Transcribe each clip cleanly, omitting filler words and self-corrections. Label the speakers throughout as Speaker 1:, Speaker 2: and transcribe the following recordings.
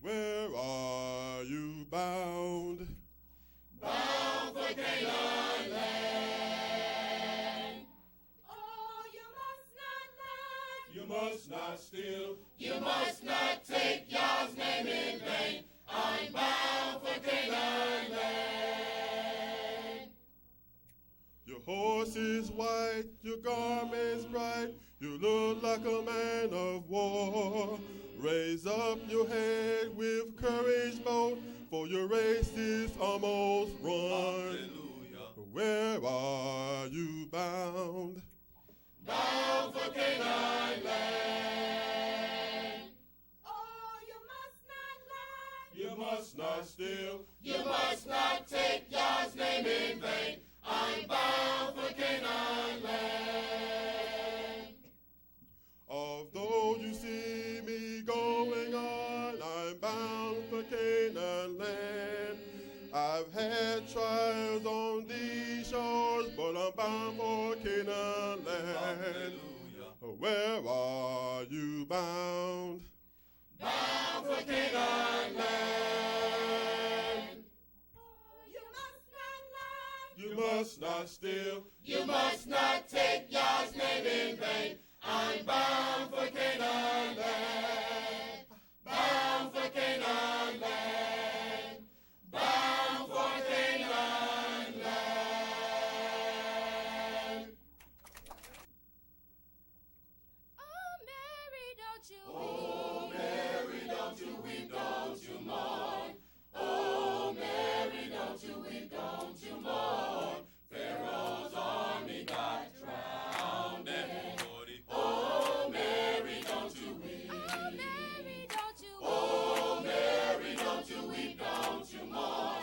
Speaker 1: Where are you bound?
Speaker 2: Bound for Canaan land. Oh, you must not lie.
Speaker 1: You must not steal.
Speaker 2: You must not take Yah's name in vain. I'm bound for Canaan land.
Speaker 1: Your horse is white, your garment's bright. You look like a man of war. Raise up your head with courage bold, for your race is almost run.
Speaker 3: Hallelujah.
Speaker 1: Where are you bound?
Speaker 2: Bound for Canaan land. Oh, you must not lie.
Speaker 1: You must not steal.
Speaker 2: You must not take Yah's name in vain. I'm bound for Canaan land.
Speaker 1: Although you see me going on, I'm bound for Canaan land. I've had trials on these shores, but I'm bound for Canaan land.
Speaker 3: Hallelujah.
Speaker 1: Where are you bound?
Speaker 2: Bound for Canaan land. You must not lie.
Speaker 1: You must not steal.
Speaker 2: You must not take Yah's name in vain. I'm bound for Canaan land. Bound for Canaan land. Bound for Canaan land.
Speaker 4: Oh, Mary, don't you weep.
Speaker 2: Oh, Mary, don't you weep, don't you mourn. Oh, Mary, don't you weep, don't you mourn. Pharaoh's army got drowned. Oh, Mary, don't you weep.
Speaker 4: Oh, Mary, don't you weep.
Speaker 2: Oh, Mary, don't you weep, don't you mourn.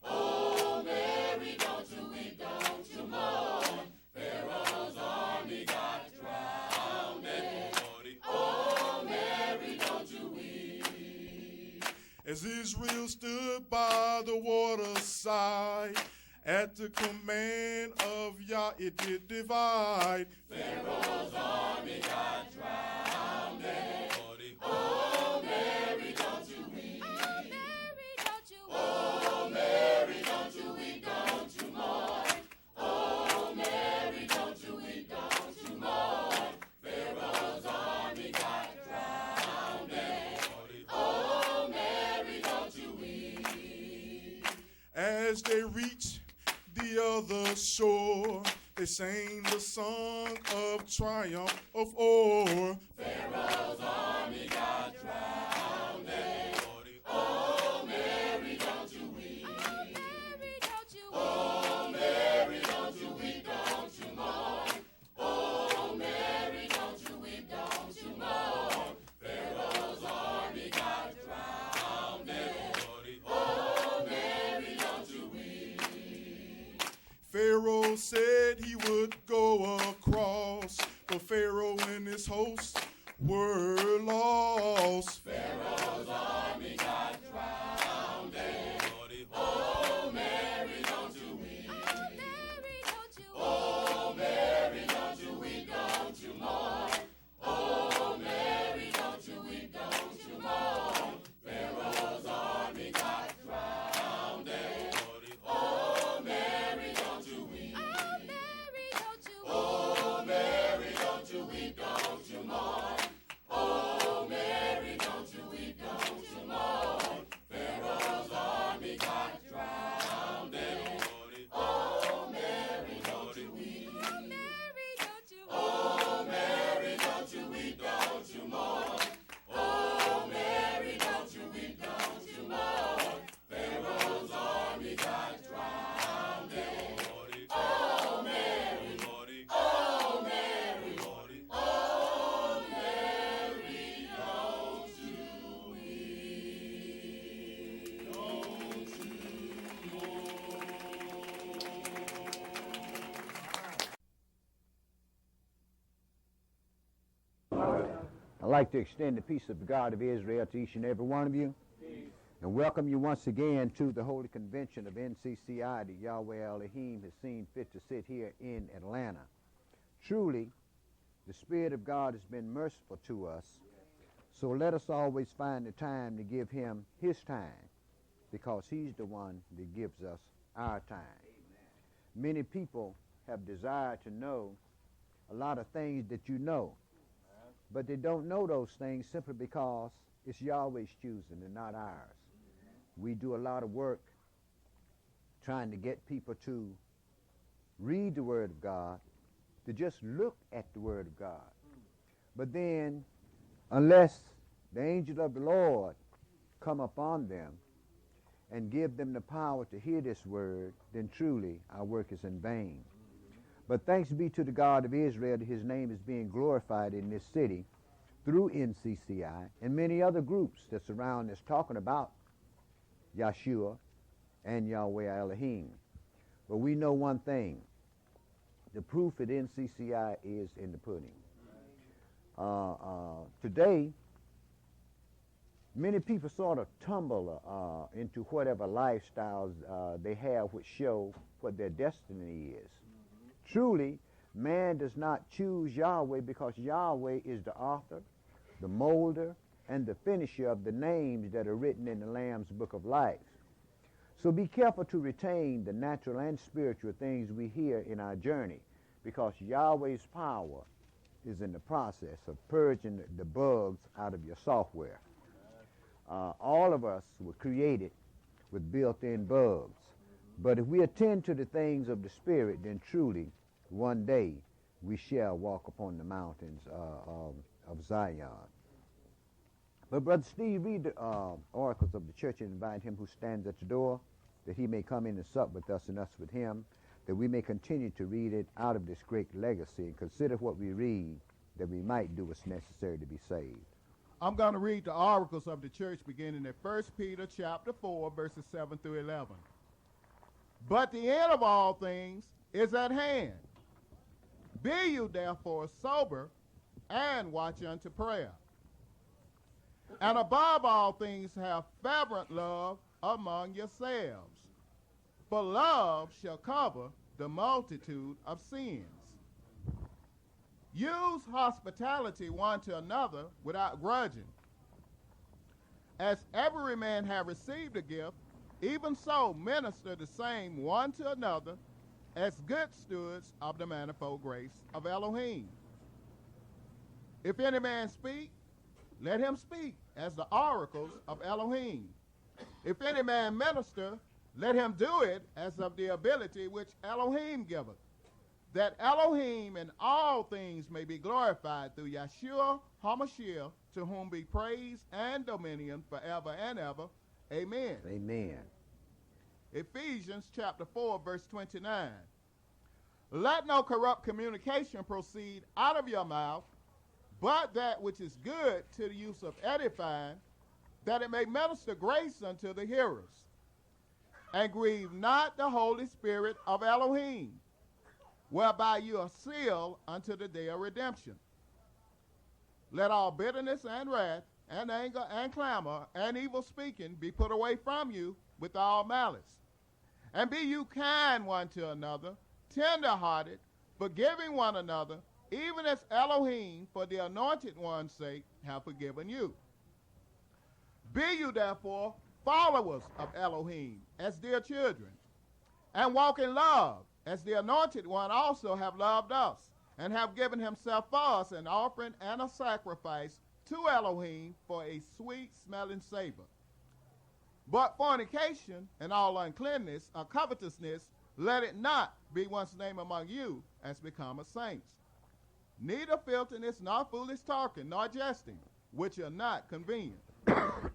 Speaker 2: Oh, Mary, don't you weep, don't you mourn. Pharaoh's army got drowned. Oh, Mary, don't you weep.
Speaker 1: As Israel stood by the waterside, at the command of Yah it did divide.
Speaker 2: Pharaoh's army got drowned. Oh, Mary, don't you weep.
Speaker 4: Oh, Mary, don't you weep.
Speaker 2: Oh, Mary, don't you weep, don't you mourn. Oh, Mary, don't you weep, don't you mourn. Pharaoh's army got drowned. Oh, Mary, don't you weep.
Speaker 1: As they reached the other shore, they sang the song of triumph of o'er.
Speaker 2: Pharaoh's army got drowned. Oh, Mary, don't you weep.
Speaker 4: Oh, Mary, don't you weep.
Speaker 2: Oh, Mary, don't you weep, don't you mourn. Oh, Mary, don't you weep, don't you mourn. Pharaoh's army got drowned. Oh, Mary, don't you weep.
Speaker 1: Pharaoh said he would go across, but Pharaoh and his host were lost.
Speaker 2: Pharaoh's army got drowned. Oh, Mary, don't you weep.
Speaker 4: Oh, Mary, don't you weep.
Speaker 2: Oh, Mary, don't you weep, don't you mourn. Oh, Mary, don't you weep, don't you mourn. Pharaoh's army got drowned. Oh, Mary, don't you weep.
Speaker 4: Oh, Mary, don't you weep.
Speaker 2: Oh, Mary, don't you weep, don't you mourn. Oh, Mary, don't you weep, don't you mourn. Pharaoh's army got drowned. Oh, Mary, don't you weep.
Speaker 4: Oh, Mary, don't you weep.
Speaker 2: Oh, Mary, don't you weep, don't you mourn. Oh, Mary, don't you weep, don't you mourn. Pharaoh's army got drowned. Oh, Mary, oh, Mary, oh, Mary, don't you weep, don't you
Speaker 5: I'd like to extend the peace of the God of Israel to each and every one of you. And welcome you once again to the Holy Convention of NCCI that Yahweh Elohim has seen fit to sit here in Atlanta. Truly, the Spirit of God has been merciful to us So let us always find the time to give him his time, because he's the one that gives us our time. Amen. Many people have desired to know a lot of things that you know, but they don't know those things simply because it's Yahweh's choosing and not ours. We do a lot of work trying to get people to read the Word of God, to just look at the Word of God. But then, unless the angel of the Lord come upon them and give them the power to hear this word, then truly our work is in vain. But thanks be to the God of Israel that his name is being glorified in this city through NCCI and many other groups that surround us talking about Yahshua and Yahweh Elohim. But we know one thing. The proof at NCCI is in the pudding. Today, many people sort of tumble into whatever lifestyles they have which show what their destiny is. Truly, man does not choose Yahweh because Yahweh is the author, the molder, and the finisher of the names that are written in the Lamb's Book of Life. So be careful to retain the natural and spiritual things we hear in our journey, because Yahweh's power is in the process of purging the bugs out of your software. All of us were created with built-in bugs. But if we attend to the things of the Spirit, then truly, one day, we shall walk upon the mountains of Zion. But Brother Steve, read the oracles of the church and invite him who stands at the door, that he may come in and sup with us and us with him, that we may continue to read it out of this great legacy and consider what we read, that we might do what's necessary to be saved.
Speaker 6: I'm going to read the oracles of the church beginning at 1 Peter chapter 4, verses 7 through 11. But the end of all things is at hand. Be you therefore sober and watch unto prayer. And above all things have fervent love among yourselves, for love shall cover the multitude of sins. Use hospitality one to another without grudging. As every man have received a gift, even so minister the same one to another as good stewards of the manifold grace of Elohim. If any man speak, let him speak as the oracles of Elohim. If any man minister, let him do it as of the ability which Elohim giveth, that Elohim in all things may be glorified through Yahshua HaMashiach, to whom be praise and dominion forever and ever. Amen.
Speaker 5: Amen.
Speaker 6: Ephesians chapter 4, verse 29. Let no corrupt communication proceed out of your mouth, but that which is good to the use of edifying, that it may minister grace unto the hearers. And grieve not the Holy Spirit of Elohim, whereby you are sealed unto the day of redemption. Let all bitterness and wrath and anger and clamor and evil speaking be put away from you with all malice. And be you kind one to another, tender-hearted, forgiving one another, even as Elohim, for the anointed one's sake, have forgiven you. Be you therefore followers of Elohim as dear children, and walk in love, as the anointed one also have loved us, and have given himself for us an offering and a sacrifice to Elohim for a sweet-smelling savor. But fornication and all uncleanness or covetousness, let it not be once named among you as becometh saints. Neither filthiness, nor foolish talking, nor jesting, which are not convenient,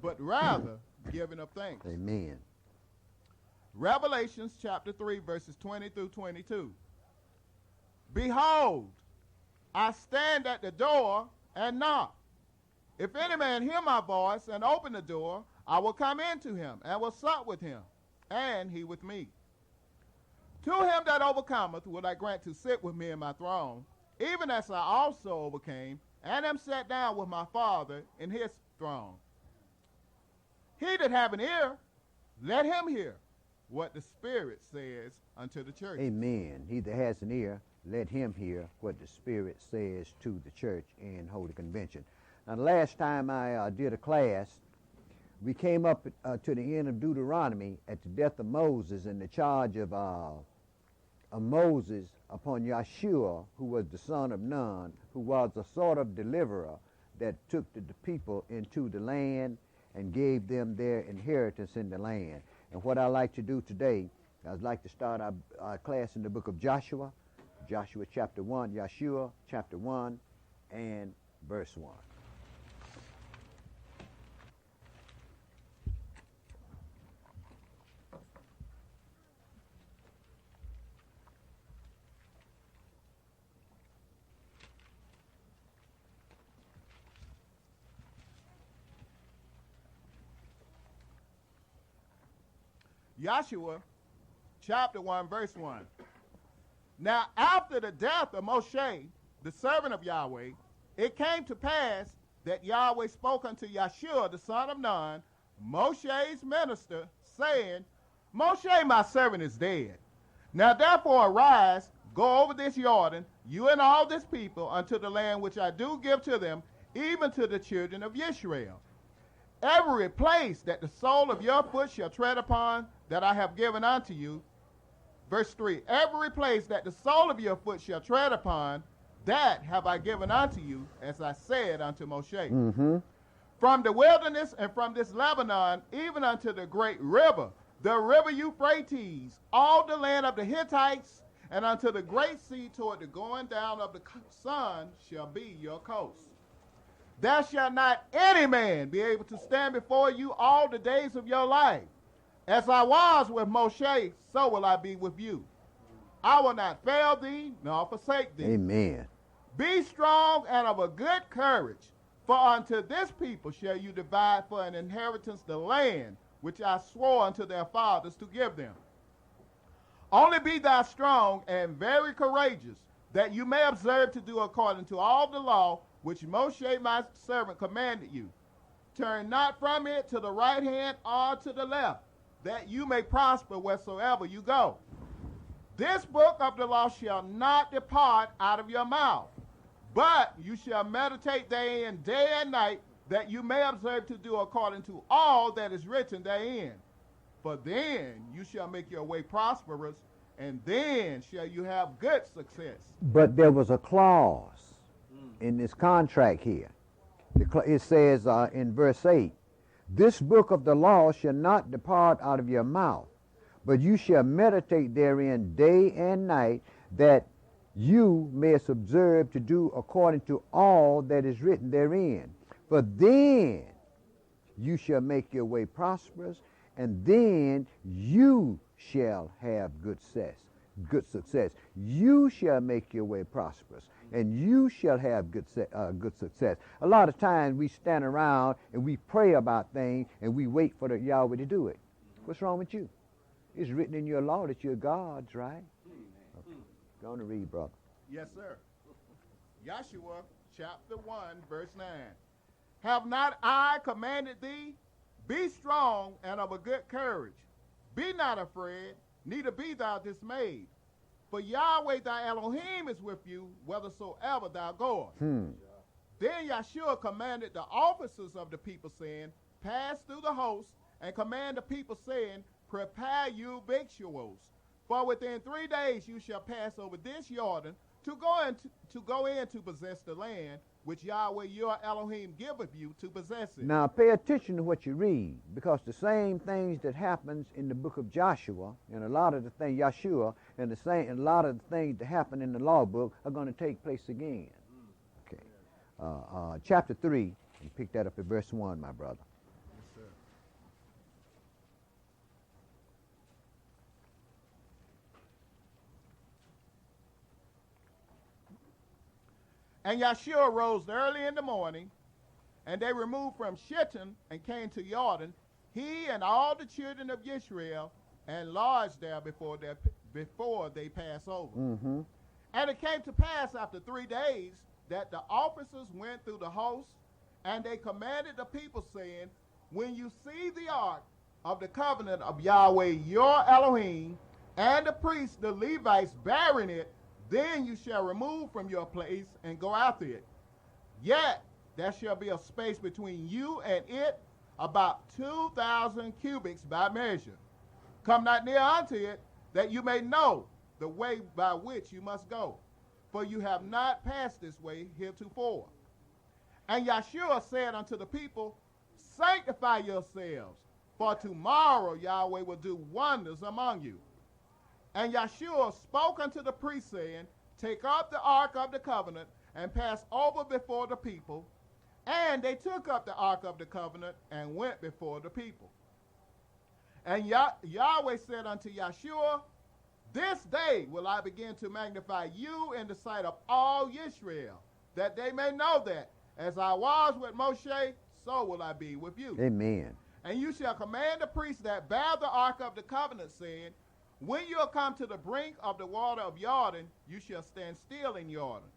Speaker 6: but rather giving of thanks.
Speaker 5: Amen.
Speaker 6: Revelations chapter 3, verses 20 through 22. Behold, I stand at the door and knock. If any man hear my voice and open the door, I will come into him and will sup with him, and he with me. To him that overcometh will I grant to sit with me in my throne, even as I also overcame, and am set down with my Father in his throne. He that have an ear, let him hear what the Spirit says unto the church.
Speaker 5: Amen. He that has an ear, let him hear what the Spirit says to the church in Holy Convention. Now, the last time I did a class, we came up to the end of Deuteronomy at the death of Moses and the charge of Moses upon Yeshua, who was the son of Nun, who was a sort of deliverer that took the people into the land and gave them their inheritance in the land. And what I like to do today, I'd like to start our class in the book of Joshua, Joshua chapter 1, Yeshua chapter 1 and verse 1.
Speaker 6: Joshua chapter 1, verse 1. Now, after the death of Moshe, the servant of Yahweh, it came to pass that Yahweh spoke unto Yeshua, the son of Nun, Moshe's minister, saying, Moshe, my servant, is dead. Now, therefore, arise, go over this Jordan, you and all this people, unto the land which I do give to them, even to the children of Israel. Every place that the sole of your foot shall tread upon, that I have given unto you. Verse 3, every place that the sole of your foot shall tread upon, that have I given unto you, as I said unto Moshe.
Speaker 5: Mm-hmm.
Speaker 6: From the wilderness and from this Lebanon, even unto the great river, the river Euphrates, all the land of the Hittites, and unto the great sea toward the going down of the sun shall be your coast. There shall not any man be able to stand before you all the days of your life. As I was with Moshe, so will I be with you. I will not fail thee, nor forsake thee.
Speaker 5: Amen.
Speaker 6: Be strong and of a good courage, for unto this people shall you divide for an inheritance the land which I swore unto their fathers to give them. Only be thou strong and very courageous, that you may observe to do according to all the law which Moshe my servant commanded you. Turn not from it to the right hand or to the left, that you may prosper wheresoever you go. This book of the law shall not depart out of your mouth, but you shall meditate therein day and night, that you may observe to do according to all that is written therein. For then you shall make your way prosperous, and then shall you have good success.
Speaker 5: But there was a clause in this contract here. It says in verse 8, this book of the law shall not depart out of your mouth, but you shall meditate therein day and night, that you may observe to do according to all that is written therein. For then you shall make your way prosperous, and then you shall have good success. You shall make your way prosperous, and you shall have good success. A lot of times we stand around and we pray about things and we wait for the Yahweh to do it. What's wrong with you? It's written in your law that you're God's, right? Okay. Go on to read, brother.
Speaker 6: Yes, sir. Joshua chapter 1, verse 9. Have not I commanded thee? Be strong and of a good courage. Be not afraid, neither be thou dismayed. For Yahweh thy Elohim is with you, whithersoever thou goest. Then Yeshua commanded the officers of the people, saying, pass through the host, and command the people, saying, prepare you victuals. For within 3 days you shall pass over this Jordan, to go in to possess the land which Yahweh your Elohim giveth you to possess it.
Speaker 5: Now pay attention to what you read, because the same things that happens in the book of Joshua and a lot of the things Yeshua and a lot of the things that happen in the law book are going to take place again. Okay. Chapter 3, and pick that up at verse 1, my brother.
Speaker 6: Yes, sir. And Yeshua rose early in the morning, and they removed from Shittim and came to Jordan, he and all the children of Israel, and lodged there before they pass over.
Speaker 5: Mm-hmm.
Speaker 6: And it came to pass after 3 days that the officers went through the host, and they commanded the people, saying, when you see the ark of the covenant of Yahweh your Elohim, and the priests, the Levites, bearing it, then you shall remove from your place and go after it. Yet there shall be a space between you and it, about 2,000 cubits by measure. Come not near unto it, that you may know the way by which you must go, for you have not passed this way heretofore. And Yahshua said unto the people, sanctify yourselves, for tomorrow Yahweh will do wonders among you. And Yahshua spoke unto the priests, saying, take up the ark of the covenant, and pass over before the people. And they took up the ark of the covenant, and went before the people. And Yahweh said unto Yahshua, this day will I begin to magnify you in the sight of all Israel, that they may know that, as I was with Moshe, so will I be with you.
Speaker 5: Amen.
Speaker 6: And you shall command the priests that bear the ark of the covenant, saying, when you are come to the brink of the water of Jordan, you shall stand still in Jordan.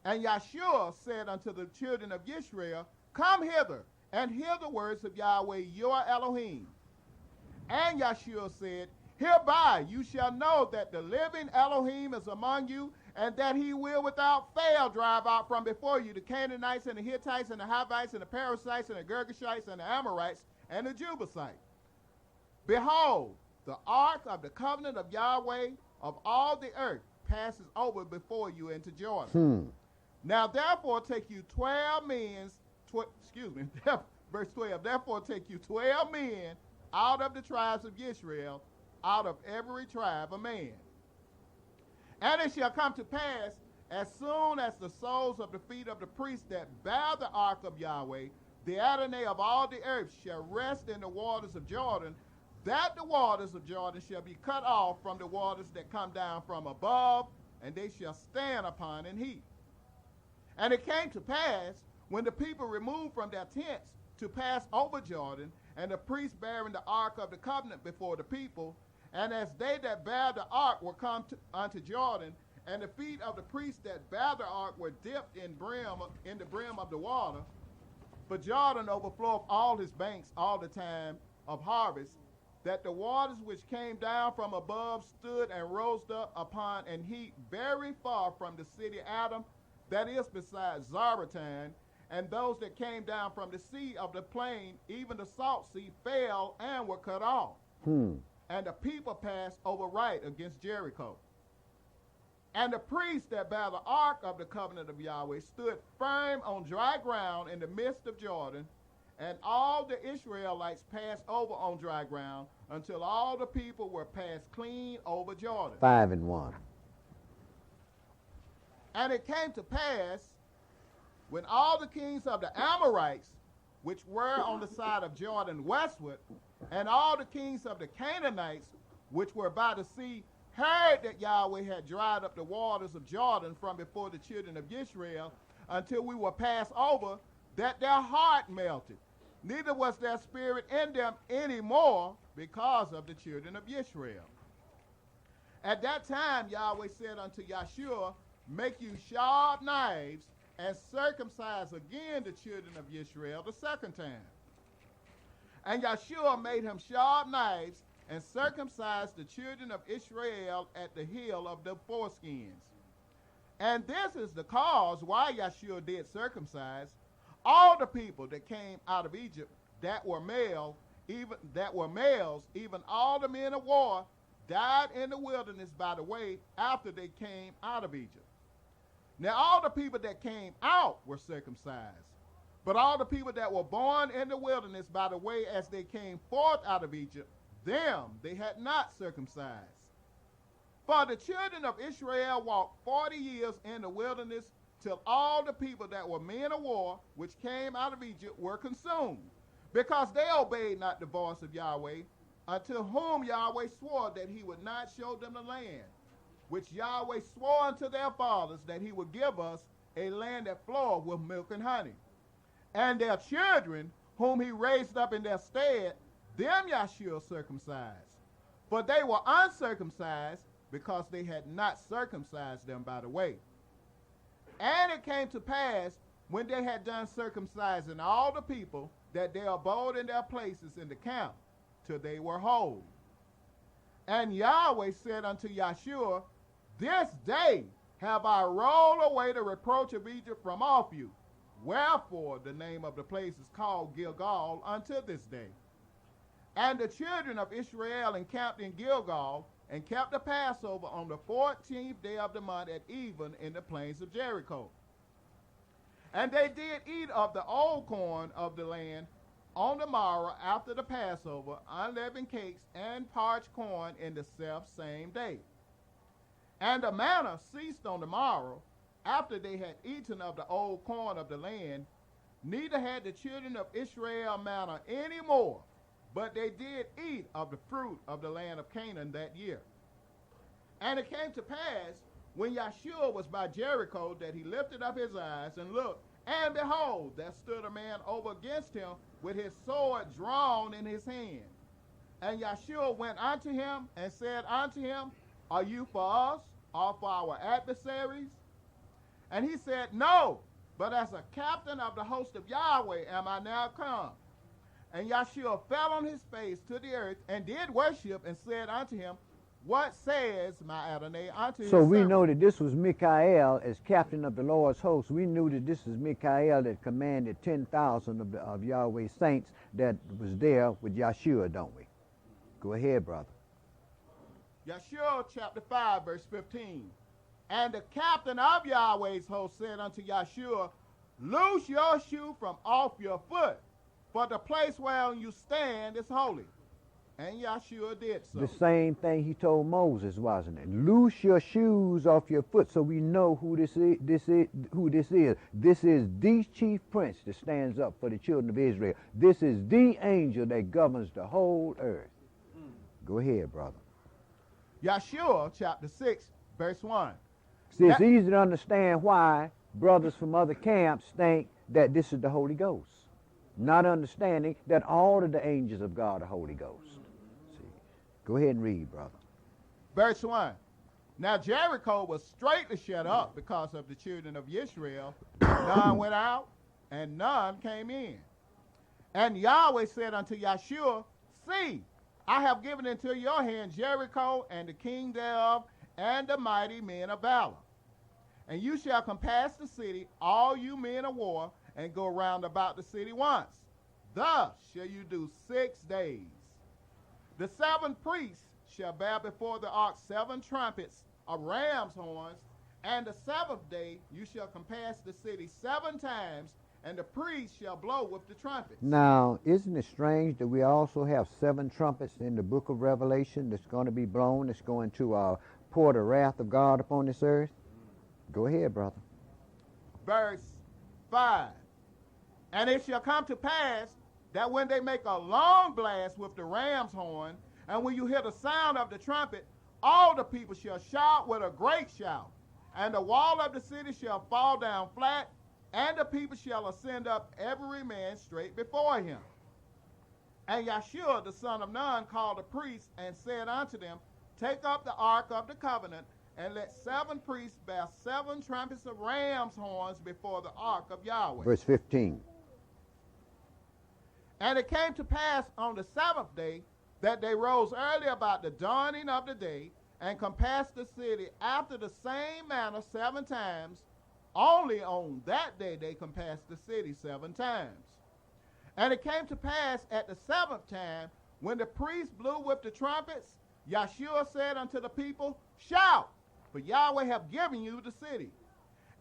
Speaker 6: And Yahshua said unto the children of Israel, come hither, and hear the words of Yahweh your Elohim. And Yahshua said, hereby you shall know that the living Elohim is among you, and that he will without fail drive out from before you the Canaanites and the Hittites and the Hivites and the Perizzites and the Girgashites and the Amorites and the Jebusites. Behold, the ark of the covenant of Yahweh of all the earth passes over before you into Jordan. Now therefore take you 12 men, verse 12, therefore take you 12 men out of the tribes of Israel, out of every tribe a man. And it shall come to pass, as soon as the soles of the feet of the priests that bear the ark of Yahweh, the Adonai of all the earth, shall rest in the waters of Jordan, that the waters of Jordan shall be cut off from the waters that come down from above, and they shall stand upon an heap. And it came to pass, when the people removed from their tents to pass over Jordan, and the priests bearing the ark of the covenant before the people, and as they that bear the ark were come unto Jordan, and the feet of the priests that bear the ark were dipped in the brim of the water, for Jordan overfloweth all his banks all the time of harvest, that the waters which came down from above stood and rose up upon an heap very far from the city Adam, that is beside Zaratan, and those that came down from the sea of the plain, even the salt sea, fell and were cut off. And the people passed over right against Jericho. And the priests that bear the ark of the covenant of Yahweh stood firm on dry ground in the midst of Jordan, and all the Israelites passed over on dry ground until all the people were passed clean over Jordan.
Speaker 5: 5 and 1.
Speaker 6: And it came to pass, when all the kings of the Amorites, which were on the side of Jordan westward, and all the kings of the Canaanites, which were by the sea, heard that Yahweh had dried up the waters of Jordan from before the children of Israel, until we were passed over, that their heart melted. Neither was their spirit in them any more, because of the children of Israel. At that time Yahweh said unto Yahshua, make you sharp knives, and circumcise again the children of Israel the second time. And Yahshua made him sharp knives, and circumcised the children of Israel at the hill of the foreskins. And this is the cause why Yahshua did circumcise all the people that came out of Egypt, that were males, even all the men of war, died in the wilderness by the way after they came out of Egypt. Now all the people that came out were circumcised, but all the people that were born in the wilderness by the way as they came forth out of Egypt, them they had not circumcised. For the children of Israel walked 40 years in the wilderness, till all the people that were men of war, which came out of Egypt, were consumed, because they obeyed not the voice of Yahweh, unto whom Yahweh swore that he would not show them the land, which Yahweh swore unto their fathers that he would give us, a land that floweth with milk and honey. And their children, whom he raised up in their stead, them Yahshua circumcised. For they were uncircumcised, because they had not circumcised them by the way. And it came to pass, when they had done circumcising all the people, that they abode in their places in the camp, till they were whole. And Yahweh said unto Yahshua, this day have I rolled away the reproach of Egypt from off you. Wherefore the name of the place is called Gilgal unto this day. And the children of Israel encamped in Gilgal, and kept the Passover on the 14th day of the month at even in the plains of Jericho. And they did eat of the old corn of the land on the morrow after the Passover, unleavened cakes and parched corn in the self-same day. And the manna ceased on the morrow, after they had eaten of the old corn of the land, neither had the children of Israel manna any more, but they did eat of the fruit of the land of Canaan that year. And it came to pass, when Yahshua was by Jericho, that he lifted up his eyes and looked, and behold, there stood a man over against him with his sword drawn in his hand. And Yahshua went unto him and said unto him, Are you for us, or for our adversaries? And he said, No, but as a captain of the host of Yahweh am I now come. And Yahshua fell on his face to the earth and did worship, and said unto him, What says my Adonai unto his
Speaker 5: So we
Speaker 6: servant?
Speaker 5: know that this was Michael as captain of the Lord's host. We knew that this is Michael that commanded 10,000 of Yahweh's saints that was there with Yahshua, don't we? Go ahead, brother.
Speaker 6: Yahshua chapter 5, verse 15. And the captain of Yahweh's host said unto Yahshua, Loose your shoe from off your foot, for the place whereon you stand is holy. And Yahshua did so.
Speaker 5: The same thing he told Moses, wasn't it? Loose your shoes off your foot, so we know who this is. Who this is. This is the chief prince that stands up for the children of Israel. This is the angel that governs the whole earth. Go ahead, brother.
Speaker 6: Yahshua chapter 6, verse 1.
Speaker 5: See, it's easy to understand why brothers from other camps think that this is the Holy Ghost, not understanding that all of the angels of God are Holy Ghost. See, go ahead and read, brother.
Speaker 6: Verse 1. Now Jericho was straightly shut up because of the children of Israel. None went out, and none came in. And Yahweh said unto Yahshua, See, I have given into your hand Jericho and the king thereof, and the mighty men of valor. And you shall compass the city, all you men of war, and go round about the city once. Thus shall you do 6 days. The 7 priests shall bear before the ark 7 trumpets of ram's horns, and the 7th day you shall compass the city 7 times, and the priest shall blow with the trumpets.
Speaker 5: Now, isn't it strange that we also have 7 trumpets in the book of Revelation that's going to be blown, that's going to pour the wrath of God upon this earth? Go ahead, brother.
Speaker 6: Verse 5. And it shall come to pass that when they make a long blast with the ram's horn, and when you hear the sound of the trumpet, all the people shall shout with a great shout, and the wall of the city shall fall down flat, and the people shall ascend up every man straight before him. And Yahshua the son of Nun called the priests and said unto them, Take up the ark of the covenant, and let 7 priests bear 7 trumpets of ram's horns before the ark of Yahweh.
Speaker 5: Verse 15.
Speaker 6: And it came to pass on the 7th day that they rose early about the dawning of the day, and compassed the city after the same manner 7 times. Only on that day they compassed the city 7 times. And it came to pass at the 7th time, when the priest blew with the trumpets, Yahshua said unto the people, Shout, for Yahweh hath given you the city.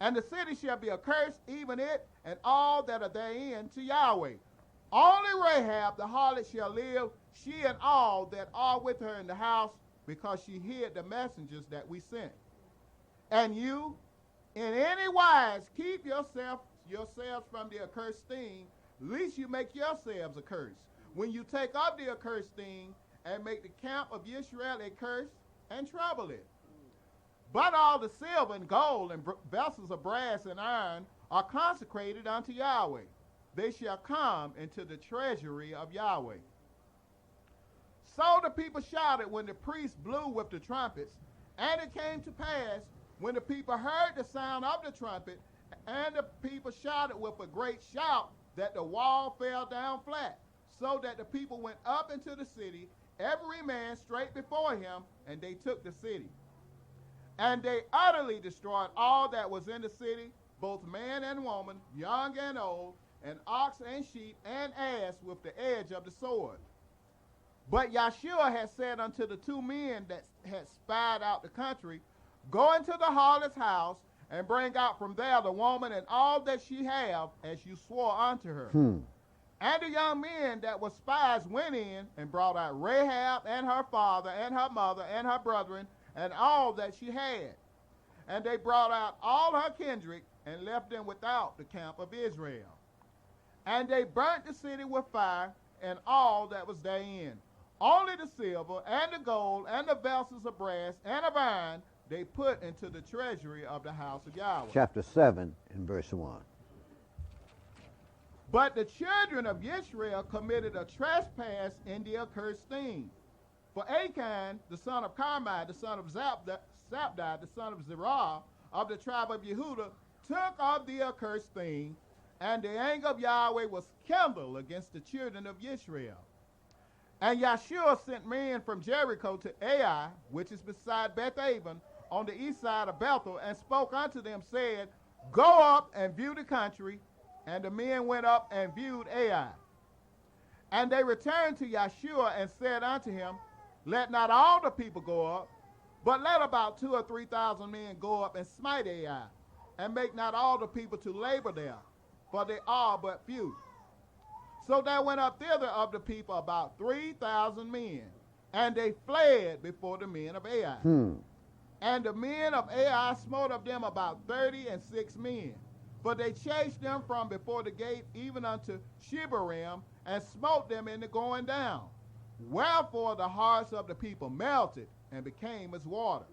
Speaker 6: And the city shall be accursed, even it, and all that are therein, to Yahweh. Only Rahab the harlot shall live, she and all that are with her in the house, because she hid the messengers that we sent. And you, in any wise, keep yourselves from the accursed thing, lest you make yourselves accursed. When you take up the accursed thing, and make the camp of Israel a curse, and trouble it. But all the silver and gold and vessels of brass and iron are consecrated unto Yahweh. They shall come into the treasury of Yahweh. So the people shouted when the priest blew with the trumpets, and it came to pass, when the people heard the sound of the trumpet, and the people shouted with a great shout, that the wall fell down flat, so that the people went up into the city, every man straight before him, and they took the city. And they utterly destroyed all that was in the city, both man and woman, young and old, and ox and sheep and ass with the edge of the sword. But Yahshua had said unto the two men that had spied out the country, Go into the harlot's house, and bring out from there the woman and all that she have, as you swore unto her. And the young men that were spies went in and brought out Rahab and her father and her mother and her brethren and all that she had. And they brought out all her kindred and left them without the camp of Israel. And they burnt the city with fire and all that was therein. Only the silver and the gold and the vessels of brass and of iron they put into the treasury of the house of Yahweh.
Speaker 5: Chapter 7 and verse 1.
Speaker 6: But the children of Israel committed a trespass in the accursed thing. For Achan, the son of Carmi, the son of Zabdi, the son of Zerah, of the tribe of Yehudah, took of the accursed thing, and the anger of Yahweh was kindled against the children of Israel. And Yahshua sent men from Jericho to Ai, which is beside Beth-aven, on the east side of Bethel, and spoke unto them, saying, Go up and view the country. And the men went up and viewed Ai. And they returned to Yahshua and said unto him, Let not all the people go up, but let about 2,000 or 3,000 men go up and smite Ai, and make not all the people to labor there, for they are but few. So there went up thither of the people about 3,000 men, and they fled before the men of Ai. And the men of Ai smote of them about 36 men. For they chased them from before the gate even unto Shebarim, and smote them in the going down. Wherefore the hearts of the people melted, and became as water.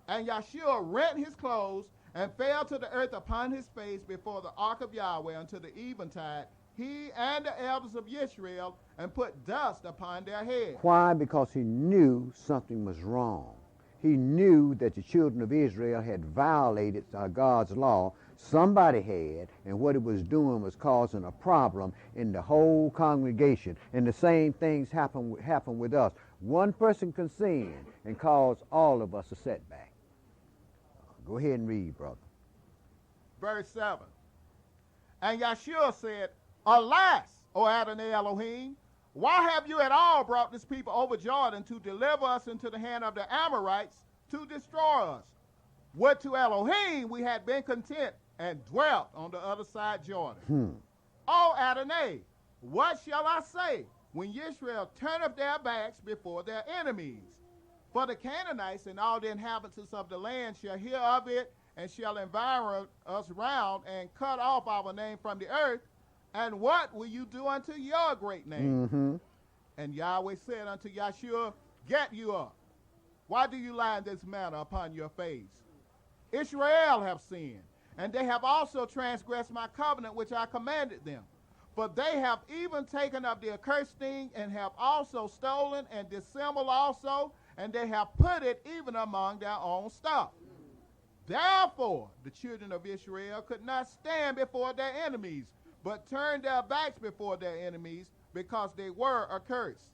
Speaker 6: And Yahshua rent his clothes, and fell to the earth upon his face before the ark of Yahweh until the eventide, he and the elders of Israel, and put dust upon their heads.
Speaker 5: Why? Because he knew something was wrong. He knew that the children of Israel had violated God's law. Somebody had, and what it was doing was causing a problem in the whole congregation. And the same things happen with us. One person can sin and cause all of us a setback. Go ahead and read, brother.
Speaker 6: Verse 7. And Yahshua said, Alas, O Adonai Elohim, why have you at all brought this people over Jordan to deliver us into the hand of the Amorites to destroy us? Would to Elohim we had been content and dwelt on the other side Jordan. O Adonai, what shall I say when Israel turneth their backs before their enemies? For the Canaanites and all the inhabitants of the land shall hear of it, and shall environ us round, and cut off our name from the earth. And what will you do unto your great name? And Yahweh said unto Yahshua, Get you up. Why do you lie in this manner upon your face? Israel have sinned, and they have also transgressed my covenant which I commanded them. For they have even taken up the accursed thing, and have also stolen and dissembled also, and they have put it even among their own stuff. Therefore the children of Israel could not stand before their enemies, but turned their backs before their enemies, because they were accursed.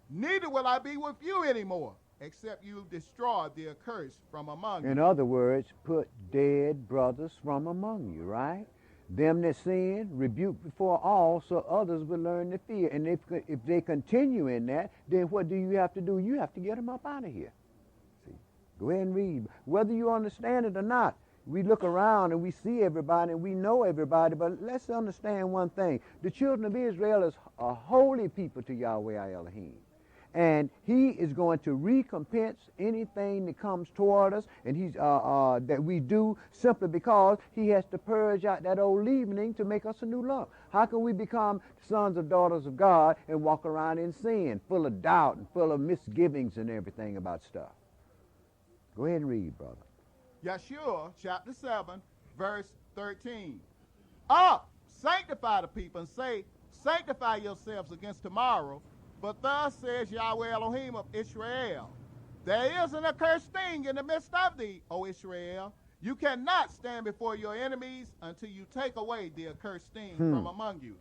Speaker 6: Neither will I be with you anymore, except you destroy the accursed from among you.
Speaker 5: In other words, put dead brothers from among you, right? Them that sin, rebuke before all, so others will learn to fear. And if they continue in that, then what do you have to do? You have to get them up out of here. See, go ahead and read. Whether you understand it or not, we look around and we see everybody and we know everybody, but let's understand one thing. The children of Israel is a holy people to Yahweh Elohim. And he is going to recompense anything that comes toward us, and he's that we do, simply because he has to purge out that old leavening to make us a new lump. How can we become sons or daughters of God and walk around in sin, full of doubt and full of misgivings and everything about stuff? Go ahead and read, brother.
Speaker 6: Yeshua, chapter 7, verse 13. Up, sanctify the people, and say, Sanctify yourselves against tomorrow. But thus says Yahweh Elohim of Israel, there is an accursed thing in the midst of thee, O Israel. You cannot stand before your enemies until you take away the accursed thing from among you.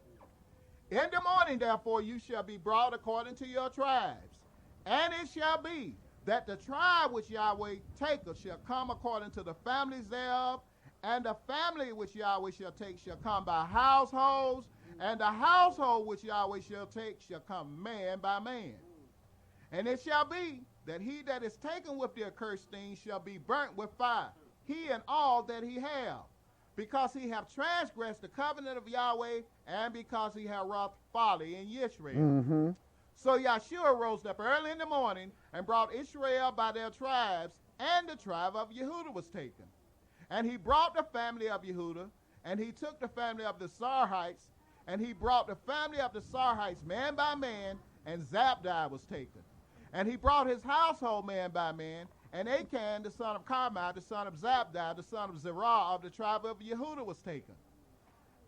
Speaker 6: In the morning, therefore, you shall be brought according to your tribes. And it shall be that the tribe which Yahweh taketh shall come according to the families thereof, And the family which Yahweh shall take shall come by households, and the household which Yahweh shall take shall come man by man. And it shall be that he that is taken with the accursed thing shall be burnt with fire, he and all that he have, because he have transgressed the covenant of Yahweh, and because he have wrought folly in Israel.
Speaker 5: Mm-hmm.
Speaker 6: So Yahshua rose up early in the morning and brought Israel by their tribes, and the tribe of Yehudah was taken. And he brought the family of Yehudah, and he took the family of the Sarhites, and he brought the family of the Sarhites man by man, and Zabdi was taken. And he brought his household man by man, and Achan, the son of Carmi, the son of Zabdi, the son of Zerah of the tribe of Yehudah was taken.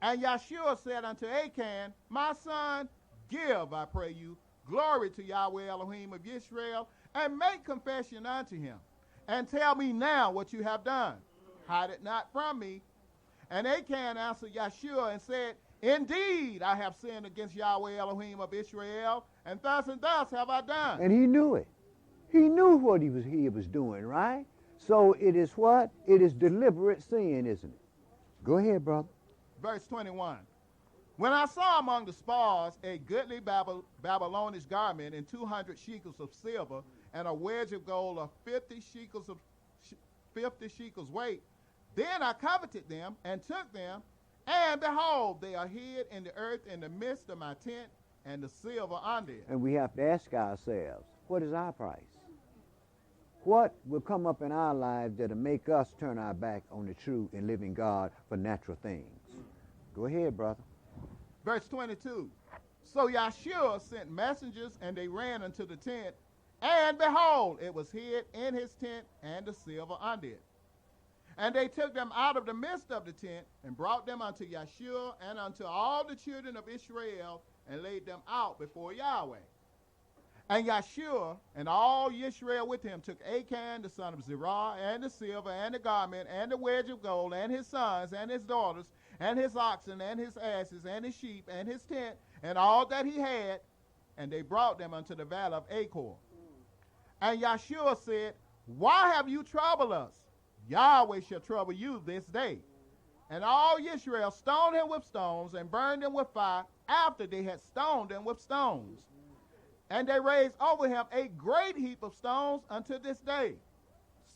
Speaker 6: And Yahshua said unto Achan, my son, give, I pray you, glory to Yahweh Elohim of Israel, and make confession unto him, and tell me now what you have done. Hide it not from me. And Achan answered Yahshua and said, indeed, I have sinned against Yahweh Elohim of Israel, and thus have I done.
Speaker 5: And he knew it. He knew what he was doing, right? So it is what? It is deliberate sin, isn't it? Go ahead, brother.
Speaker 6: Verse 21. When I saw among the spoils a goodly Babylonish garment and 200 shekels of silver, and a wedge of gold of 50 shekels weight, then I coveted them and took them, and behold, they are hid in the earth in the midst of my tent, and the silver under it.
Speaker 5: And we have to ask ourselves, what is our price? What will come up in our lives that'll make us turn our back on the true and living God for natural things? Go ahead, brother.
Speaker 6: Verse 22. So Yahshua sent messengers, and they ran unto the tent, and behold, it was hid in his tent, and the silver under it. And they took them out of the midst of the tent, and brought them unto Yahshua and unto all the children of Israel, and laid them out before Yahweh. And Yahshua and all Israel with him took Achan the son of Zerah, and the silver, and the garment, and the wedge of gold, and his sons, and his daughters, and his oxen, and his asses, and his sheep, and his tent, and all that he had, and they brought them unto the valley of Achor. And Yahshua said, why have you troubled us? Yahweh shall trouble you this day. And all Israel stoned him with stones, and burned him with fire, after they had stoned him with stones. And they raised over him a great heap of stones unto this day.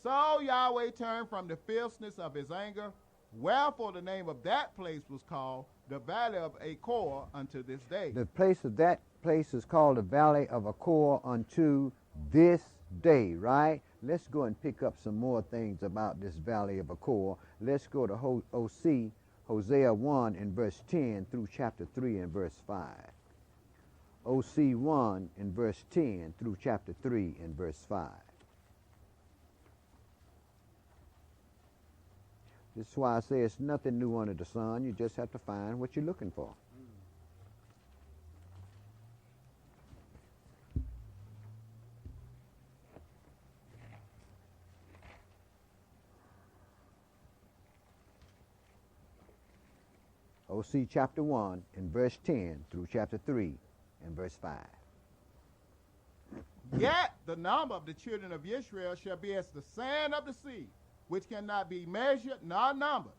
Speaker 6: So Yahweh turned from the fierceness of his anger, wherefore the name of that place was called the Valley of Achor unto this day.
Speaker 5: The place of that place is called the Valley of Achor unto this day, right? Let's go and pick up some more things about this Valley of Achor. Let's go to Hosea 1 and verse 10 through chapter 3 and verse 5. OC 1 and verse 10 through chapter 3 and verse 5. This is why I say it's nothing new under the sun. You just have to find what you're looking for. OC chapter 1 and verse 10 through chapter 3 and verse 5.
Speaker 6: Yet the number of the children of Israel shall be as the sand of the sea, which cannot be measured nor numbered.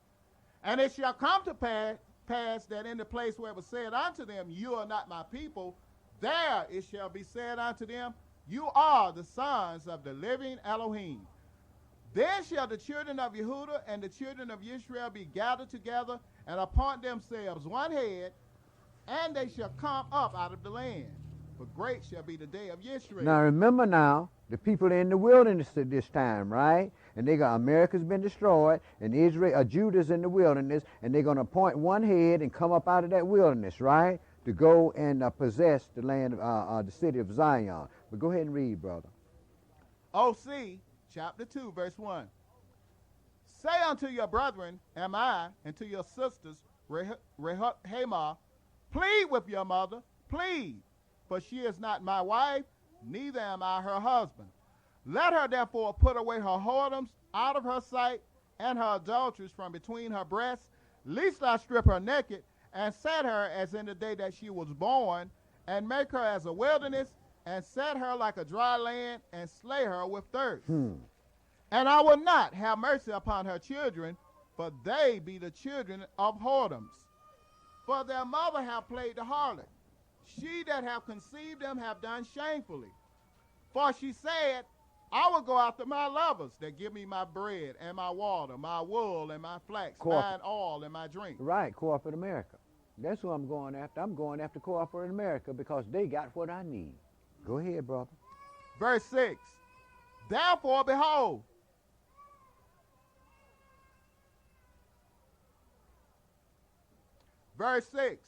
Speaker 6: And it shall come to pass that in the place where it was said unto them, you are not my people, there it shall be said unto them, you are the sons of the living Elohim. Then shall the children of Yehudah and the children of Israel be gathered together, and appoint themselves one head, and they shall come up out of the land. For great shall be the day of Israel.
Speaker 5: Now remember now, the people are in the wilderness at this time, right? And they got America's been destroyed, and Judah's in the wilderness, and they're going to appoint one head and come up out of that wilderness, right? To go and possess the land of the city of Zion. But go ahead and read, brother.
Speaker 6: OC chapter 2, verse 1. Say unto your brethren, am I, and to your sisters, Rehemah, plead with your mother, plead, for she is not my wife, neither am I her husband. Let her therefore put away her whoredoms out of her sight, and her adulteries from between her breasts, lest I strip her naked, and set her as in the day that she was born, and make her as a wilderness, and set her like a dry land, and slay her with thirst. And I will not have mercy upon her children, for they be the children of whoredoms. For their mother have played the harlot. She that have conceived them have done shamefully. For she said, I will go after my lovers that give me my bread and my water, my wool and my flax, mine oil and my drink.
Speaker 5: Right, corporate America. That's who I'm going after. I'm going after corporate America because they got what I need. Go ahead, brother.
Speaker 6: Verse 6. Therefore, behold. Verse 6.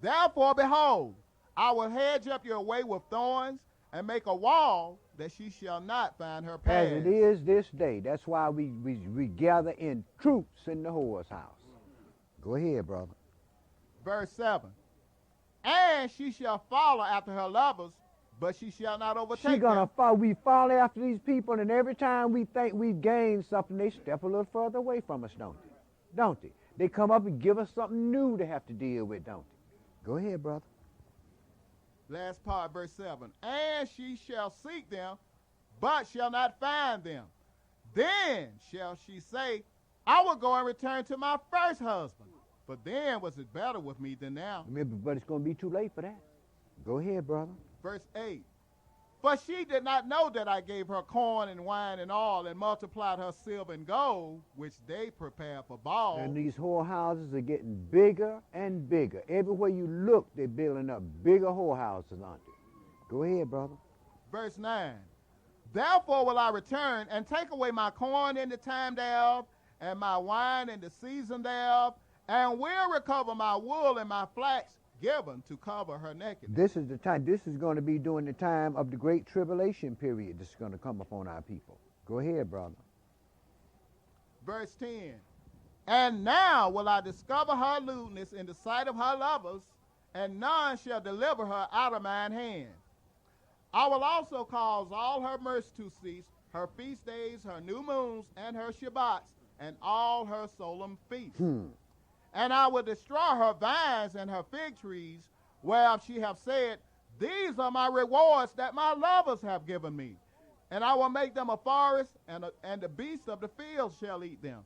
Speaker 6: Therefore, behold, I will hedge up your way with thorns and make a wall that she shall not find her path.
Speaker 5: As it is this day. That's why we gather in troops in the whore's house. Go ahead, brother.
Speaker 6: Verse 7. And she shall follow after her lovers, but she shall not overtake
Speaker 5: She's going
Speaker 6: them.
Speaker 5: to follow. We follow after these people, and every time we think we've gained something, they step a little further away from us, don't they? Don't they? They come up and give us something new to have to deal with, don't they? Go ahead, brother.
Speaker 6: Last part, verse 7. And she shall seek them, but shall not find them. Then shall she say, I will go and return to my first husband. For then was it better with me than now.
Speaker 5: But it's going to be too late for that. Go ahead, brother.
Speaker 6: Verse 8. For she did not know that I gave her corn and wine and oil, and multiplied her silver and gold, which they prepared for Baal.
Speaker 5: And these whorehouses are getting bigger and bigger. Everywhere you look, they're building up bigger whorehouses, aren't they? Go ahead, brother.
Speaker 6: Verse 9. Therefore will I return and take away my corn in the time thereof, and my wine in the season thereof, and will recover my wool and my flax given to cover her nakedness.
Speaker 5: This is the time. This is going to be during the time of the great tribulation period. This is going to come upon our people. Go ahead, brother.
Speaker 6: Verse 10. And now will I discover her lewdness in the sight of her lovers, and none shall deliver her out of mine hand. I will also cause all her mirths to cease, her feast days, her new moons, and her Shabbats, and all her solemn feasts. And I will destroy her vines and her fig trees, whereof she have said, these are my rewards that my lovers have given me. And I will make them a forest, and the beasts of the field shall eat them.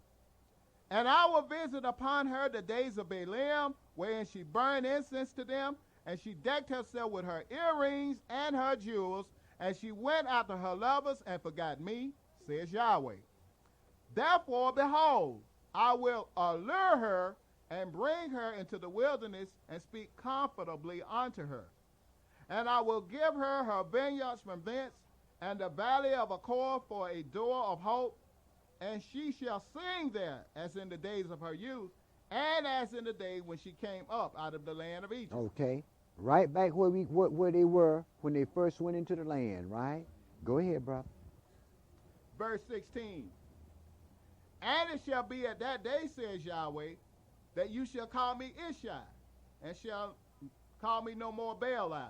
Speaker 6: And I will visit upon her the days of Balaam, wherein she burned incense to them, and she decked herself with her earrings and her jewels, and she went after her lovers and forgot me, says Yahweh. Therefore, behold, I will allure her and bring her into the wilderness and speak comfortably unto her. And I will give her her vineyards from thence, and the valley of Achor for a door of hope, and she shall sing there as in the days of her youth, and as in the day when she came up out of the land of Egypt.
Speaker 5: Okay. Right back where they were when they first went into the land, right? Go ahead, brother.
Speaker 6: Verse 16. And it shall be at that day, says Yahweh, that you shall call me Ishai, and shall call me no more Baali.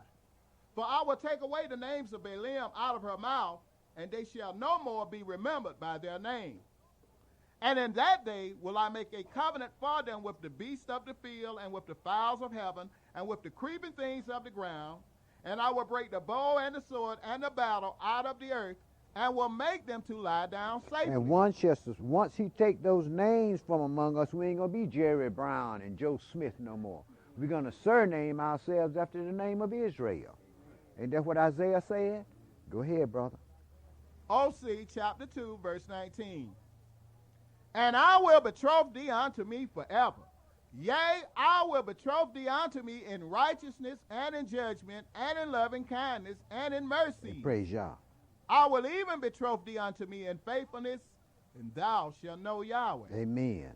Speaker 6: For I will take away the names of Balaam out of her mouth, and they shall no more be remembered by their name. And in that day will I make a covenant for them with the beasts of the field, and with the fowls of heaven, and with the creeping things of the ground. And I will break the bow and the sword and the battle out of the earth, and will make them to lie down safely.
Speaker 5: And once he take those names from among us, we ain't going to be Jerry Brown and Joe Smith no more. We're going to surname ourselves after the name of Israel. Ain't that what Isaiah said? Go ahead, brother.
Speaker 6: OC chapter 2, verse 19. And I will betroth thee unto me forever. Yea, I will betroth thee unto me in righteousness and in judgment and in loving kindness and in mercy.
Speaker 5: And praise Yah.
Speaker 6: I will even betroth thee unto me in faithfulness, and thou shalt know Yahweh.
Speaker 5: Amen.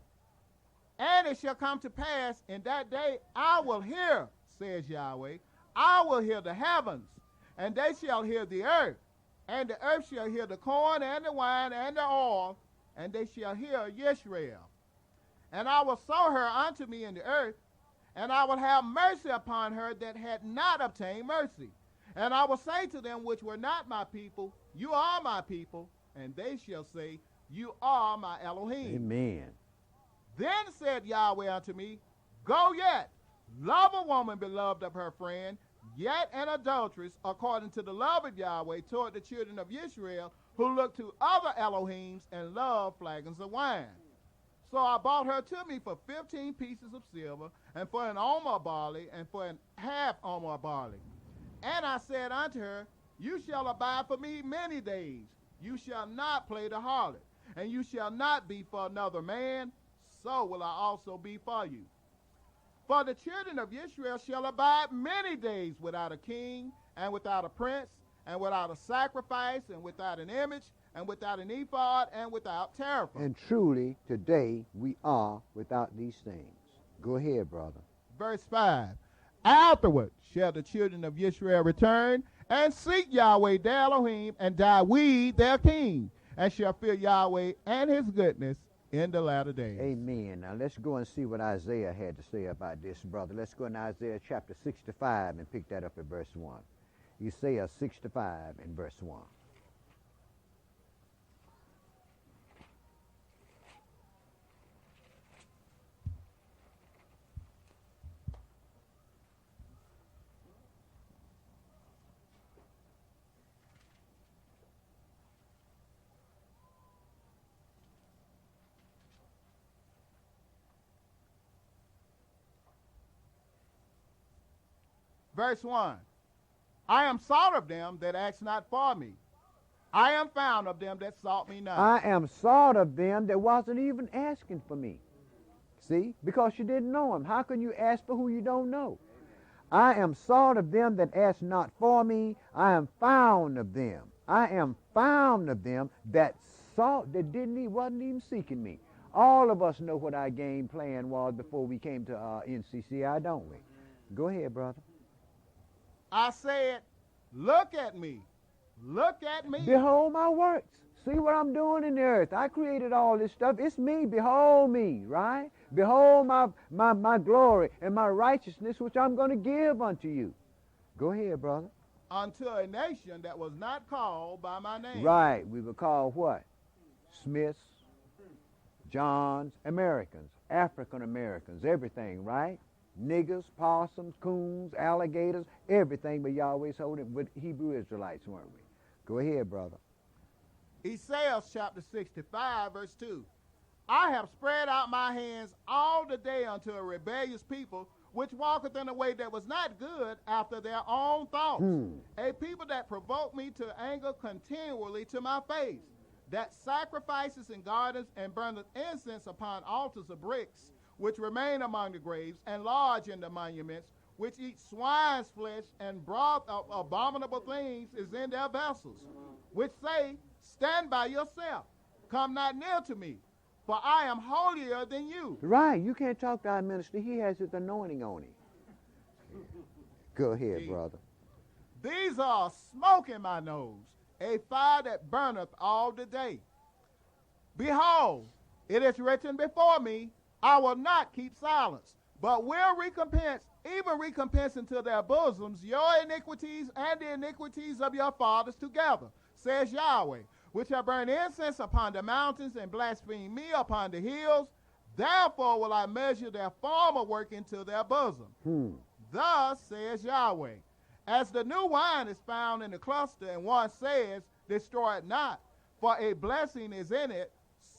Speaker 6: And it shall come to pass in that day I will hear, says Yahweh, I will hear the heavens, and they shall hear the earth, and the earth shall hear the corn and the wine and the oil, and they shall hear Yisrael. And I will sow her unto me in the earth, and I will have mercy upon her that had not obtained mercy. And I will say to them which were not my people, you are my people, and they shall say, you are my Elohim.
Speaker 5: Amen.
Speaker 6: Then said Yahweh unto me, go yet, love a woman beloved of her friend, yet an adulteress, according to the love of Yahweh toward the children of Israel, who look to other Elohims and love flagons of wine. So I bought her to me for 15 pieces of silver, and for an omer of barley, and for an half omer of barley. And I said unto her, you shall abide for me many days. You shall not play the harlot, and you shall not be for another man, so will I also be for you. For the children of Israel shall abide many days without a king, and without a prince, and without a sacrifice, and without an image, and without an ephod, and without teraphim.
Speaker 5: And truly, today we are without these things. Go ahead, brother.
Speaker 6: Verse 5. Afterward shall the children of Israel return, and seek Yahweh their Elohim, and David their king, and shall fear Yahweh and his goodness in the latter days.
Speaker 5: Amen. Now let's go and see what Isaiah had to say about this, brother. Let's go in Isaiah chapter 65 and pick that up at verse 1. Isaiah 65 and verse 1.
Speaker 6: Verse 1. I am sought of them that ask not for me. I am found of them that sought me not.
Speaker 5: I am sought of them that wasn't even asking for me. See? Because you didn't know him. How can you ask for who you don't know? I am sought of them that ask not for me. I am found of them. I am found of them that sought, that wasn't even seeking me. All of us know what our game plan was before we came to NCCI, don't we? Go ahead, brother.
Speaker 6: I said, look at me. Look at me.
Speaker 5: Behold my works. See what I'm doing in the earth. I created all this stuff. It's me. Behold me, right? Behold my glory and my righteousness, which I'm going to give unto you. Go ahead, brother.
Speaker 6: Unto a nation that was not called by my name.
Speaker 5: Right. We were called what? Smiths, Johns, Americans, African Americans, everything, right? Niggers, possums, coons, alligators, everything, but Yahweh's holding with Hebrew Israelites, weren't we? Go ahead, brother.
Speaker 6: Isaiah chapter 65, verse 2. I have spread out my hands all the day unto a rebellious people, which walketh in a way that was not good after their own thoughts. A people that provoke me to anger continually to my face, that sacrifices in gardens and burneth incense upon altars of bricks, which remain among the graves, and lodge in the monuments, which eat swine's flesh, and broth of abominable things is in their vessels, which say, stand by yourself, come not near to me, for I am holier than you.
Speaker 5: Right, you can't talk to our minister. He has his anointing on him. Go ahead, brother.
Speaker 6: These are smoke in my nose, a fire that burneth all the day. Behold, it is written before me, I will not keep silence, but will recompense, even recompense into their bosoms your iniquities and the iniquities of your fathers together, says Yahweh, which have burned incense upon the mountains and blasphemed me upon the hills. Therefore will I measure their former work into their bosom. Thus says Yahweh, as the new wine is found in the cluster, and one says, destroy it not, for a blessing is in it,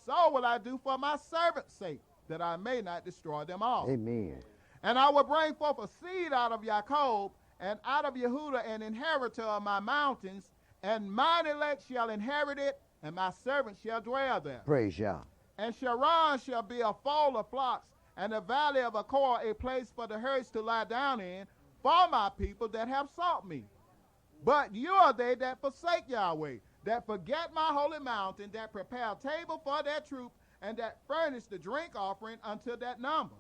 Speaker 6: so will I do for my servant's sake, that I may not destroy them all.
Speaker 5: Amen.
Speaker 6: And I will bring forth a seed out of Jacob, and out of Yehuda an inheritor of my mountains, and mine elect shall inherit it, and my servant shall dwell there.
Speaker 5: Praise Yah.
Speaker 6: And Sharon shall be a fold of flocks, and the valley of Achor a place for the herds to lie down in, for my people that have sought me. But you are they that forsake Yahweh, that forget my holy mountain, that prepare a table for their troop, and that furnish the drink offering unto that number.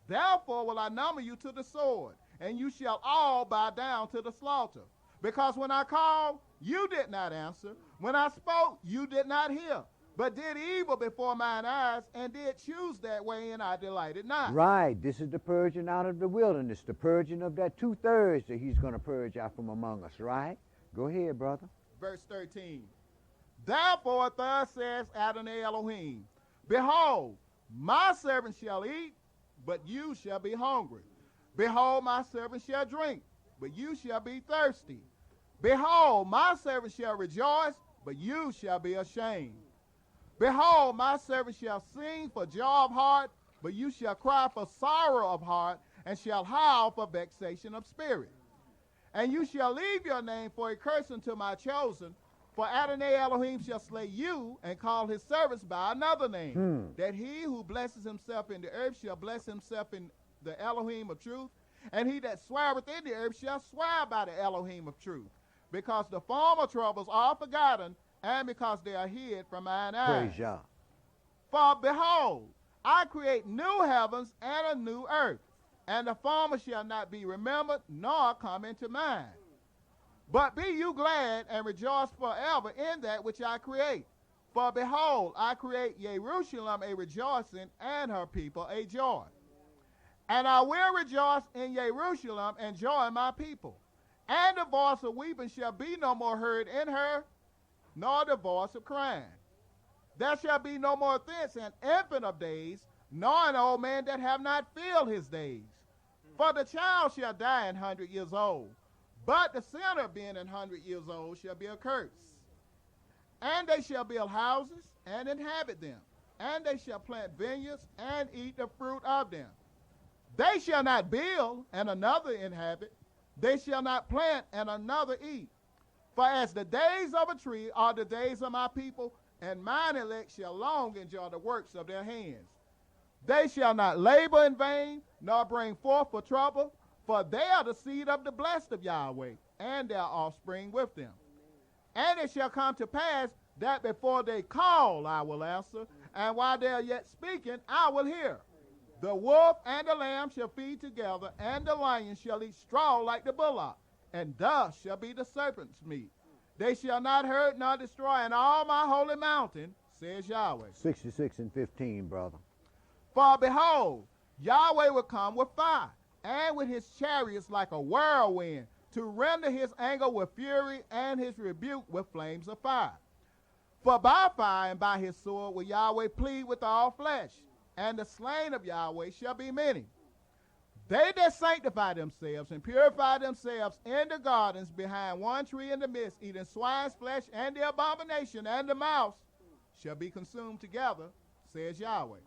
Speaker 6: Therefore will I number you to the sword, and you shall all bow down to the slaughter. Because when I called, you did not answer. When I spoke, you did not hear, but did evil before mine eyes, and did choose that way, and I delighted not.
Speaker 5: Right. This is the purging out of the wilderness, the purging of that 2/3 that he's going to purge out from among us, right? Go ahead, brother.
Speaker 6: Verse 13. Therefore thus says Adonai Elohim, behold, my servant shall eat, but you shall be hungry. Behold, my servant shall drink, but you shall be thirsty. Behold, my servant shall rejoice, but you shall be ashamed. Behold, my servant shall sing for joy of heart, but you shall cry for sorrow of heart, and shall howl for vexation of spirit. And you shall leave your name for a curse unto my chosen, for Adonai Elohim shall slay you, and call his servants by another name, that he who blesses himself in the earth shall bless himself in the Elohim of truth, and he that sweareth in the earth shall swear by the Elohim of truth, because the former troubles are forgotten, and because they are hid from mine eyes.
Speaker 5: Praise Yah.
Speaker 6: For behold, I create new heavens and a new earth, and the former shall not be remembered, nor come into mind. But be you glad and rejoice forever in that which I create. For behold, I create Jerusalem a rejoicing, and her people a joy. And I will rejoice in Jerusalem and joy in my people. And the voice of weeping shall be no more heard in her, nor the voice of crying. There shall be no more thence an infant of days, nor an old man that have not filled his days. For the child shall die 100 years old, but the sinner being 100 years old shall be accursed. And they shall build houses and inhabit them, and they shall plant vineyards and eat the fruit of them. They shall not build and another inhabit, they shall not plant and another eat. For as the days of a tree are the days of my people, and mine elect shall long enjoy the works of their hands. They shall not labor in vain, nor bring forth for trouble, for they are the seed of the blessed of Yahweh, and their offspring with them. And it shall come to pass that before they call, I will answer, and while they are yet speaking, I will hear. The wolf and the lamb shall feed together, and the lion shall eat straw like the bullock, and dust shall be the serpent's meat. They shall not hurt nor destroy in all my holy mountain, says Yahweh.
Speaker 5: 66 and 15, brother.
Speaker 6: For behold, Yahweh will come with fire, and with his chariots like a whirlwind, to render his anger with fury, and his rebuke with flames of fire. For by fire and by his sword will Yahweh plead with all flesh, and the slain of Yahweh shall be many. They that sanctify themselves and purify themselves in the gardens behind one tree in the midst, eating swine's flesh and the abomination and the mouse, shall be consumed together, says Yahweh.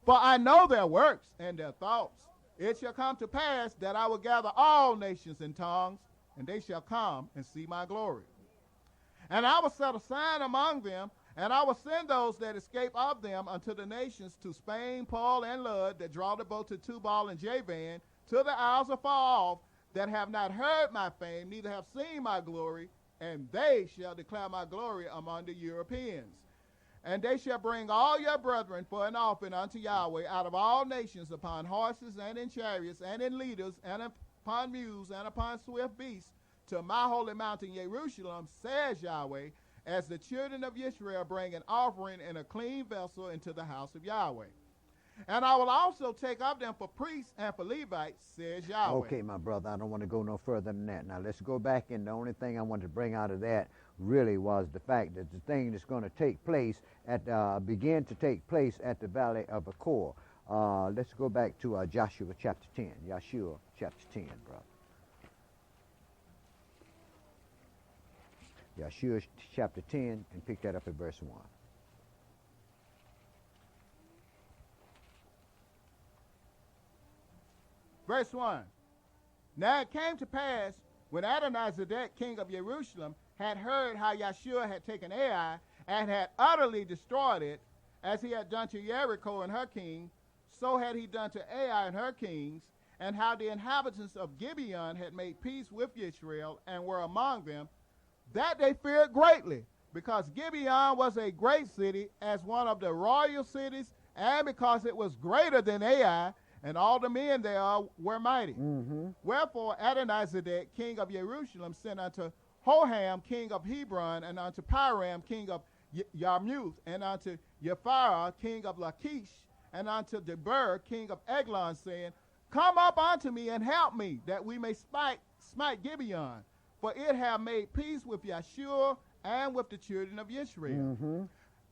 Speaker 6: For I know their works and their thoughts. It shall come to pass that I will gather all nations and tongues, and they shall come and see my glory. And I will set a sign among them, and I will send those that escape of them unto the nations, to Spain, Paul, and Lud, that draw the boat to Tubal and Javan, to the isles afar off, that have not heard my fame, neither have seen my glory, and they shall declare my glory among the Europeans. And they shall bring all your brethren for an offering unto Yahweh out of all nations, upon horses and in chariots and in leaders and upon mules and upon swift beasts, to my holy mountain Jerusalem, says Yahweh, as the children of Israel bring an offering in a clean vessel into the house of Yahweh. And I will also take of them for priests and for Levites, says Yahweh.
Speaker 5: Okay, my brother, I don't want to go no further than that. Now, let's go back, and the only thing I wanted to bring out of that really was the fact that the thing that's going to take place begin to take place at the Valley of Achor. Let's go back to Joshua chapter 10. Joshua chapter 10, brother. Joshua chapter 10, and pick that up at verse 1.
Speaker 6: Verse 1. Now it came to pass, when Adonizedek, king of Jerusalem, had heard how Yeshua had taken Ai, and had utterly destroyed it, as he had done to Jericho and her king, so had he done to Ai and her kings, and how the inhabitants of Gibeon had made peace with Israel, and were among them, that they feared greatly, because Gibeon was a great city, as one of the royal cities, and because it was greater than Ai, and all the men thereof were mighty. Wherefore Adonizedek, king of Jerusalem, sent unto Hoham, king of Hebron, and unto Piram, king of Yarmuth, and unto Yephirah, king of Lachish, and unto Debir, king of Eglon, saying, Come up unto me and help me, that we may smite Gibeon, for it have made peace with Yeshua and with the children of Israel.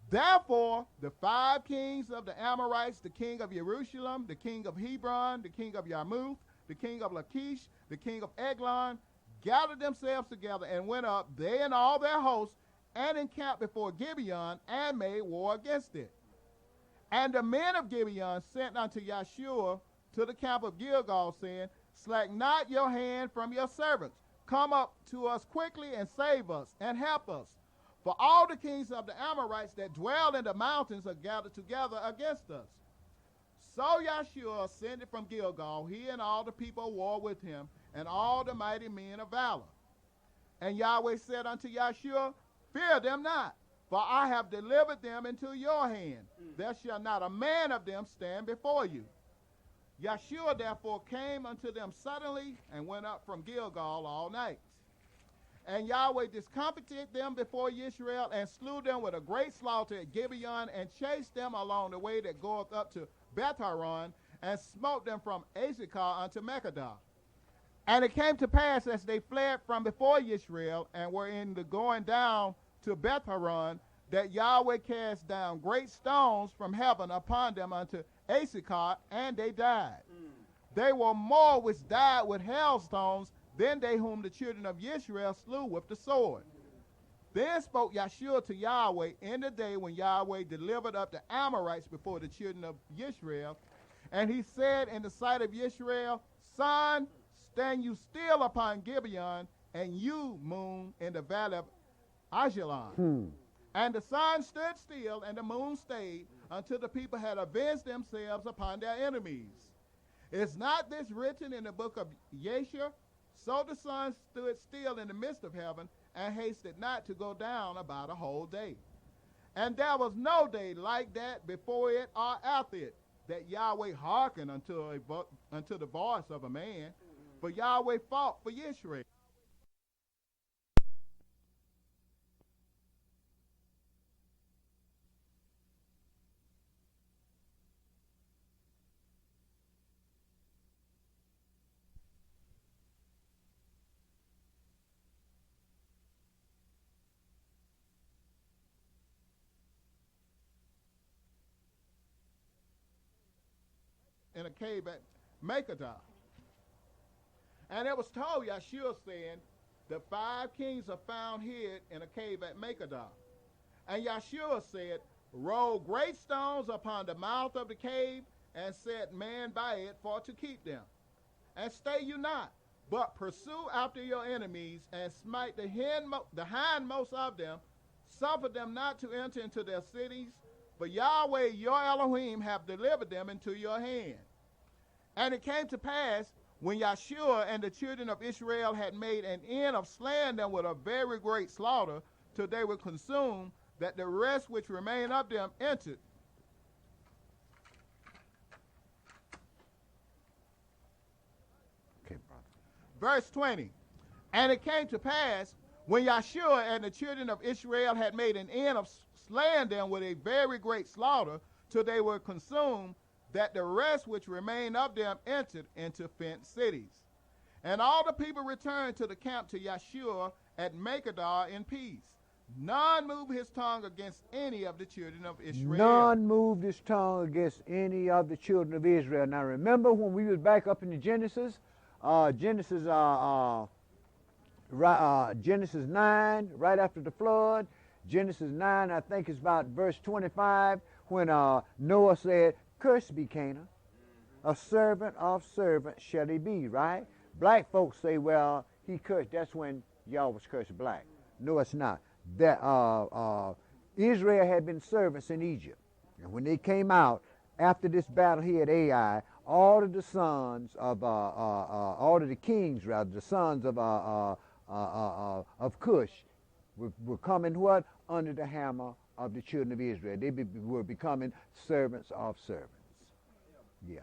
Speaker 6: Therefore, the 5 kings of the Amorites, the king of Jerusalem, the king of Hebron, the king of Yarmuth, the king of Lachish, the king of Eglon, gathered themselves together and went up, they and all their hosts, and encamped before Gibeon, and made war against it. And the men of Gibeon sent unto Yahshua to the camp of Gilgal, saying, Slack not your hand from your servants. Come up to us quickly and save us and help us. For all the kings of the Amorites that dwell in the mountains are gathered together against us. So Yahshua ascended from Gilgal, he and all the people war with him, and all the mighty men of valor. And Yahweh said unto Yahshua, Fear them not, for I have delivered them into your hand. There shall not a man of them stand before you. Yahshua therefore came unto them suddenly, and went up from Gilgal all night. And Yahweh discomfited them before Israel, and slew them with a great slaughter at Gibeon, and chased them along the way that goeth up to Beth-horon, and smote them from Azekah unto Mekkedah. And it came to pass, as they fled from before Israel, and were in the going down to Beth-horon, that Yahweh cast down great stones from heaven upon them unto Azekah, and they died. They were more which died with hailstones than they whom the children of Israel slew with the sword. Then spoke Yahshua to Yahweh in the day when Yahweh delivered up the Amorites before the children of Israel. And he said in the sight of Israel, Sun, stand you still upon Gibeon, and you, moon, in the valley of Ajalon. And the sun stood still, and the moon stayed, until the people had avenged themselves upon their enemies. Is not this written in the book of Yeshua? So the sun stood still in the midst of heaven, and hasted not to go down about a whole day. And there was no day like that before it or after it, that Yahweh hearkened unto the voice of a man, for Yahweh fought for Israel. In a cave at Mekkedah. And it was told Yahshua, saying, The 5 kings are found hid in a cave at Mekkedah. And Yahshua said, Roll great stones upon the mouth of the cave, and set man by it for to keep them. And stay you not, but pursue after your enemies, and smite the hindmost of them. Suffer them not to enter into their cities, for Yahweh your Elohim have delivered them into your hand. And it came to pass, when Yahshua and the children of Israel had made an end of slaying them with a very great slaughter, till they were consumed, that the rest which remained of them entered.
Speaker 5: Okay, brother.
Speaker 6: Verse 20. And it came to pass, when Yahshua and the children of Israel had made an end of slaying them with a very great slaughter, till they were consumed, that the rest which remained of them entered into fenced cities. And all the people returned to the camp to Yahshua at Mekkedah in peace. None moved his tongue against any of the children of Israel.
Speaker 5: None moved his tongue against any of the children of Israel. Now remember when we was back up in the Genesis, Genesis 9, right after the flood. Genesis 9, I think it's about verse 25, when Noah said, Cursed be Canaan, a servant of servants shall he be, right? Black folks say, well, he cursed. That's when y'all was cursed black. No, it's not. That Israel had been servants in Egypt. And when they came out, after this battle here at Ai, all of the sons of, all of the kings, rather, the sons of Cush were coming what? Under the hammer of the children of Israel. They were becoming servants of servants. Yeah.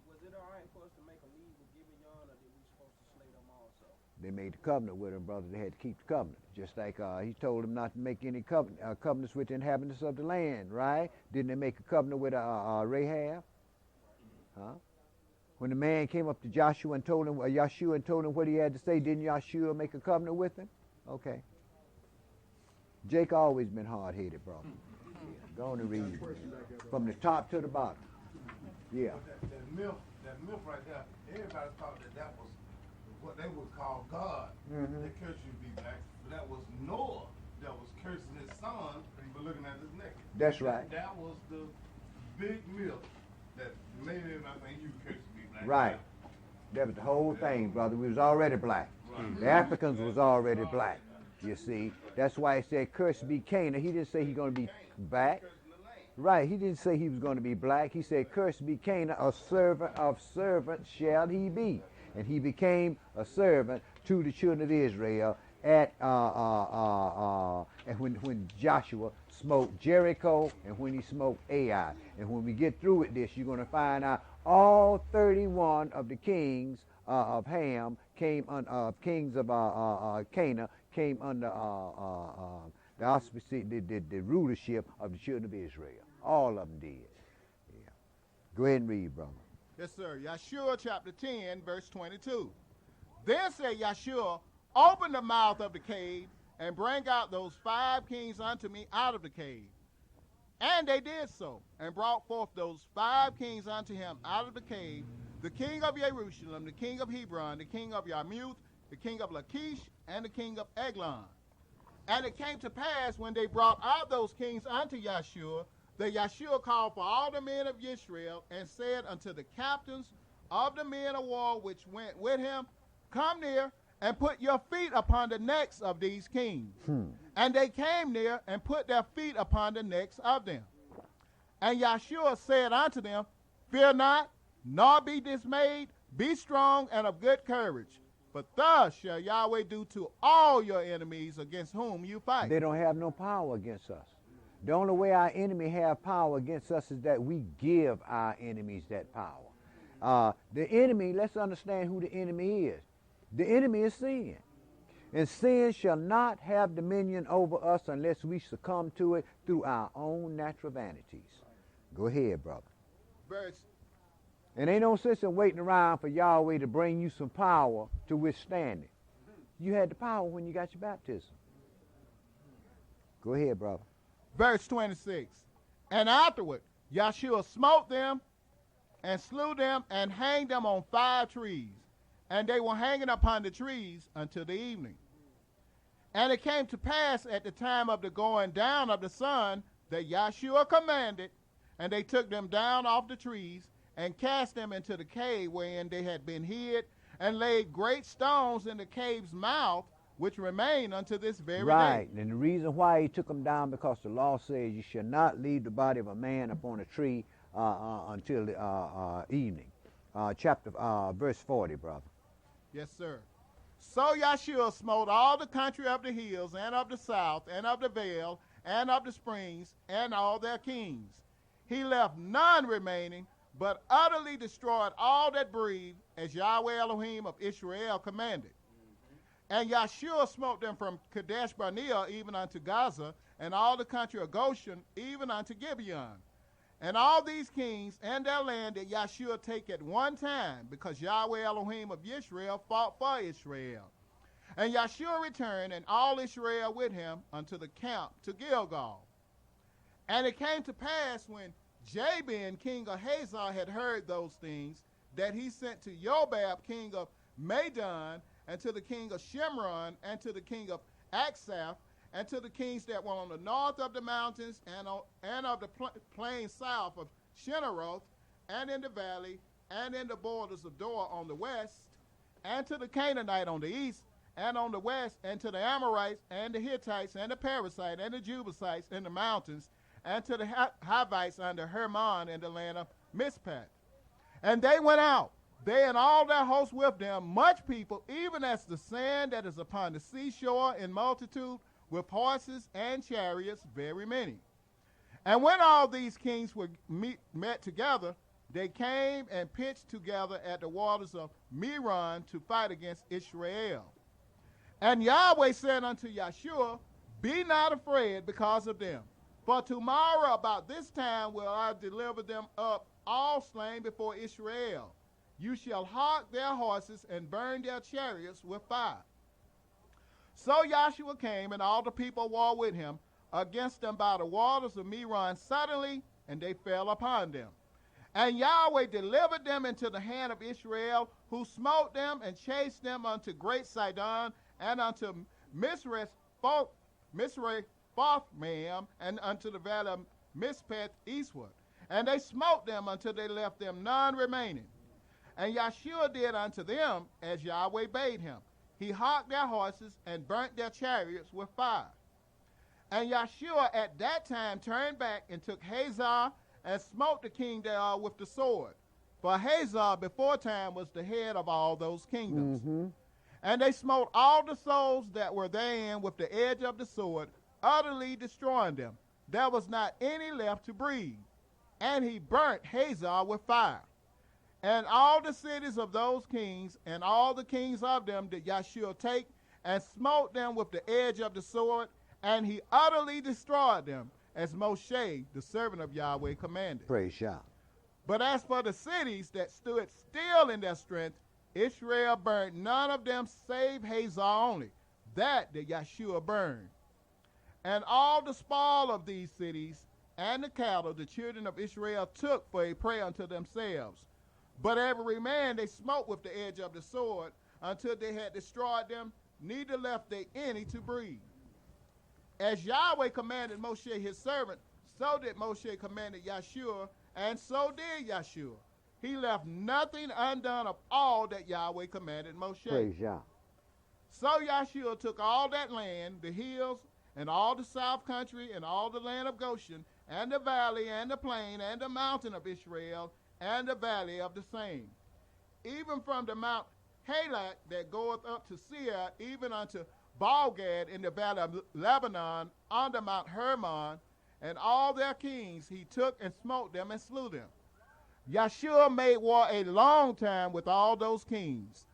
Speaker 7: Was it all right for us to make a league with Gibeon, or were we supposed to slay them also?
Speaker 5: They made a covenant with him, brother. They had to keep the covenant. Just like he told them not to make any covenants with the inhabitants of the land, right? Didn't they make a covenant with Rahab? Huh? When the man came up to Joshua and told him, Yahshua and told him what he had to say, didn't Yahshua make a covenant with him? Okay. Jake always been hard-headed, brother. Yeah. Go on and read from the top to the bottom. Yeah.
Speaker 3: That myth right there, everybody thought that was what they would call God.
Speaker 5: Mm-hmm.
Speaker 3: They cursed you to be black, but that was Noah that was cursing his son for looking at his neck.
Speaker 5: That's right.
Speaker 3: That was the big milk that made him, I think, you cursed to be black.
Speaker 5: Right. That was the whole thing, brother. We was already black.
Speaker 3: Right.
Speaker 5: The Africans was already black. You see, that's why he said, "Cursed be Canaan." He didn't say he's going to be black. Right. He didn't say he was going to be black. He said, "Cursed be Canaan, a servant of servants shall he be." And he became a servant to the children of Israel at and when Joshua smote Jericho and when he smote Ai. And when we get through with this, you're going to find out all 31 of the kings of Ham came kings of Canaan came under the auspice, the rulership of the children of Israel. All of them did. Yeah. Go ahead and read, brother.
Speaker 6: Yes, sir. Yeshua chapter 10, verse 22. Then said Yeshua, "Open the mouth of the cave and bring out those 5 kings unto me out of the cave." And they did so, and brought forth those 5 kings unto him out of the cave, the king of Jerusalem, the king of Hebron, the king of Yarmuth, the king of Lachish, and the king of Eglon. And it came to pass, when they brought out those kings unto Yeshua, that Yeshua called for all the men of Israel, and said unto the captains of the men of war which went with him, "Come near, and put your feet upon the necks of these kings." And they came near, and put their feet upon the necks of them. And Yeshua said unto them, "Fear not, nor be dismayed, be strong and of good courage. For thus shall Yahweh do to all your enemies against whom you fight."
Speaker 5: They don't have no power against us. The only way our enemy have power against us is that we give our enemies that power. The enemy, let's understand who the enemy is. The enemy is sin. And sin shall not have dominion over us unless we succumb to it through our own natural vanities. Go ahead, brother.
Speaker 6: Verse
Speaker 5: And ain't no sense in waiting around for Yahweh to bring you some power to withstand it. You had the power when you got your baptism. Go ahead, brother.
Speaker 6: Verse 26. And afterward, Yeshua smote them and slew them and hanged them on 5 trees. And they were hanging upon the trees until the evening. And it came to pass at the time of the going down of the sun that Yeshua commanded, and they took them down off the trees and cast them into the cave wherein they had been hid, and laid great stones in the cave's mouth, which remain unto this very
Speaker 5: Right.
Speaker 6: day.
Speaker 5: And the reason why he took them down, because the law says you shall not leave the body of a man upon a tree until the evening. Verse 40, brother.
Speaker 6: Yes, sir. So Yeshua smote all the country of the hills, and of the south, and of the vale, and of the springs, and all their kings. He left none remaining, but utterly destroyed all that breathed, as Yahweh Elohim of Israel commanded. And Yeshua smote them from Kadesh Barnea even unto Gaza, and all the country of Goshen even unto Gibeon. And all these kings and their land did Yeshua take at one time, because Yahweh Elohim of Israel fought for Israel. And Yeshua returned, and all Israel with him, unto the camp to Gilgal. And it came to pass, when Jabin, king of Hazor, had heard those things, that he sent to Jobab, king of Madon, and to the king of Shimron, and to the king of Aksaph, and to the kings that were on the north of the mountains, and of the plain south of Shinneroth, and in the valley, and in the borders of Dor on the west, and to the Canaanite on the east, and on the west, and to the Amorites, and the Hittites, and the Perizzites, and the Jebusites in the mountains, and to the Hivites under Hermon in the land of Mizpah. And they went out, they and all their hosts with them, much people, even as the sand that is upon the seashore in multitude, with horses and chariots, very many. And when all these kings were met together, they came and pitched together at the waters of Meron to fight against Israel. And Yahweh said unto Yeshua, "Be not afraid because of them, for tomorrow about this time will I deliver them up all slain before Israel. You shall hog their horses and burn their chariots with fire." So Joshua came, and all the people war with him against them by the waters of Meron suddenly, and they fell upon them. And Yahweh delivered them into the hand of Israel, who smote them and chased them unto Great Sidon, and unto Misreth Misrephothmaim, and unto the valley of Mispeth eastward. And they smote them until they left them none remaining. And Yahshua did unto them as Yahweh bade him. He hocked their horses and burnt their chariots with fire. And Yahshua at that time turned back and took Hazor and smote the king thereof with the sword. For Hazor before time was the head of all those kingdoms. And they smote all the souls that were therein with the edge of the sword, utterly destroying them. There was not any left to breathe. And he burnt Hazor with fire. And all the cities of those kings, and all the kings of them did Yahshua take, and smote them with the edge of the sword, and he utterly destroyed them, as Moshe, the servant of Yahweh, commanded.
Speaker 5: Praise Yah.
Speaker 6: But as for the cities that stood still in their strength, Israel burned none of them save Hazor only. That did Yahshua burn. And all the spoil of these cities and the cattle the children of Israel took for a prey unto themselves. But every man they smote with the edge of the sword until they had destroyed them, neither left they any to breathe. As Yahweh commanded Moshe his servant, so did Moshe commanded Yahshua, and so did Yahshua. He left nothing undone of all that Yahweh commanded Moshe.
Speaker 5: Praise Yah.
Speaker 6: So Yahshua took all that land, the hills, and all the south country, and all the land of Goshen, and the valley, and the plain, and the mountain of Israel, and the valley of the same, even from the Mount Halak that goeth up to Seir, even unto Baalgad in the valley of Lebanon, under Mount Hermon, and all their kings he took and smote them and slew them. Yahshua made war a long time with all those kings.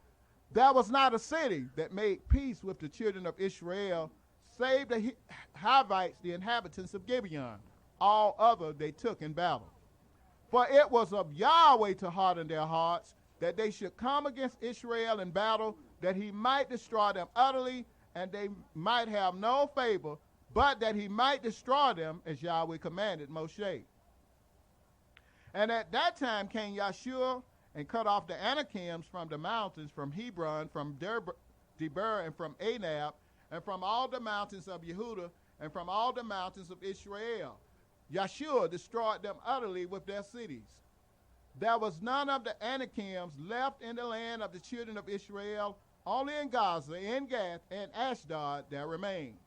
Speaker 6: There was not a city that made peace with the children of Israel, save the Hivites, the inhabitants of Gibeon. All other they took in battle. For it was of Yahweh to harden their hearts, that they should come against Israel in battle, that he might destroy them utterly, and they might have no favor, but that he might destroy them, as Yahweh commanded Moshe. And at that time came Yahshua and cut off the Anakims from the mountains, from Hebron, from Debir, and from Anab, and from all the mountains of Yehudah, and from all the mountains of Israel. Yahshua destroyed them utterly with their cities. There was none of the Anakims left in the land of the children of Israel, only in Gaza, in Gath, and Ashdod there remained.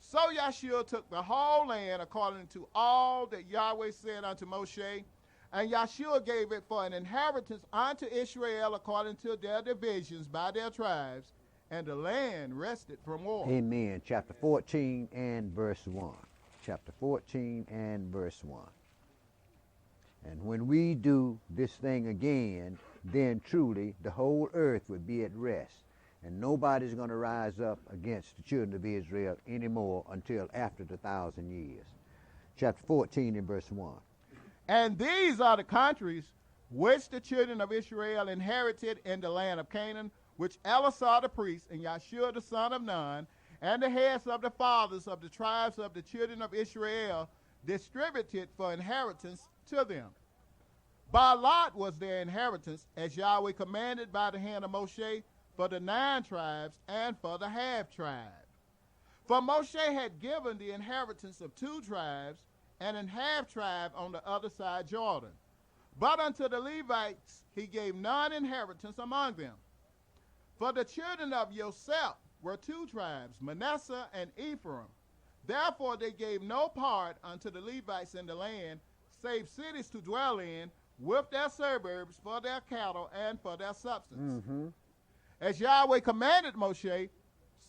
Speaker 6: So Yahshua took the whole land according to all that Yahweh said unto Moshe, and Yahshua gave it for an inheritance unto Israel according to their divisions by their tribes, and the land rested from war.
Speaker 5: Amen. Chapter 14 and verse 1. Chapter 14 and verse 1. And when we do this thing again, then truly the whole earth would be at rest, and nobody's going to rise up against the children of Israel anymore until after the 1,000 years. Chapter 14 and verse 1.
Speaker 6: And these are the countries which the children of Israel inherited in the land of Canaan, which Eleazar the priest and Yahshua the son of Nun, and the heads of the fathers of the tribes of the children of Israel distributed for inheritance to them. By lot was their inheritance, as Yahweh commanded by the hand of Moshe, for the 9 tribes and for the half-tribe. For Moshe had given the inheritance of 2 tribes and an half-tribe on the other side Jordan. But unto the Levites he gave none inheritance among them. For the children of Yosef were 2 tribes, Manasseh and Ephraim. Therefore they gave no part unto the Levites in the land, save cities to dwell in, with their suburbs for their cattle and for their substance. As Yahweh commanded Moshe,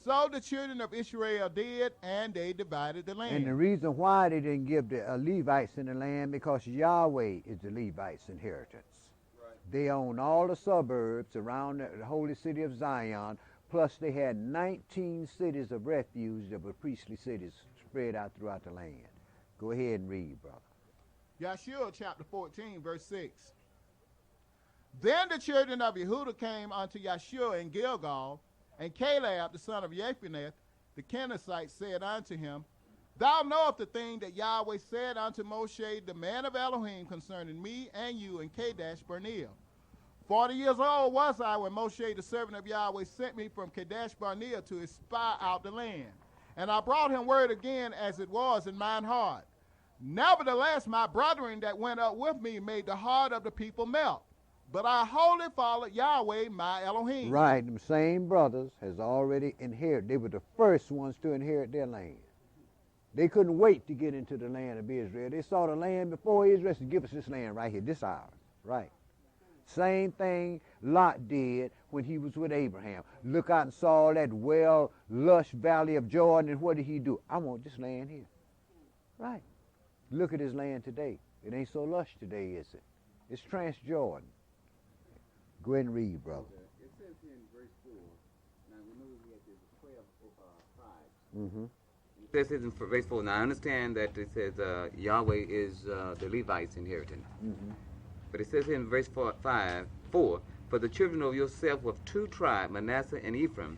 Speaker 6: so the children of Israel did, and they divided the land.
Speaker 5: And the reason why they didn't give the Levites in the land, because Yahweh is the Levites' inheritance. Right. They own all the suburbs around the holy city of Zion, plus they had 19 cities of refuge that were priestly cities spread out throughout the land. Go ahead and read, brother.
Speaker 6: Yahshua chapter 14, verse 6. Then the children of Yehudah came unto Yahshua in Gilgal, and Caleb the son of Jephunneh, the Kenizzite, said unto him, Thou knowest the thing that Yahweh said unto Moshe, the man of Elohim, concerning me and you in Kadesh Barnea. 40 years old was I when Moshe, the servant of Yahweh, sent me from Kadesh Barnea to espy out the land. And I brought him word again as it was in mine heart. Nevertheless, my brethren that went up with me made the heart of the people melt. But I wholly followed Yahweh, my Elohim.
Speaker 5: Right, them same brothers has already inherited. They were the first ones to inherit their land. They couldn't wait to get into the land of Israel. They saw the land before Israel said, give us this land right here, this ours, right? Same thing Lot did when he was with Abraham. Look out and saw that lush valley of Jordan, and what did he do? I want this land here. Right. Look at his land today. It ain't so lush today, is it? It's Transjordan. Go ahead and read, brother.
Speaker 8: It says here in verse 4, now we know we had the 12 tribes.
Speaker 9: It says in verse 4, now I understand that it says Yahweh is the Levites' inheritance. But it says here in verse 4, for the children of Joseph were 2 tribes, Manasseh and Ephraim.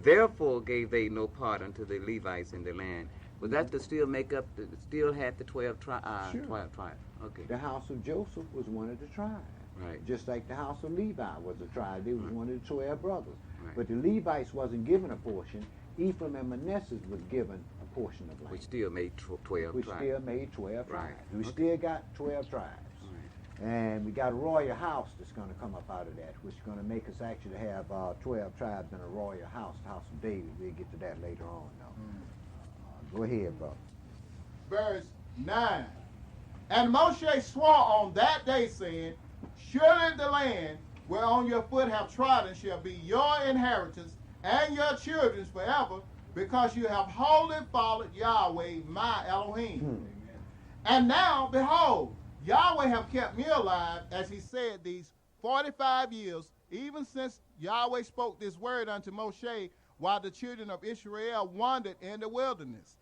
Speaker 9: Therefore gave they no part unto the Levites in the land. Was that to still make up, still had the 12 tribes?
Speaker 5: Sure.
Speaker 9: 12 tribes. Okay.
Speaker 5: The house of Joseph was one of the tribes.
Speaker 9: Right.
Speaker 5: Just like the house of Levi was a tribe. They was one of the 12 brothers.
Speaker 9: Right.
Speaker 5: But the Levites wasn't given a portion. Ephraim and Manasseh was given a portion of land.
Speaker 9: Which still made 12
Speaker 5: Which
Speaker 9: tribes.
Speaker 5: still made 12
Speaker 9: Right.
Speaker 5: tribes. We
Speaker 9: Okay.
Speaker 5: still got 12 tribes.
Speaker 9: Right.
Speaker 5: And we got a royal house that's going to come up out of that, which is going to make us actually have 12 tribes in a royal house, the house of David. We'll get to that later on, though. Go ahead, brother.
Speaker 6: Verse 9. And Moshe swore on that day, saying, surely the land whereon your foot have trodden shall be your inheritance and your children's forever, because you have wholly followed Yahweh, my Elohim. And now, behold, Yahweh have kept me alive, as he said, these 45 years, even since Yahweh spoke this word unto Moshe, while the children of Israel wandered in the wilderness.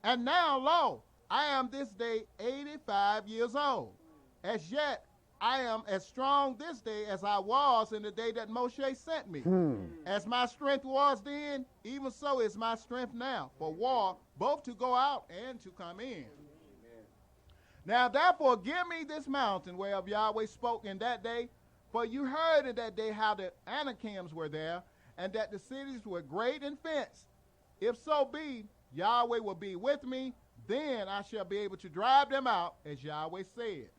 Speaker 6: And now, lo, I am this day 85 years old. As yet, I am as strong this day as I was in the day that Moshe sent me. As my strength was then, even so is my strength now, for war, both to go out and to come in. Now therefore give me this mountain whereof Yahweh spoke in that day, for you heard in that day how the Anakims were there, and that the cities were great and fenced. If so be, Yahweh will be with me, then I shall be able to drive them out, as Yahweh said.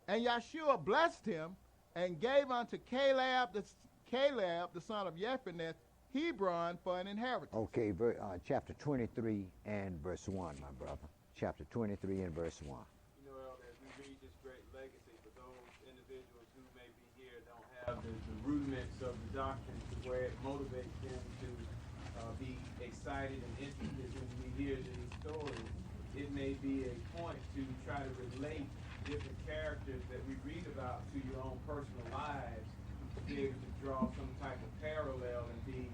Speaker 6: And Yahshua blessed him, and gave unto Caleb the son of Jephunneh, Hebron for an inheritance.
Speaker 5: Okay, chapter 23 and verse 1, my brother. Chapter 23 and verse 1.
Speaker 7: You know, Elder, as we read this great legacy, for those individuals who may be here don't have the rudiments of the doctrine to where it motivates them to be excited and interested when we hear these stories, it may be a point to try to relate different characters that we read about to your own personal lives, to be able to draw some type of parallel and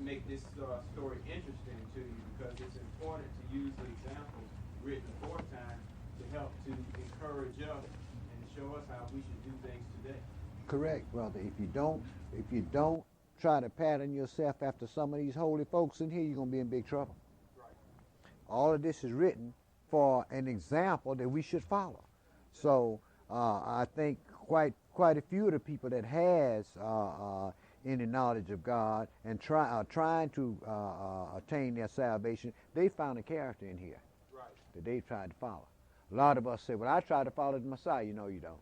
Speaker 7: make this story interesting to you, because it's important to use the examples written aforetime to help to encourage us and to show us how we should do things today.
Speaker 5: Correct, brother. If you don't try to pattern yourself after some of these holy folks in here, you're going to be in big trouble.
Speaker 7: Right.
Speaker 5: All of this is written for an example that we should follow. So I think quite a few of the people that has any knowledge of God and trying to attain their salvation, they found a character in here that they tried to follow. A lot of us say, well, I tried to follow the Messiah. You know you don't.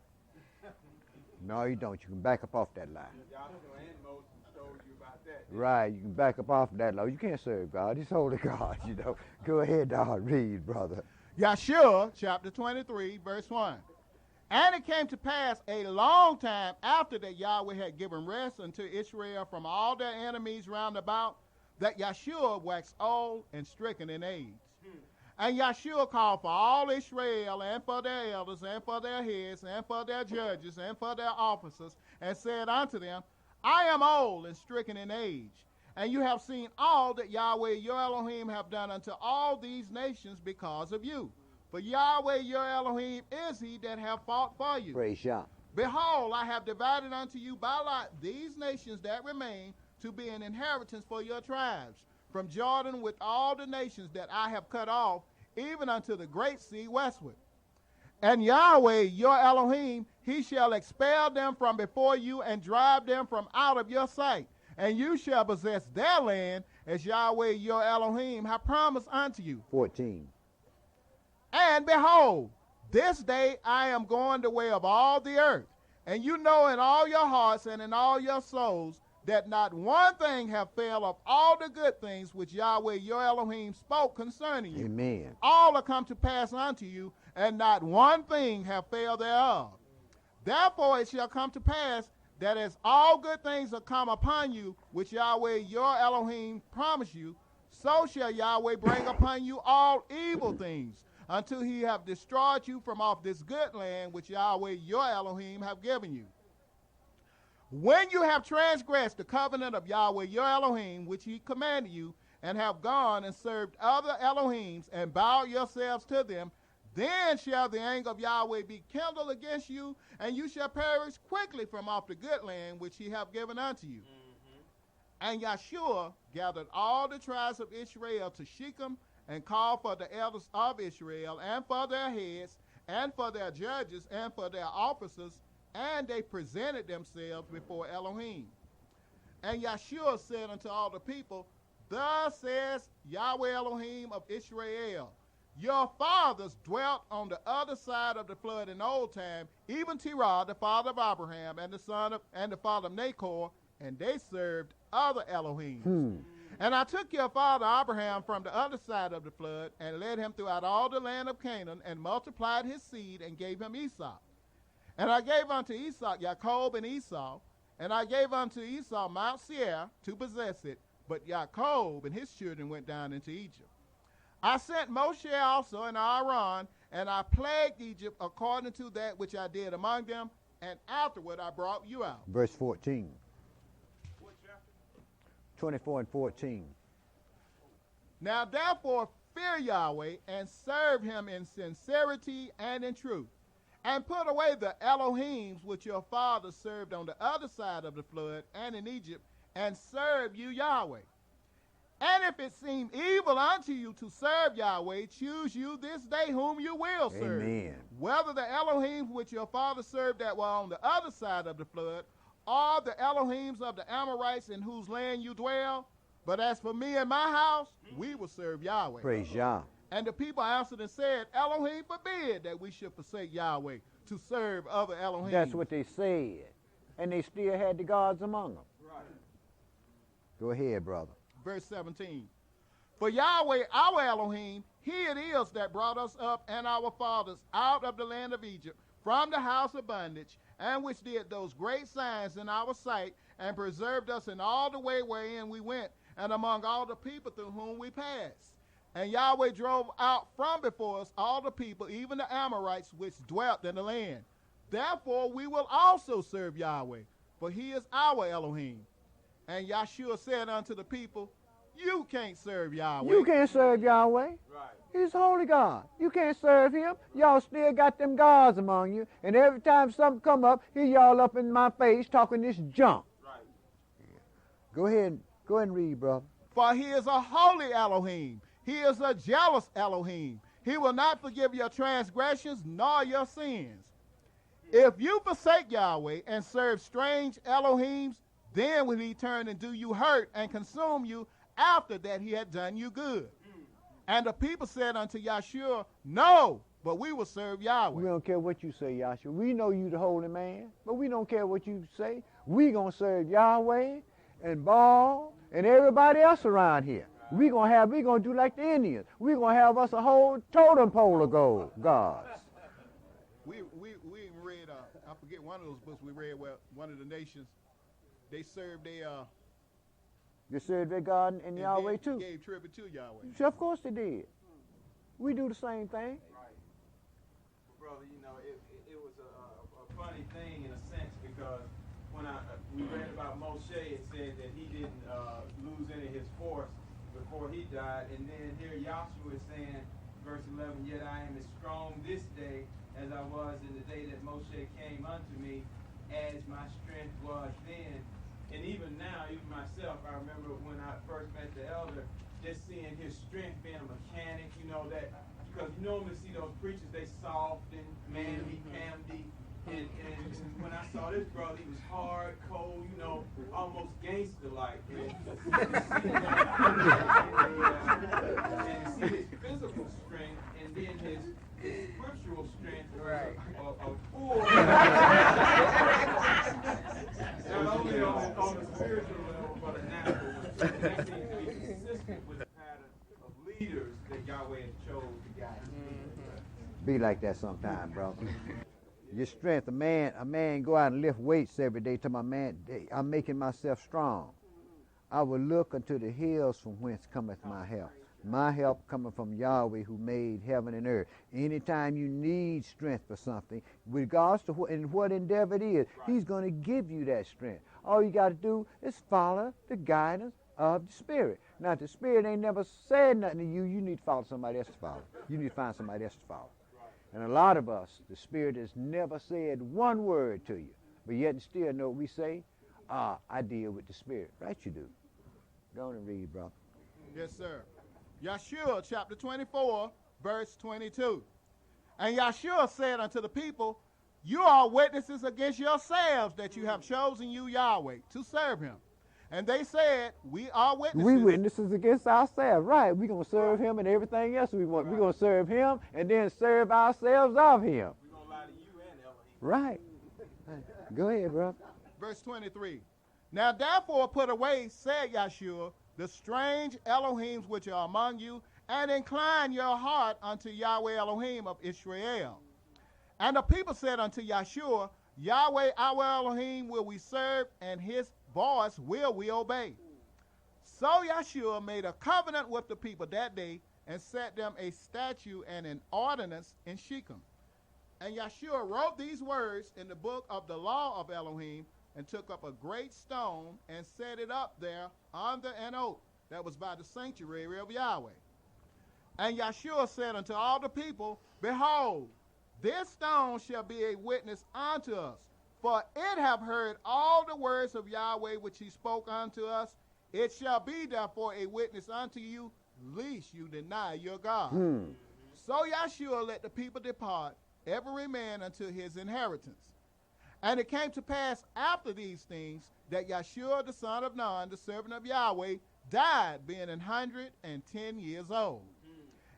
Speaker 5: No, you don't. You can back up off that lie.
Speaker 7: Joshua and Moses told you about that.
Speaker 5: Right, you can back up off that lie. You can't serve God. He's holy God, you know. Go ahead, read, brother.
Speaker 6: Yahshua, chapter 23, verse 1. And it came to pass a long time after that Yahweh had given rest unto Israel from all their enemies round about, that Yahshua waxed old and stricken in age. And Yahshua called for all Israel, and for their elders, and for their heads, and for their judges, and for their officers, and said unto them, I am old and stricken in age, and you have seen all that Yahweh your Elohim have done unto all these nations because of you. For Yahweh your Elohim is he that have fought for you.
Speaker 5: Praise Yah.
Speaker 6: Behold, I have divided unto you by lot these nations that remain, to be an inheritance for your tribes, from Jordan with all the nations that I have cut off, even unto the great sea westward. And Yahweh your Elohim, he shall expel them from before you, and drive them from out of your sight. and you shall possess their land as Yahweh your Elohim hath promised unto you.
Speaker 5: 14.
Speaker 6: And behold, this day I am going the way of all the earth, and you know in all your hearts and in all your souls that not one thing have failed of all the good things which Yahweh your Elohim spoke concerning you.
Speaker 5: Amen.
Speaker 6: All are come to pass unto you, and not one thing have failed thereof. Therefore it shall come to pass that as all good things are come upon you, which Yahweh your Elohim promised you, so shall Yahweh bring upon you all evil things, until he have destroyed you from off this good land which Yahweh your Elohim have given you. When you have transgressed the covenant of Yahweh your Elohim, which he commanded you, and have gone and served other Elohims, and bowed yourselves to them, then shall the anger of Yahweh be kindled against you, and you shall perish quickly from off the good land which he have given unto you. And Yahshua gathered all the tribes of Israel to Shechem, and called for the elders of Israel, and for their heads, and for their judges, and for their officers, and they presented themselves before Elohim. And Yahshua said unto all the people, Thus says Yahweh Elohim of Israel, your fathers dwelt on the other side of the flood in old time, even Terah, the father of Abraham, and the father of Nahor, and they served other Elohims. And I took your father Abraham from the other side of the flood, and led him throughout all the land of Canaan, and multiplied his seed, and gave him Esau. And I gave unto Esau Jacob and Esau, and I gave unto Esau Mount Seir to possess it, but Jacob and his children went down into Egypt. I sent Moshe also and Aaron, and I plagued Egypt according to that which I did among them, and afterward I brought you out.
Speaker 5: Verse 14. 24 and 14.
Speaker 6: Now therefore fear Yahweh, and serve him in sincerity and in truth, and put away the Elohims which your fathers served on the other side of the flood and in Egypt, and serve you Yahweh. And if it seem evil unto you to serve Yahweh, choose you this day whom you will serve.
Speaker 5: Amen.
Speaker 6: Whether the Elohims which your fathers served that were on the other side of the flood, or the Elohims of the Amorites in whose land you dwell. But as for me and my house, we will serve Yahweh.
Speaker 5: Praise Yah.
Speaker 6: And the people answered and said, Elohim forbid that we should forsake Yahweh to serve other Elohims.
Speaker 5: That's what they said. And they still had the gods among them.
Speaker 6: Right.
Speaker 5: Go ahead, brother.
Speaker 6: Verse 17. For Yahweh, our Elohim, he it is that brought us up and our fathers out of the land of Egypt, from the house of bondage, and which did those great signs in our sight, and preserved us in all the way wherein we went, and among all the people through whom we passed. And Yahweh drove out from before us all the people, even the Amorites, which dwelt in the land. Therefore we will also serve Yahweh, for he is our Elohim. And Yahshua said unto the people, you can't serve Yahweh.
Speaker 5: You can't serve Yahweh.
Speaker 6: Right.
Speaker 5: He's holy God. You can't serve him. Y'all still got them gods among you. And every time something come up, here y'all up in my face talking this junk.
Speaker 6: Right.
Speaker 5: Go ahead and read, brother.
Speaker 6: For he is a holy Elohim. He is a jealous Elohim. He will not forgive your transgressions nor your sins. If you forsake Yahweh and serve strange Elohims, then will he turn and do you hurt and consume you after that he had done you good. And the people said unto Yahshua, no, but we will serve Yahweh.
Speaker 5: We don't care what you say, Yahshua. We know you the holy man, but we don't care what you say. We going to serve Yahweh and Baal and everybody else around here. We going to do like the Indians. We going to have us a whole totem pole of gods.
Speaker 6: We read, I forget one of those books we read where one of the nations, they served
Speaker 5: They served their God and Yahweh too.
Speaker 6: Gave tribute to Yahweh.
Speaker 5: Sure, of course they did. We do the same thing.
Speaker 7: Right. Well, brother, you know, it was a funny thing in a sense, because when we read about Moshe, it said that he didn't lose any of his force before he died. And then here Yahshua is saying, verse 11, yet I am as strong this day as I was in the day that Moshe came unto me, as my strength was then. And even now, even myself, I remember when I first met the elder, just seeing his strength, being a mechanic, you know, that, because you normally see those preachers, they soft and manly, camdy, And when I saw this brother, he was hard, cold, you know, almost gangster-like. And to see his physical strength and then his scriptural strength of full. Not only on the spiritual level, but a natural level. That seems to be consistent with the pattern of leaders that Yahweh has chosen to guide.
Speaker 5: Be like that sometime, bro. Your strength, a man go out and lift weights every day. Tell my man, I'm making myself strong. I will look unto the hills from whence cometh my help. My help coming from Yahweh who made heaven and earth. Anytime you need strength for something, regards to what endeavor it is, he's going to give you that strength. All you got to do is follow the guidance of the Spirit. Now, if the Spirit ain't never said nothing to you, you need to follow somebody else to follow. You need to find somebody else to follow. And a lot of us, the Spirit has never said one word to you, but yet and still know what we say. I deal with the Spirit. Right, you do. Go on and read, brother.
Speaker 6: Yes, sir. Yeshua chapter 24, verse 22. And Yeshua said unto the people, you are witnesses against yourselves that you have chosen you, Yahweh, to serve him. And they said, we are witnesses.
Speaker 5: We witnesses against ourselves. Right. We're going to serve him and everything else we want. We're going to serve him and then serve ourselves of him.
Speaker 7: We're going to lie to you and Elohim.
Speaker 5: Right. Go ahead, brother.
Speaker 6: Verse 23. Now therefore put away, said Yeshua, the strange Elohims which are among you, and incline your heart unto Yahweh Elohim of Israel. And the people said unto Yeshua, Yahweh our Elohim will we serve, and his voice will we obey. So Yeshua made a covenant with the people that day, and set them a statute and an ordinance in Shechem. And Yeshua wrote these words in the book of the law of Elohim, and took up a great stone and set it up there under an oak that was by the sanctuary of Yahweh. And Yeshua said unto all the people, behold, this stone shall be a witness unto us, for it have heard all the words of Yahweh which he spoke unto us. It shall be therefore a witness unto you, lest you deny your God. So Yeshua let the people depart, every man unto his inheritance. And it came to pass after these things that Yeshua the son of Nun, the servant of Yahweh, died, being 110 years old.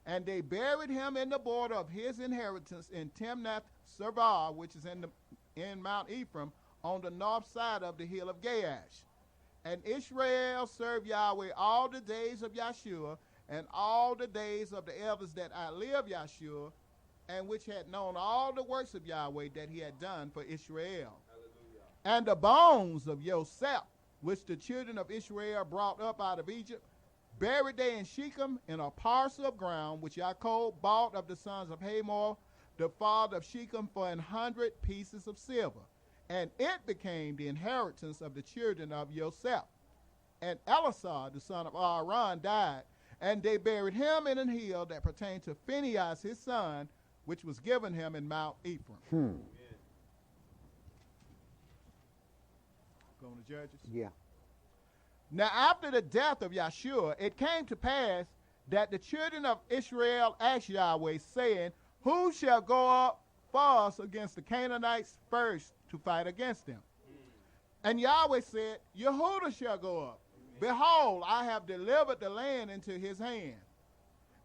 Speaker 6: And they buried him in the border of his inheritance in Timnath Serah, which is in Mount Ephraim, on the north side of the hill of Gaash. And Israel served Yahweh all the days of Yeshua, and all the days of the elders that outlived Yeshua, and which had known all the works of Yahweh that he had done for Israel. Hallelujah. And the bones of Yosef, which the children of Israel brought up out of Egypt, buried they in Shechem in a parcel of ground, which Yaakov bought of the sons of Hamor, the father of Shechem, for 100 pieces of silver. And it became the inheritance of the children of Yosef. And Eleazar, the son of Aaron, died, and they buried him in an hill that pertained to Phinehas his son, which was given him in Mount Ephraim. Going to Judges?
Speaker 5: Yeah.
Speaker 6: Now after the death of Yeshua, it came to pass that the children of Israel asked Yahweh, saying, who shall go up for us against the Canaanites first to fight against them? And Yahweh said, Yehudah shall go up. Behold, I have delivered the land into his hand.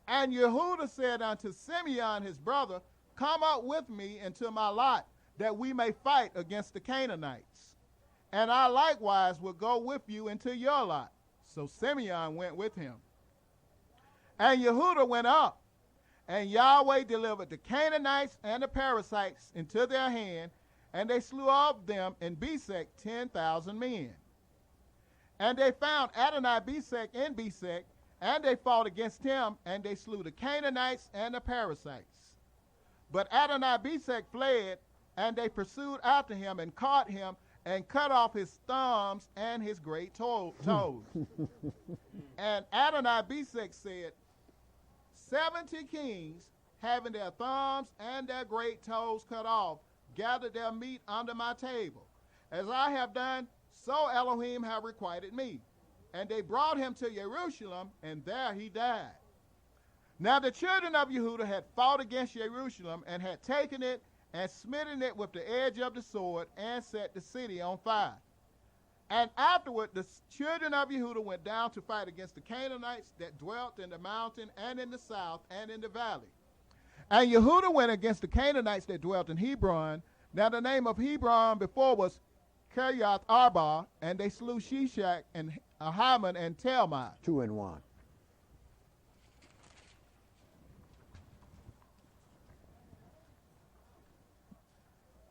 Speaker 6: And Yehudah said unto Simeon his brother, come up with me into my lot, that we may fight against the Canaanites. And I likewise will go with you into your lot. So Simeon went with him. And Yehudah went up, and Yahweh delivered the Canaanites and the Perizzites into their hand, and they slew of them in Besek 10,000 men. And they found Adonai-Besek in Besek, and they fought against him, and they slew the Canaanites and the Perizzites. But Adonai-Besek fled, and they pursued after him and caught him, and cut off his thumbs and his great toes. And Adonai-Besek said, 70 kings, having their thumbs and their great toes cut off, gathered their meat under my table. As I have done, so Elohim have requited me. And they brought him to Jerusalem, and there he died. Now the children of Yehudah had fought against Jerusalem, and had taken it, and smitten it with the edge of the sword, and set the city on fire. And afterward the children of Yehudah went down to fight against the Canaanites that dwelt in the mountain and in the south and in the valley. And Yehudah went against the Canaanites that dwelt in Hebron. Now the name of Hebron before was Kiriath Arba, and they slew Shishak and Ahiman and Talmai.
Speaker 5: 2 and 1.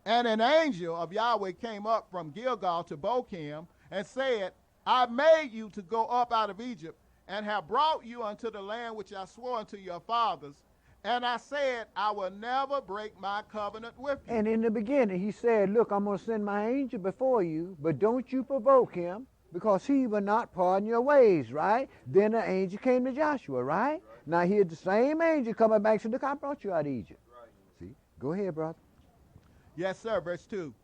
Speaker 6: And an angel of Yahweh came up from Gilgal to Bochim and said, I made you to go up out of Egypt, and have brought you unto the land which I swore unto your fathers. And I said, I will never break my covenant with you.
Speaker 5: And in the beginning he said, look, I'm going to send my angel before you, but don't you provoke him, because he will not pardon your ways, right? Then the angel came to Joshua, right? Now here's the same angel coming back to look, I brought you out of Egypt. See? Go ahead, brother.
Speaker 6: Yes, sir. Verse 2.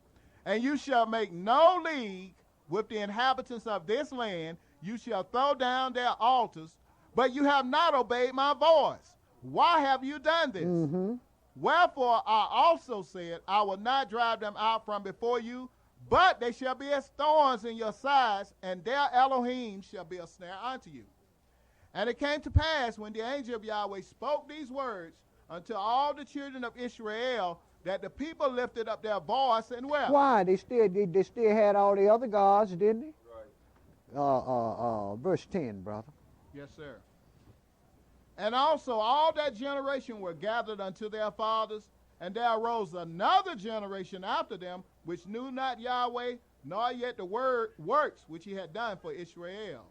Speaker 6: And you shall make no league with the inhabitants of this land. You shall throw down their altars, but you have not obeyed my voice. Why have you done this?
Speaker 5: Mm-hmm.
Speaker 6: Wherefore I also said, I will not drive them out from before you, but they shall be as thorns in your sides, and their Elohim shall be a snare unto you. And it came to pass, when the angel of Yahweh spoke these words unto all the children of Israel, that the people lifted up their voice and wept.
Speaker 5: Why? They still had all the other gods, didn't they?
Speaker 7: Right.
Speaker 5: Verse 10, brother.
Speaker 6: Yes, sir. And also all that generation were gathered unto their fathers, and there arose another generation after them, which knew not Yahweh, nor yet the works which he had done for Israel.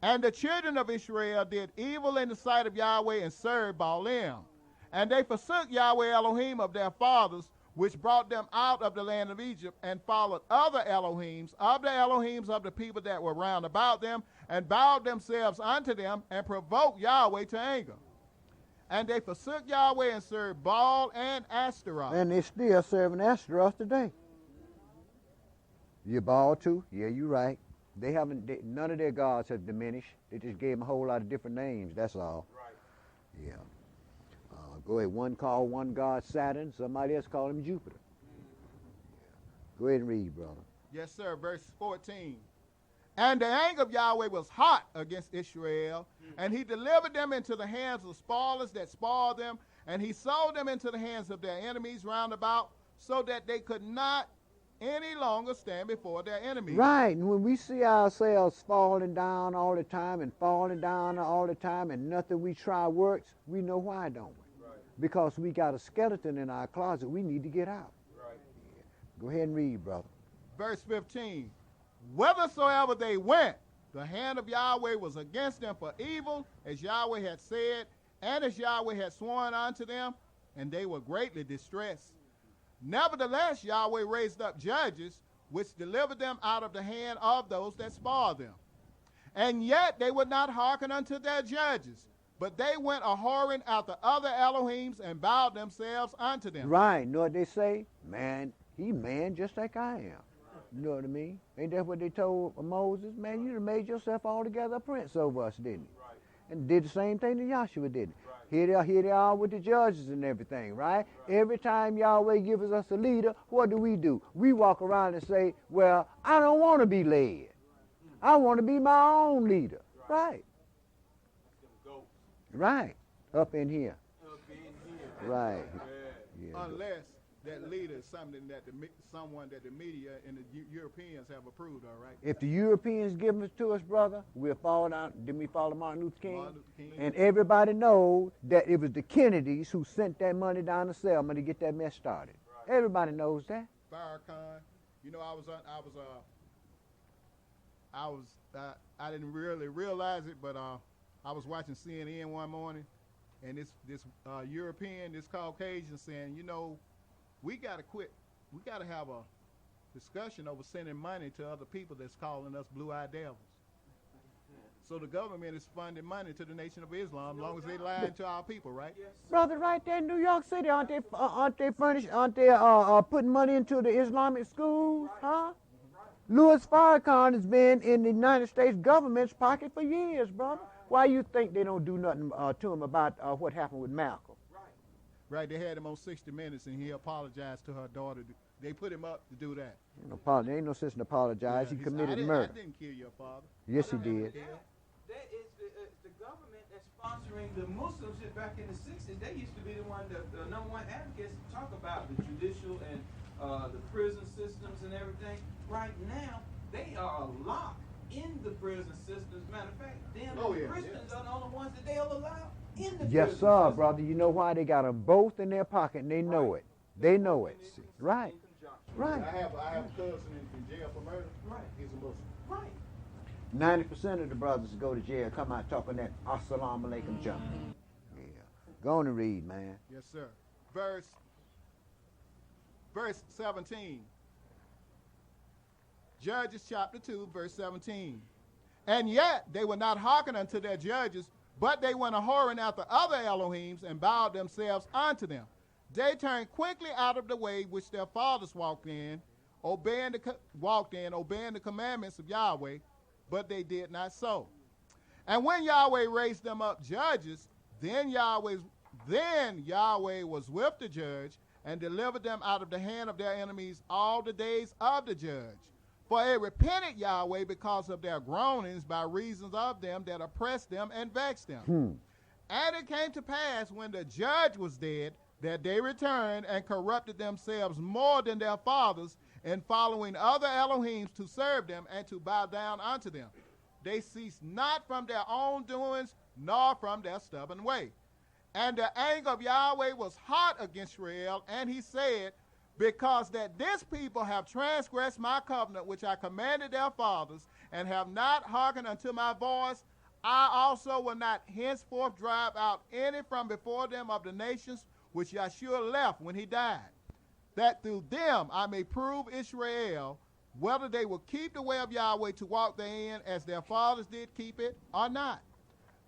Speaker 6: And the children of Israel did evil in the sight of Yahweh, and served Baalim. And they forsook Yahweh Elohim of their fathers, which brought them out of the land of Egypt, and followed other Elohims of the people that were round about them, and bowed themselves unto them, and provoked Yahweh to anger. And they forsook Yahweh and served Baal and Ashtaroth.
Speaker 5: And they're still serving Ashtaroth today. You Baal too? Yeah, you're right. None of their gods have diminished. They just gave them a whole lot of different names, that's all.
Speaker 7: Right.
Speaker 5: Yeah. Go ahead. One called one god Saturn. Somebody else called him Jupiter. Yeah. Go ahead and read, brother.
Speaker 6: Yes, sir. Verse 14. And the anger of Yahweh was hot against Israel, and he delivered them into the hands of spoilers that spoiled them, and he sold them into the hands of their enemies round about, so that they could not any longer stand before their enemies.
Speaker 5: Right. And when we see ourselves falling down all the time and falling down all the time, and nothing we try works, we know why, don't we? Because we got a skeleton in our closet we need to get out.
Speaker 7: Right.
Speaker 5: Yeah. Go ahead and read, brother.
Speaker 6: Verse 15. Whithersoever they went, the hand of Yahweh was against them for evil, as Yahweh had said, and as Yahweh had sworn unto them, and they were greatly distressed. Nevertheless, Yahweh raised up judges, which delivered them out of the hand of those that spoiled them. And yet they would not hearken unto their judges, but they went a-whoring after other Elohims, and bowed themselves unto them.
Speaker 5: Right. You know what they say? Man, he man just like I am. You know what I mean? Ain't that what they told Moses? Man, you done made yourself altogether a prince over us, didn't you?
Speaker 7: Right.
Speaker 5: And did the same thing to Joshua, didn't he?
Speaker 7: Right.
Speaker 5: Here they are with the judges and everything, right? Every time Yahweh gives us a leader, what do? We walk around and say, well, I don't want to be led. I want to be my own leader. Right. Right. Up in here.
Speaker 7: Up in here.
Speaker 5: Right.
Speaker 7: Yeah.
Speaker 6: Unless that leader is someone that the media and the Europeans have approved, all right?
Speaker 5: If the Europeans give it to us, brother, we'll fall down. Didn't we follow Martin Luther King?
Speaker 6: Martin Luther King.
Speaker 5: And everybody knows that it was the Kennedys who sent that money down to Selma to get that mess started. Right. Everybody knows that.
Speaker 6: Farrakhan, you know, I didn't really realize it, but I was watching CNN one morning, and this European, this Caucasian, saying, you know, we got to quit. We got to have a discussion over sending money to other people that's calling us blue-eyed devils. So the government is funding money to the Nation of Islam, as long as they lying to our people, right?
Speaker 7: Yes.
Speaker 5: Brother, right there in New York City, aren't they putting money into the Islamic schools, huh? Louis Farrakhan has been in the United States government's pocket for years, brother. Why you think they don't do nothing to him about what happened with Malcolm?
Speaker 6: Right, they had him on 60 Minutes, and he apologized to her daughter. They put him up to do that.
Speaker 5: There ain't no sense in apologize.
Speaker 6: Yeah,
Speaker 5: He committed
Speaker 6: I
Speaker 5: murder.
Speaker 6: didn't kill your father.
Speaker 5: Yes, he did.
Speaker 7: That is the government that's sponsoring the Muslims back in the 60s. They used to be the number one advocates to talk about the judicial and the prison systems and everything. Right now, they are locked in the prison systems. Matter of fact, Christians are the only ones that they'll allow in the
Speaker 5: Yes,
Speaker 7: prison
Speaker 5: sir,
Speaker 7: system.
Speaker 5: brother. You know why? They got them both in their pocket, and they know it. They know it. See, right. Right.
Speaker 6: I have a cousin in jail for murder.
Speaker 7: Right.
Speaker 6: He's a Muslim.
Speaker 7: Right.
Speaker 5: 90% of the brothers that go to jail come out talking that assalamu alaikum junk. Yeah. Go on and read, man.
Speaker 6: Yes, sir. Verse 17. Judges chapter 2, verse 17. And yet they would not hearken unto their judges, but they went a-whoring after other Elohims and bowed themselves unto them. They turned quickly out of the way which their fathers walked in, obeying the commandments of Yahweh, but they did not so. And when Yahweh raised them up judges, then Yahweh was with the judge and delivered them out of the hand of their enemies all the days of the judge. For it repented Yahweh because of their groanings by reasons of them that oppressed them and vexed them. And it came to pass when the judge was dead, that they returned and corrupted themselves more than their fathers in following other Elohims to serve them and to bow down unto them. They ceased not from their own doings, nor from their stubborn way. And the anger of Yahweh was hot against Israel, and he said, because that this people have transgressed my covenant, which I commanded their fathers, and have not hearkened unto my voice, I also will not henceforth drive out any from before them of the nations which Yahshua left when he died, that through them I may prove Israel whether they will keep the way of Yahweh to walk therein as their fathers did keep it or not.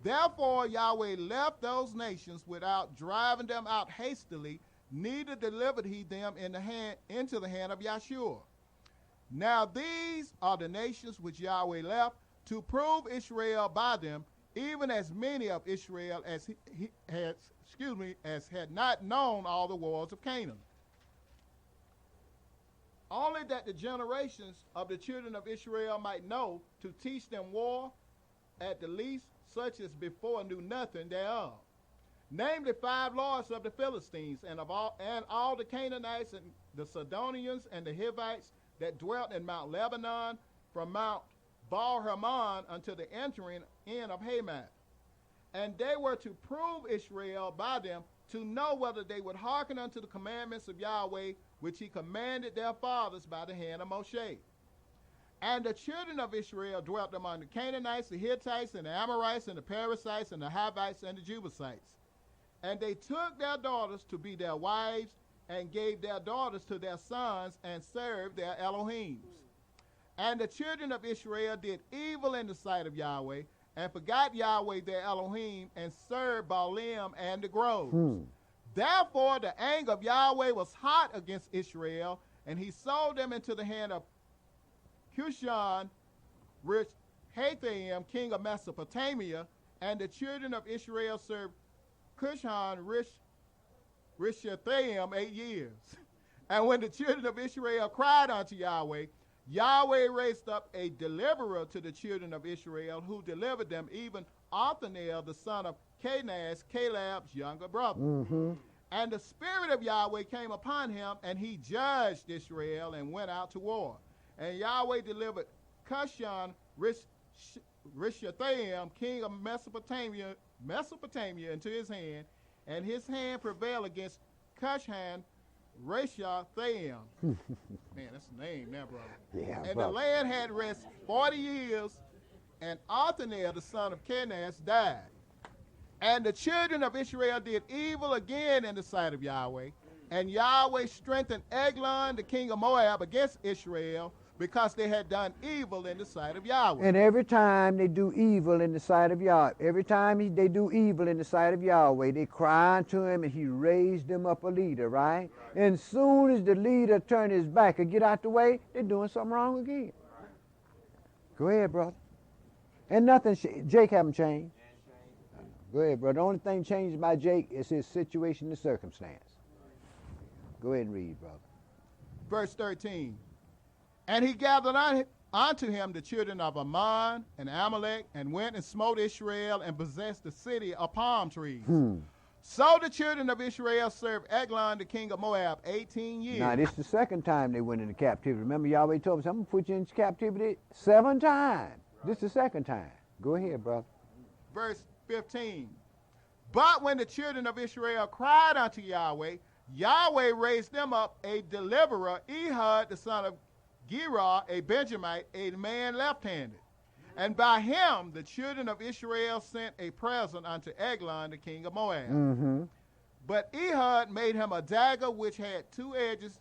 Speaker 6: Therefore Yahweh left those nations without driving them out hastily, neither delivered he them into the hand of Yahshua. Now these are the nations which Yahweh left to prove Israel by them, even as many of Israel as had not known all the wars of Canaan. Only that the generations of the children of Israel might know, to teach them war, at the least such as before knew nothing thereof. Namely 5 lords of the Philistines, and all the Canaanites and the Sidonians and the Hivites that dwelt in Mount Lebanon, from Mount Baal-Hermon unto the entering in of Hamath. And they were to prove Israel by them, to know whether they would hearken unto the commandments of Yahweh, which he commanded their fathers by the hand of Moshe. And the children of Israel dwelt among the Canaanites, the Hittites, and the Amorites, and the Perizzites, and the Hivites, and the Jebusites. And they took their daughters to be their wives, and gave their daughters to their sons, and served their Elohims. And the children of Israel did evil in the sight of Yahweh, and forgot Yahweh their Elohim, and served Baalim and the groves. Therefore the anger of Yahweh was hot against Israel, and he sold them into the hand of Cushan, Hathaim, king of Mesopotamia, and the children of Israel served Cushan Rishathaim 8 years. And when the children of Israel cried unto Yahweh, Yahweh raised up a deliverer to the children of Israel, who delivered them, even Othniel, the son of Kenaz, Caleb's younger brother. And the spirit of Yahweh came upon him, and he judged Israel and went out to war. And Yahweh delivered Cushan Rishathaim, king of Mesopotamia, into his hand, and his hand prevailed against Cushan Rishathaim. Man, that's the name now, brother.
Speaker 5: Yeah,
Speaker 6: and
Speaker 5: brother.
Speaker 6: the land had rest 40 years, and Othniel, the son of Kenaz, died. And the children of Israel did evil again in the sight of Yahweh. And Yahweh strengthened Eglon, the king of Moab, against Israel, because they had done evil in the sight of Yahweh.
Speaker 5: And every time they do evil in the sight of Yahweh, they do evil in the sight of Yahweh, they cry unto him, and he raised them up a leader, right? And soon as the leader turned his back and get out the way, they're doing something wrong again. Go ahead, brother. And nothing, Jake haven't changed. Go ahead, brother. The only thing changed by Jake is his situation and circumstance. Go ahead and read, brother.
Speaker 6: Verse 13. And he gathered unto him the children of Ammon and Amalek, and went and smote Israel and possessed the city of palm trees. So the children of Israel served Eglon, the king of Moab, 18 years.
Speaker 5: Now, this is the second time they went into captivity. Remember, Yahweh told us, I'm going to put you into captivity 7 times. Right. This is the second time. Go ahead, brother.
Speaker 6: Verse 15. But when the children of Israel cried unto Yahweh, Yahweh raised them up a deliverer, Ehud, the son of Gerah, a Benjamite, a man left-handed. And by him the children of Israel sent a present unto Eglon, the king of Moab. But Ehud made him a dagger which had 2 edges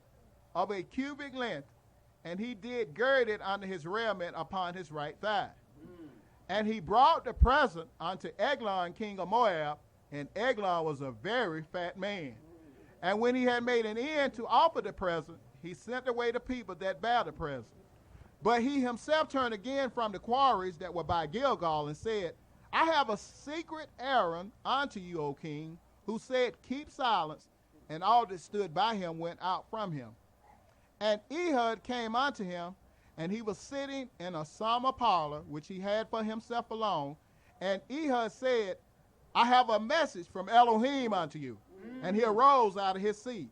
Speaker 6: of a cubic length, and he did gird it under his raiment upon his right thigh. And he brought the present unto Eglon, king of Moab, and Eglon was a very fat man. And when he had made an end to offer the present, he sent away the people that bare the present. But he himself turned again from the quarries that were by Gilgal and said, I have a secret errand unto you, O king, who said, keep silence. And all that stood by him went out from him. And Ehud came unto him, and he was sitting in a summer parlor, which he had for himself alone. And Ehud said, I have a message from Elohim unto you. And he arose out of his seat.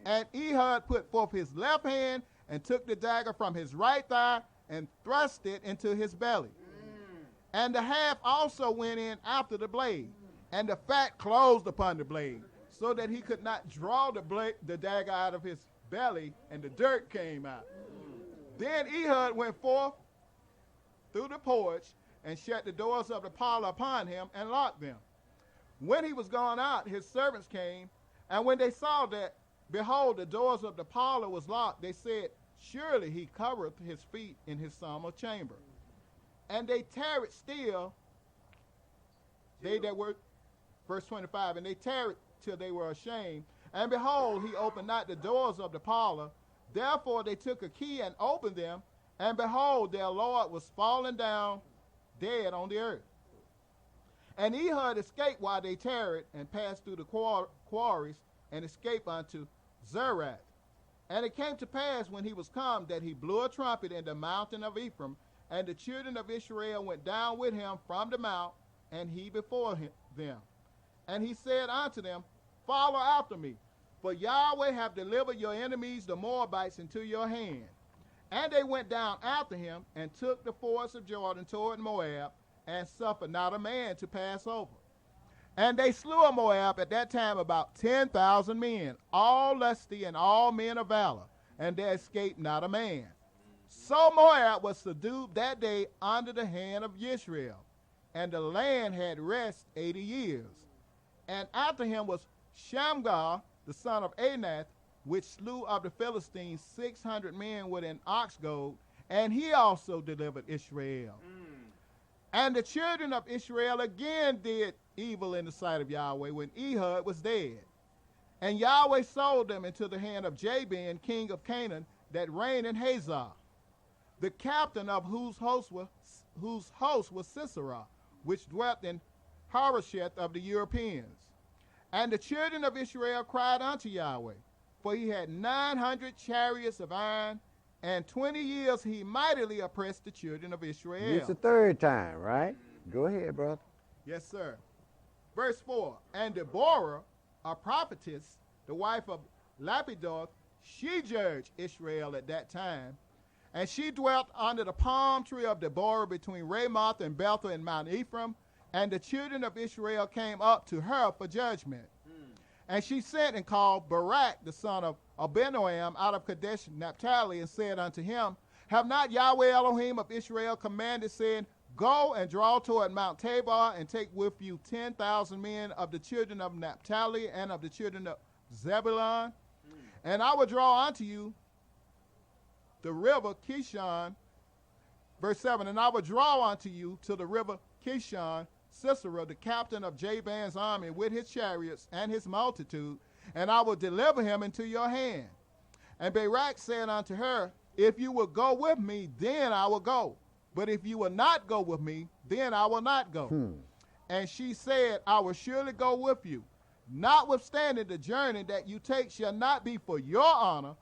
Speaker 6: And Ehud put forth his left hand and took the dagger from his right thigh and thrust it into his belly. And the half also went in after the blade, and the fat closed upon the blade, so that he could not draw the dagger out of his belly, and the dirt came out. Then Ehud went forth through the porch and shut the doors of the parlor upon him and locked them. When he was gone out, his servants came, and when they saw that, behold, the doors of the parlor was locked, they said, surely he covereth his feet in his summer chamber. And they tarried still, they that were, verse 25, and they tarried till they were ashamed. And behold, he opened not the doors of the parlor. Therefore they took a key and opened them, and behold, their Lord was fallen down dead on the earth. And Ehud escaped while they tarried, and passed through the quarries, and escaped unto Zerath. And it came to pass when he was come that he blew a trumpet in the mountain of Ephraim, and the children of Israel went down with him from the mount, and he before them. And he said unto them, follow after me, for Yahweh have delivered your enemies the Moabites into your hand. And they went down after him, and took the fords of Jordan toward Moab, and suffered not a man to pass over. And they slew of Moab at that time about 10,000 men, all lusty and all men of valor, and there escaped not a man. So Moab was subdued that day under the hand of Israel, and the land had rest 80 years. And after him was Shamgar, the son of Anath, which slew of the Philistines 600 men with an ox goad, and he also delivered Israel. And the children of Israel again did evil in the sight of Yahweh when Ehud was dead. And Yahweh sold them into the hand of Jabin, king of Canaan, that reigned in Hazor, the captain of whose host was Sisera, which dwelt in Harosheth of the Europeans. And the children of Israel cried unto Yahweh, for he had 900 chariots of iron, and 20 years he mightily oppressed the children of Israel.
Speaker 5: It's the third time, right? Go ahead, brother.
Speaker 6: Yes, sir. Verse 4, and Deborah, a prophetess, the wife of Lapidoth, she judged Israel at that time. And she dwelt under the palm tree of Deborah between Ramoth and Bethel in Mount Ephraim. And the children of Israel came up to her for judgment. And she sent and called Barak, the son of Abinoam, out of Kadesh Naphtali, and said unto him, have not Yahweh Elohim of Israel commanded, saying, go and draw toward Mount Tabor, and take with you 10,000 men of the children of Naphtali and of the children of Zebulun? And I will draw unto you the river Kishon. Verse 7, and I will draw unto you to the river Kishon Sisera, the captain of Jabin's army, with his chariots and his multitude, and I will deliver him into your hand. And Barak said unto her, if you will go with me, then I will go. But if you will not go with me, then I will not go. And she said, I will surely go with you. Notwithstanding, the journey that you take shall not be for your honor,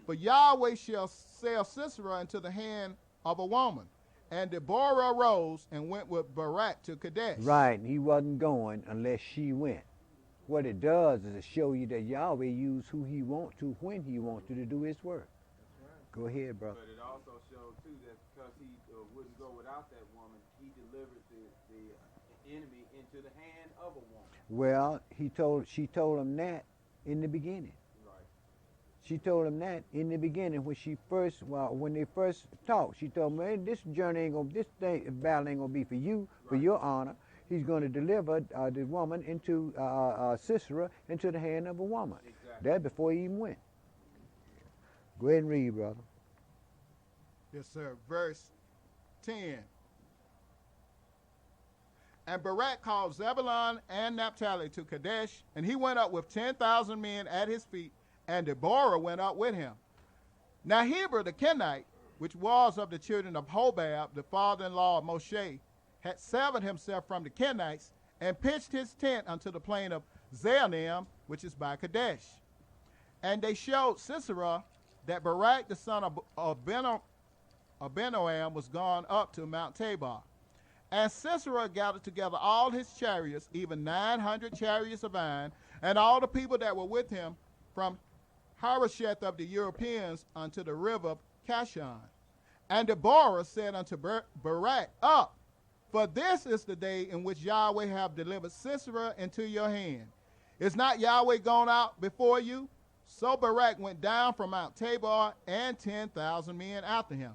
Speaker 6: for Yahweh shall sell Sisera into the hand of a woman. And Deborah arose and went with Barak to Kadesh.
Speaker 5: Right, he wasn't going unless she went. What it does is it show you that Yahweh used who he wants to when he wants to do his work. Go ahead, brother.
Speaker 7: But it also showed, too, that because he wouldn't go without that woman, he delivered the enemy into the hand of a woman.
Speaker 5: Well, she told him that in the beginning.
Speaker 7: Right.
Speaker 5: She told him that in the beginning when they first talked. She told him, man, this battle ain't gonna be for you, for your honor. He's going to deliver the woman into Sisera into the hand of a woman.
Speaker 7: Exactly.
Speaker 5: That before he even went. Go ahead and read, brother.
Speaker 6: Yes, sir. Verse 10. And Barak called Zebulun and Naphtali to Kadesh, and he went up with 10,000 men at his feet, and Deborah went up with him. Now Heber the Kenite, which was of the children of Hobab, the father-in-law of Moshe, had severed himself from the Kenites, and pitched his tent unto the plain of Zaanim, which is by Kadesh. And they showed Sisera that Barak the son of Abinoam was gone up to Mount Tabor. And Sisera gathered together all his chariots, even 900 chariots of iron, and all the people that were with him from Harosheth of the Europeans unto the river of Kishon. And Deborah said unto Barak, Up, for this is the day in which Yahweh hath delivered Sisera into your hand. Is not Yahweh gone out before you? So Barak went down from Mount Tabor, and 10,000 men after him.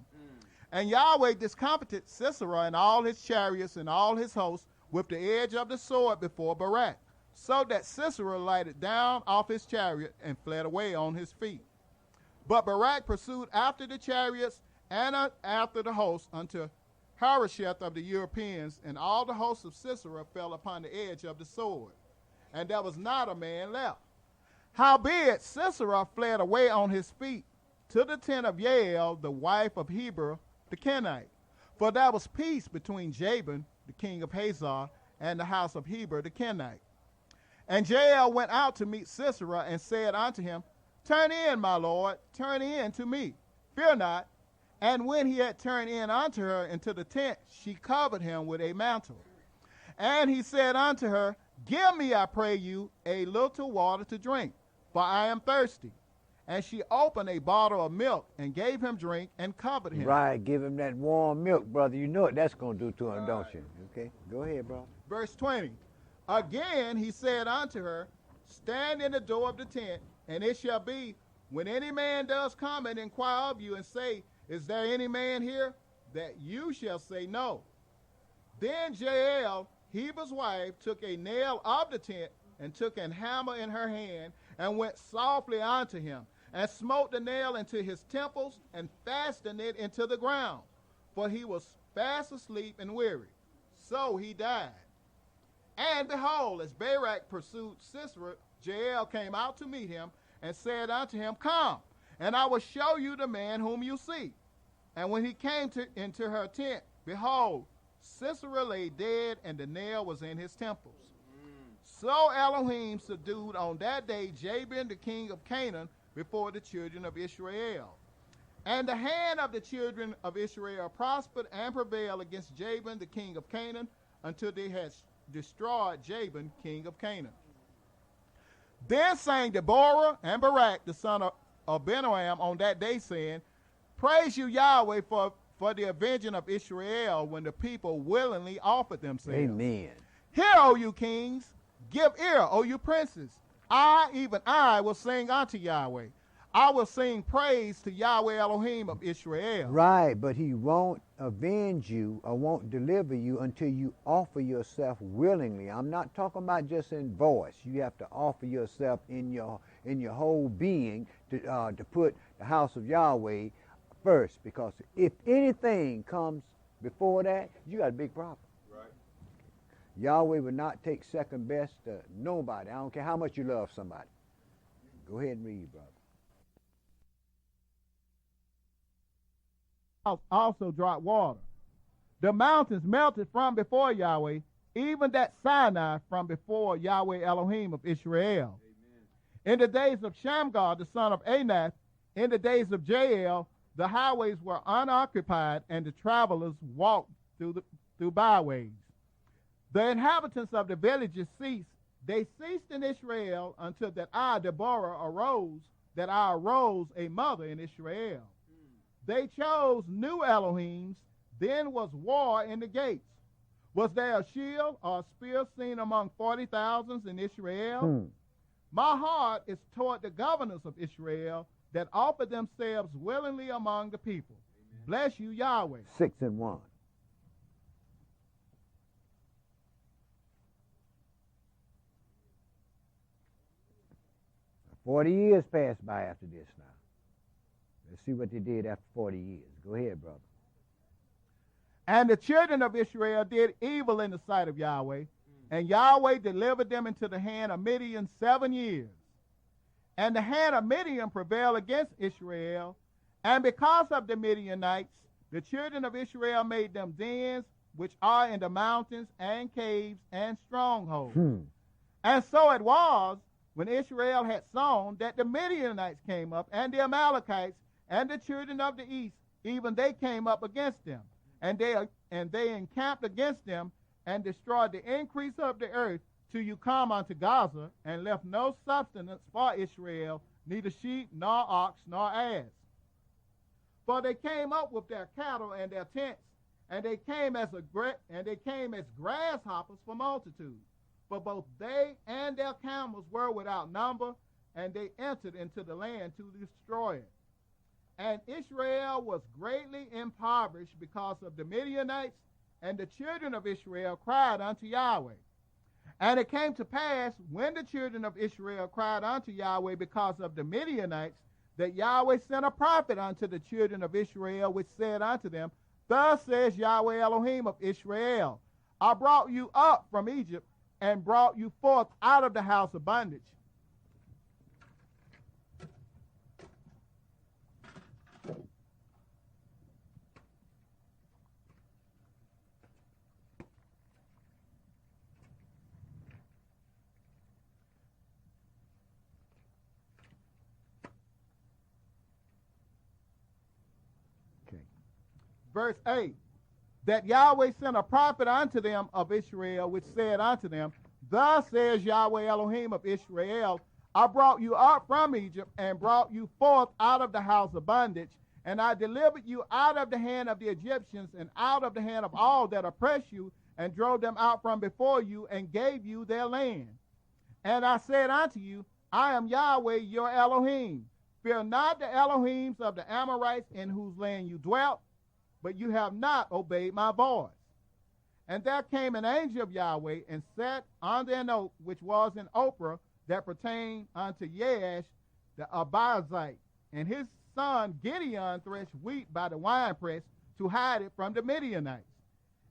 Speaker 6: And Yahweh discomfited Sisera and all his chariots and all his hosts with the edge of the sword before Barak, so that Sisera lighted down off his chariot and fled away on his feet. But Barak pursued after the chariots and after the hosts unto Harosheth of the Europeans, and all the hosts of Sisera fell upon the edge of the sword, and there was not a man left. Howbeit Sisera fled away on his feet to the tent of Jael, the wife of Heber the Kenite, for there was peace between Jabin, the king of Hazor, and the house of Heber the Kenite. And Jael went out to meet Sisera, and said unto him, Turn in, my lord, turn in to me, fear not. And when he had turned in unto her into the tent, she covered him with a mantle. And he said unto her, Give me, I pray you, a little water to drink, for I am thirsty. And she opened a bottle of milk and gave him drink and covered him.
Speaker 5: Right, give him that warm milk, brother. You know what that's going to do to him, don't you? Okay, go ahead, brother.
Speaker 6: Verse 20. Again he said unto her, Stand in the door of the tent, and it shall be, when any man does come and inquire of you and say, Is there any man here? That you shall say no. Then Jael, Heber's wife, took a nail of the tent, and took an hammer in her hand, and went softly unto him, and smote the nail into his temples, and fastened it into the ground. For he was fast asleep and weary. So he died. And behold, as Barak pursued Sisera, Jael came out to meet him, and said unto him, Come, and I will show you the man whom you seek. And when he came into her tent, behold, Sisera lay dead, and the nail was in his temples. So Elohim subdued on that day Jabin the king of Canaan before the children of Israel. And the hand of the children of Israel prospered and prevailed against Jabin the king of Canaan, until they had destroyed Jabin king of Canaan. Then sang Deborah and Barak the son of Abinoam on that day, saying, Praise you, Yahweh, for the avenging of Israel, when the people willingly offered themselves.
Speaker 5: Amen.
Speaker 6: Hear, O you kings, give ear, O you princes. I, even I, will sing unto Yahweh. I will sing praise to Yahweh Elohim of Israel.
Speaker 5: Right, but he won't avenge you or won't deliver you until you offer yourself willingly. I'm not talking about just in voice. You have to offer yourself in your whole being to put the house of Yahweh first, because if anything comes before that, you got a big problem.
Speaker 7: Right.
Speaker 5: Yahweh would not take second best to nobody. I don't care how much you love somebody. Go ahead and read, brother.
Speaker 6: Also dropped water. The mountains melted from before Yahweh, even that Sinai from before Yahweh Elohim of Israel. Amen. In the days of Shamgar, the son of Anath, in the days of Jael, the highways were unoccupied, and the travelers walked through byways. The inhabitants of the villages ceased. They ceased in Israel until that I, Deborah, arose a mother in Israel. They chose new Elohims. Then was war in the gates. Was there a shield or a spear seen among 40,000 in Israel? My heart is toward the governors of Israel that offer themselves willingly among the people. Amen. Bless you, Yahweh.
Speaker 5: 6 and 1. Now, 40 years passed by after this now. Let's see what they did after 40 years. Go ahead, brother.
Speaker 6: And the children of Israel did evil in the sight of Yahweh, and Yahweh delivered them into the hand of Midian 7 years. And the hand of Midian prevailed against Israel, and because of the Midianites, the children of Israel made them dens which are in the mountains and caves and strongholds. And so it was, when Israel had sown, that the Midianites came up, and the Amalekites, and the children of the east, even they came up against them. And they encamped against them, and destroyed the increase of the earth, till you come unto Gaza, and left no sustenance for Israel, neither sheep, nor ox, nor ass. For they came up with their cattle and their tents, and they came as grasshoppers for multitude. For both they and their camels were without number, and they entered into the land to destroy it. And Israel was greatly impoverished because of the Midianites, and the children of Israel cried unto Yahweh. And it came to pass, when the children of Israel cried unto Yahweh because of the Midianites, that Yahweh sent a prophet unto the children of Israel, which said unto them, Thus says Yahweh Elohim of Israel, I brought you up from Egypt, and brought you forth out of the house of bondage. Verse 8, that Yahweh sent a prophet unto them of Israel, which said unto them, Thus says Yahweh Elohim of Israel, I brought you up from Egypt, and brought you forth out of the house of bondage, and I delivered you out of the hand of the Egyptians, and out of the hand of all that oppress you, and drove them out from before you, and gave you their land. And I said unto you, I am Yahweh your Elohim. Fear not the Elohims of the Amorites, in whose land you dwelt, but you have not obeyed my voice. And there came an angel of Yahweh, and sat under an oak which was in Ophrah, that pertained unto Yeash the Abiezrite. And his son Gideon threshed wheat by the winepress, to hide it from the Midianites.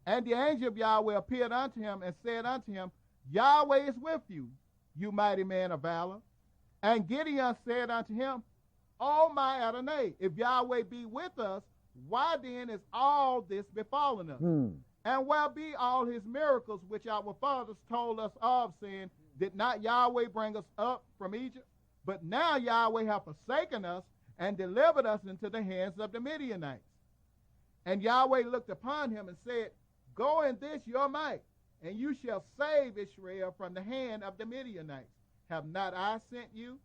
Speaker 6: And the angel of Yahweh appeared unto him, and said unto him, Yahweh is with you, you mighty man of valor. And Gideon said unto him, O my Adonai, if Yahweh be with us, why then is all this befallen us? And where be all his miracles which our fathers told us of, saying, Did not Yahweh bring us up from Egypt? But now Yahweh hath forsaken us, and delivered us into the hands of the Midianites. And Yahweh looked upon him, and said, Go in this your might, and you shall save Israel from the hand of the Midianites. Have not I sent you?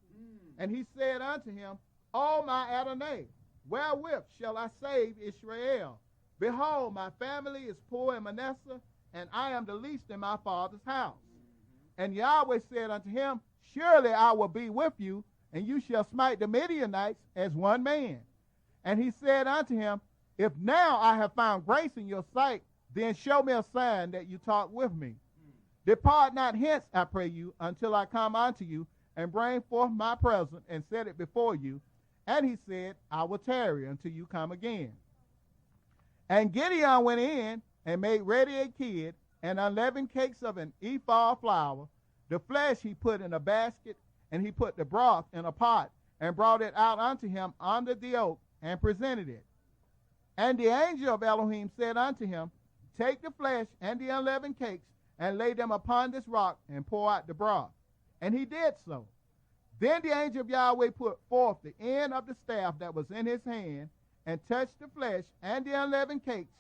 Speaker 6: And he said unto him, O my Adonai, wherewith shall I save Israel? Behold, my family is poor in Manasseh, and I am the least in my father's house. And Yahweh said unto him, Surely I will be with you, and you shall smite the Midianites as one man. And he said unto him, If now I have found grace in your sight, then show me a sign that you talk with me. Depart not hence, I pray you, until I come unto you, and bring forth my present, and set it before you. And he said, I will tarry until you come again. And Gideon went in, and made ready a kid, and unleavened cakes of an ephah of flour. The flesh he put in a basket, and he put the broth in a pot, and brought it out unto him under the oak, and presented it. And the angel of Elohim said unto him, Take the flesh and the unleavened cakes, and lay them upon this rock and pour out the broth. And he did so. Then the angel of Yahweh put forth the end of the staff that was in his hand, and touched the flesh and the unleavened cakes.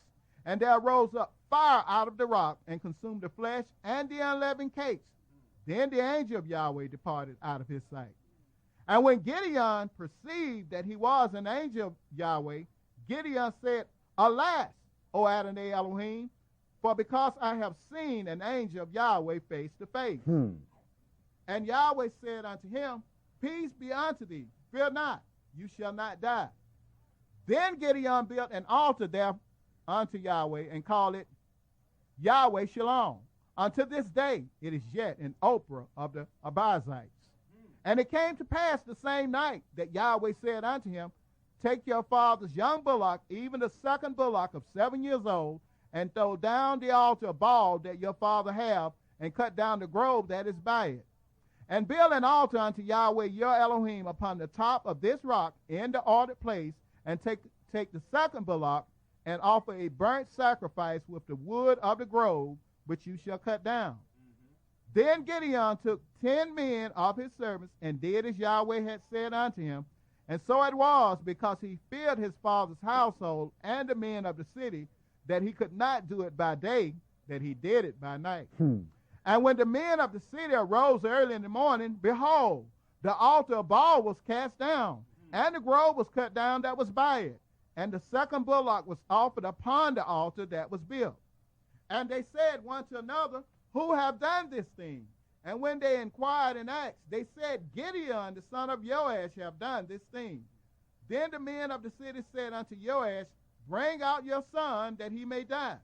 Speaker 6: And there rose up fire out of the rock, and consumed the flesh and the unleavened cakes. Then the angel of Yahweh departed out of his sight. And when Gideon perceived that he was an angel of Yahweh, Gideon said, Alas, O Adonai Elohim, for because I have seen an angel of Yahweh face to face. And Yahweh said unto him, Peace be unto thee, fear not, you shall not die. Then Gideon built an altar there unto Yahweh, and called it Yahweh Shalom. Unto this day it is yet an Ophrah of the Abizites. And it came to pass the same night that Yahweh said unto him, Take your father's young bullock, even the second bullock of 7 years old, and throw down the altar of Baal that your father have, and cut down the grove that is by it. And build an altar unto Yahweh your Elohim upon the top of this rock in the ordered place, and take the second bullock, and offer a burnt sacrifice with the wood of the grove, which you shall cut down. Then Gideon took 10 men of his servants, and did as Yahweh had said unto him. And so it was, because he feared his father's household and the men of the city, that he could not do it by day, that he did it by night. And when the men of the city arose early in the morning, behold, the altar of Baal was cast down, and the grove was cut down that was by it. And the second bullock was offered upon the altar that was built. And they said one to another, Who have done this thing? And when they inquired and asked, they said, Gideon, the son of Joash, have done this thing. Then the men of the city said unto Joash, Bring out your son, that he may die,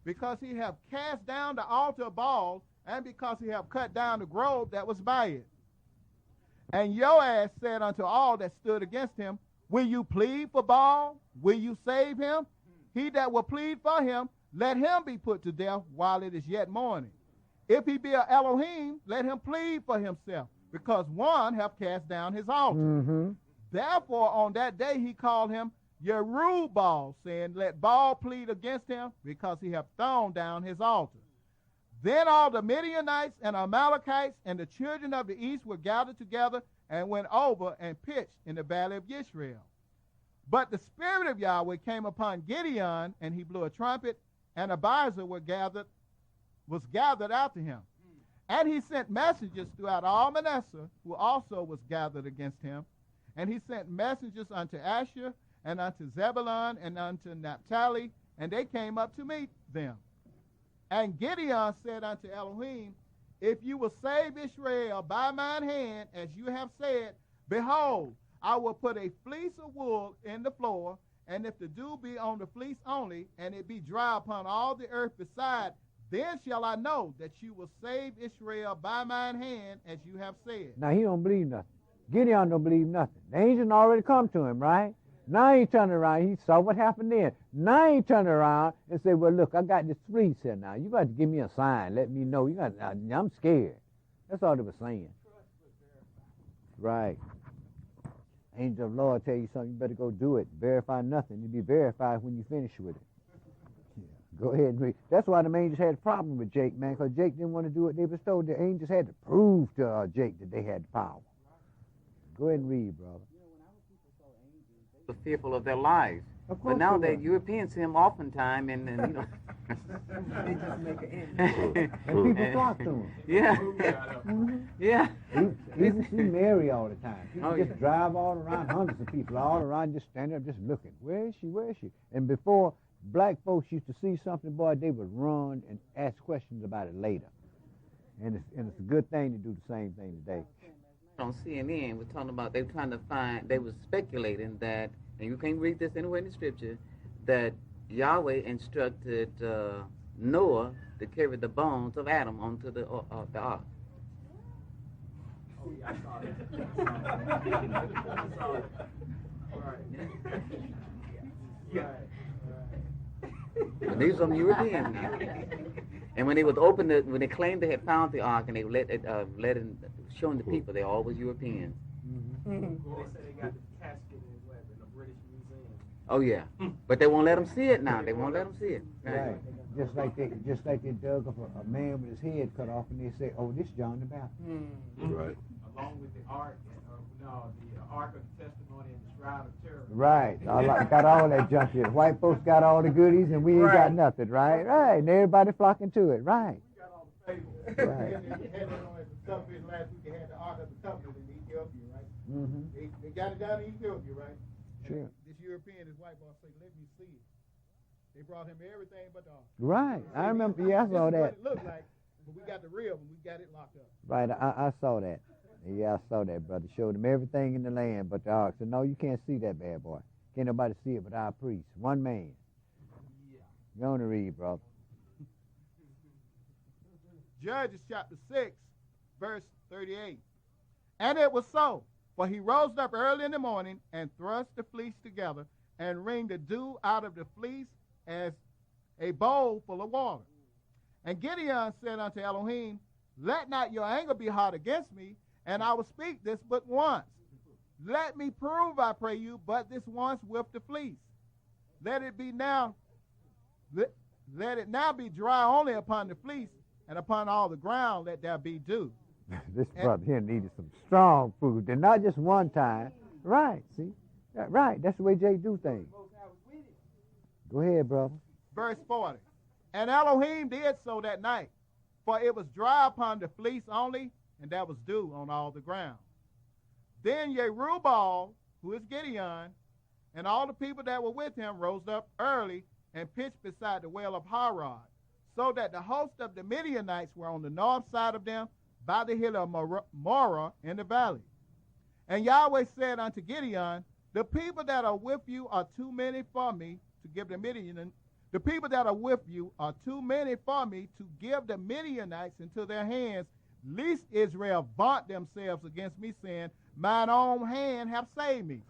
Speaker 6: because he have cast down the altar of Baal, and because he have cut down the grove that was by it. And Joash said unto all that stood against him, Will you plead for Baal? Will you save him? He that will plead for him, let him be put to death while it is yet morning. If he be a Elohim, let him plead for himself, because one have cast down his altar. Therefore on that day he called him Yerub-Baal, saying, Let Baal plead against him, because he hath thrown down his altar. Then all the Midianites and Amalekites and the children of the east were gathered together, and went over and pitched in the valley of Yisrael. But the Spirit of Yahweh came upon Gideon, and he blew a trumpet, and Abiezer was gathered after him. And he sent messengers throughout all Manasseh, who also was gathered against him. And he sent messengers unto Asher, and unto Zebulun, and unto Naphtali, and they came up to meet them. And Gideon said unto Elohim, If you will save Israel by mine hand, as you have said, behold, I will put a fleece of wool in the floor, and if the dew be on the fleece only, and it be dry upon all the earth beside, then shall I know that you will save Israel by mine hand, as you have said.
Speaker 5: Now he don't believe nothing. Gideon don't believe nothing. The angel already come to him, right? Now he turned around. He saw what happened then. Now he turned around and said, Well, look, I got this fleece here now. You got to give me a sign. Let me know. I'm scared. That's all they were saying. Right. Angel of the Lord tell you something, you better go do it. Verify nothing. You'll be verified when you finish with it. Yeah. Go ahead and read. That's why the angels had a problem with Jake, man, because Jake didn't want to do what they was told. The angels had to prove to Jake that they had the power. Go ahead and read, brother.
Speaker 9: Were fearful of their lives. But now that Europeans see him oftentimes, and you know.
Speaker 5: They just make an end. And people talk to him.
Speaker 9: Yeah. Yeah.
Speaker 5: Even see Mary all the time. People just drive all around, hundreds of people all around, just standing there just looking. Where is she? Where is she? And before black folks used to see something, boy, they would run and ask questions about it later. And it's a good thing to do the same thing today.
Speaker 9: On CNN, we're talking about they were trying to find, they were speculating that, and you can't read this anywhere in the scripture, that Yahweh instructed Noah to carry the bones of Adam onto the ark.
Speaker 7: Oh, yeah, I saw that. I saw it. Right.
Speaker 9: And these are some Europeans now. And when they would open when they claimed they had found the ark and they let it showing the people, they're always Europeans.
Speaker 7: They said they got the casket in the British Museum.
Speaker 9: Oh yeah, but they won't let them see it now. They won't let them see it.
Speaker 5: Right. Just like they dug up a man with his head cut off, and they say, "Oh, this John the Baptist."
Speaker 1: Right.
Speaker 7: Along with the ark, the ark of the testimony and the shroud of terror.
Speaker 5: Right. Got all that junk here. The white folks got all the goodies, and we ain't got nothing. Right. Right. And everybody flocking to it. Right.
Speaker 6: We got all the fables.
Speaker 5: Right.
Speaker 6: And they had it on at the covenant last week. They had the ark of the covenant in Ethiopia, right?
Speaker 5: Mm-hmm.
Speaker 6: They got it down in Ethiopia, right?
Speaker 5: Sure.
Speaker 6: And this European, this white boss, say, "Let me see it." They brought him everything but the ark.
Speaker 5: Right. I remember. Yeah, I saw
Speaker 6: This is
Speaker 5: that.
Speaker 6: what it looked like, but we got the real one. We got it locked up.
Speaker 5: Right. I saw that. Yeah, I saw that, brother. Showed him everything in the land but the ark. So no, you can't see that bad boy. Can't nobody see it but our priest. One man. You want to read, brother.
Speaker 6: Judges chapter 6, verse 38. And it was so, for he rose up early in the morning and thrust the fleece together and wringed the dew out of the fleece as a bowl full of water. And Gideon said unto Elohim, "Let not your anger be hot against me, and I will speak this but once. Let me prove, I pray you, but this once with the fleece. Let it now be dry only upon the fleece, and upon all the ground let there be dew."
Speaker 5: This brother here needed some strong food, and not just one time. Right, see? Right, that's the way Jay do things. Go ahead, brother.
Speaker 6: Verse 40. And Elohim did so that night, for it was dry upon the fleece only, and there was dew on all the ground. Then Jerubbaal, who is Gideon, and all the people that were with him rose up early and pitched beside the well of Harod, so that the host of the Midianites were on the north side of them by the hill of Morah in the valley. And Yahweh said unto Gideon, "The people that are with you are too many for me to give the Midianites. The people that are with you are too many for me to give the Midianites into their hands, lest Israel vaunt themselves against me, saying, Mine own hand hath saved me.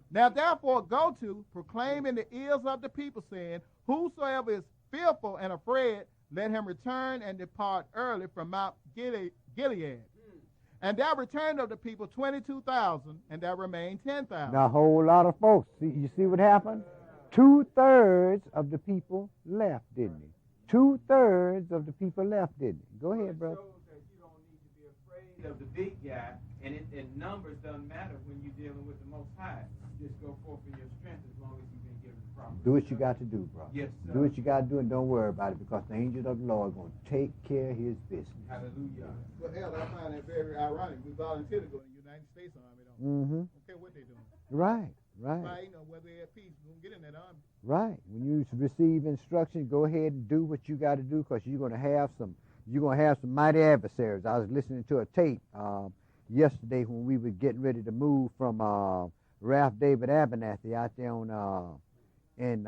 Speaker 6: Now therefore go to, proclaim in the ears of the people, saying, Whosoever is fearful and afraid, let him return and depart early from Mount Gilead. And there returned of the people 22,000, and there remained 10,000.
Speaker 5: Now, a whole lot of folks. You see what happened? 2/3 of the people left, didn't he? 2/3 of the people left, didn't he? Go ahead, brother.
Speaker 7: It shows that you don't need to be afraid of the big guy, and numbers doesn't matter when you're dealing with the Most High. You just go forth in your strength as long as you've been given the proper.
Speaker 5: Do what you got to do, brother.
Speaker 7: Yes, sir.
Speaker 5: Do what you got to do, and don't worry about it, because the angels of the Lord are going to take care of his business.
Speaker 7: Hallelujah.
Speaker 6: Well, hell, I find that very ironic. We volunteer to go to the United States Army, don't we?
Speaker 5: Mm-hmm.
Speaker 6: Don't care what they're doing.
Speaker 5: Right.
Speaker 6: Right, whether they're at peace, we're going to get in that army.
Speaker 5: Right. When you receive instruction, go ahead and do what you got to do, because you're going to have some mighty adversaries. I was listening to a tape yesterday when we were getting ready to move from Ralph David Abernathy out there in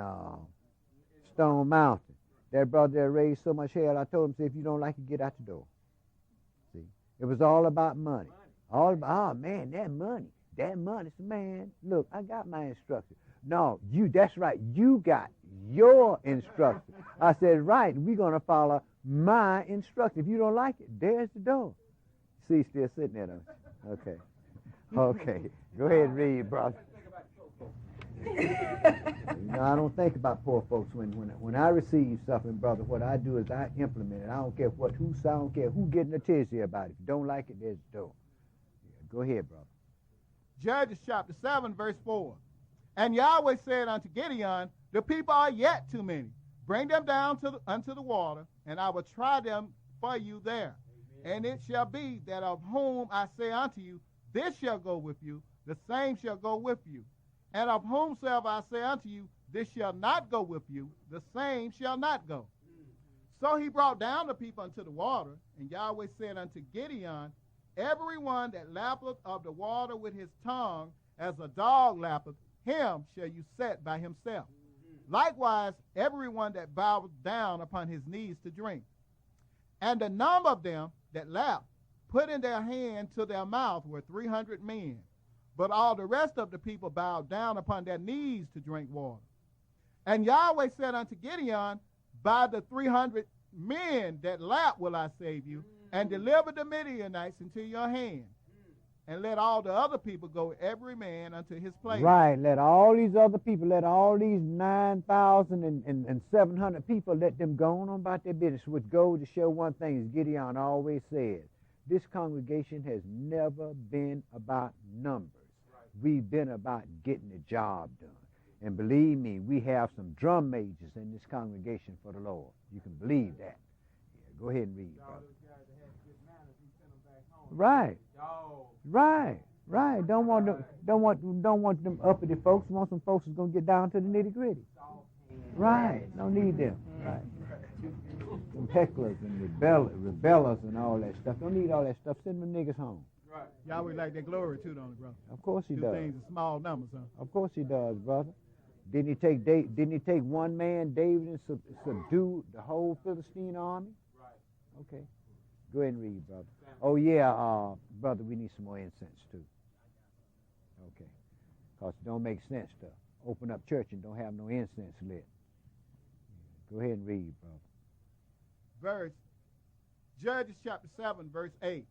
Speaker 5: Stone Mountain. That brother there raised so much hell. I told him, if you don't like it, get out the door. See, it was all about money. All about, oh man, that money. That money, man, look, I got my instruction. No, that's right, you got your instruction. I said, right, we're going to follow my instruction. If you don't like it, there's the door. See, still sitting there, don't you? Okay. Okay, go ahead and read, brother. I don't think about poor folks. When I receive something, brother, what I do is I implement it. I don't care I don't care who getting a tizzy about it. If you don't like it, there's the door. Yeah, go ahead, brother.
Speaker 6: Judges chapter 7, verse 4. And Yahweh said unto Gideon, The people are yet too many. Bring them down unto the water, and I will try them for you there. Amen. And it shall be that of whom I say unto you, This shall go with you, the same shall go with you. And of whomsoever I say unto you, This shall not go with you, the same shall not go. So he brought down the people unto the water, and Yahweh said unto Gideon, Everyone that lappeth of the water with his tongue, as a dog lappeth, him shall you set by himself. Likewise, everyone that boweth down upon his knees to drink. And the number of them that lapped put in their hand to their mouth were 300 men. But all the rest of the people bowed down upon their knees to drink water. And Yahweh said unto Gideon, By the 300 men that lapped will I save you, and deliver the Midianites into your hand. and let all the other people go, every man unto his place.
Speaker 5: Right. Let all these other people, let all these 9,700 people, let them go on about their business, which goes to show one thing, as Gideon always says, this congregation has never been about numbers. Right. We've been about getting the job done. And believe me, we have some drum majors in this congregation for the Lord. You can believe that. Yeah, go ahead and read, brother. Right. Right. Right. Don't want them uppity folks. Want some folks who's gonna get down to the nitty gritty. Right. Don't need them. Right. Some hecklers and rebellers and all that stuff. Don't need all that stuff. Send them niggas home.
Speaker 6: Right. Yahweh like that glory too, don't it, brother?
Speaker 5: Of course he
Speaker 6: does. Do things in small numbers, huh?
Speaker 5: Of course he does, brother. Didn't he take one man, David, and subdue the whole Philistine army? Right. Okay. Go ahead and read, brother. Oh yeah, brother, we need some more incense too. Okay. Because it don't make sense to open up church and don't have no incense lit. Go ahead and read, brother.
Speaker 6: Judges chapter 7, verse 8.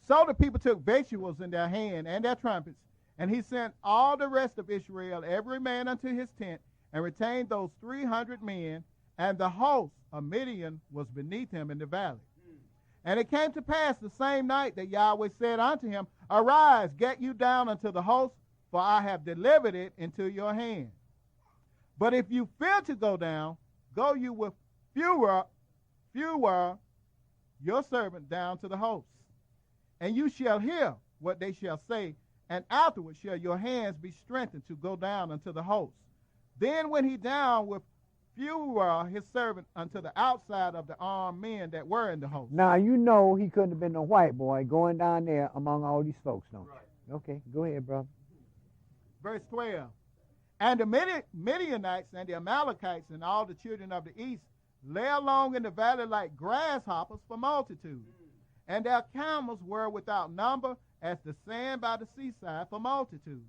Speaker 6: So the people took victuals in their hand and their trumpets, and he sent all the rest of Israel, every man unto his tent, and retained those 300 men, and the host of Midian was beneath him in the valley. And it came to pass the same night that Yahweh said unto him, Arise, get you down unto the host, for I have delivered it into your hand. But if you fear to go down, go you with fewer your servant down to the host. And you shall hear what they shall say, and afterward shall your hands be strengthened to go down unto the host. Then went he down with fewer his servant unto the outside of the armed men that were in the host.
Speaker 5: Now you know he couldn't have been no white boy going down there among all these folks, don't you? Okay, go ahead, brother.
Speaker 6: Verse 12. And the Midianites and the Amalekites and all the children of the east lay along in the valley like grasshoppers for multitude. And their camels were without number as the sand by the seaside for multitude.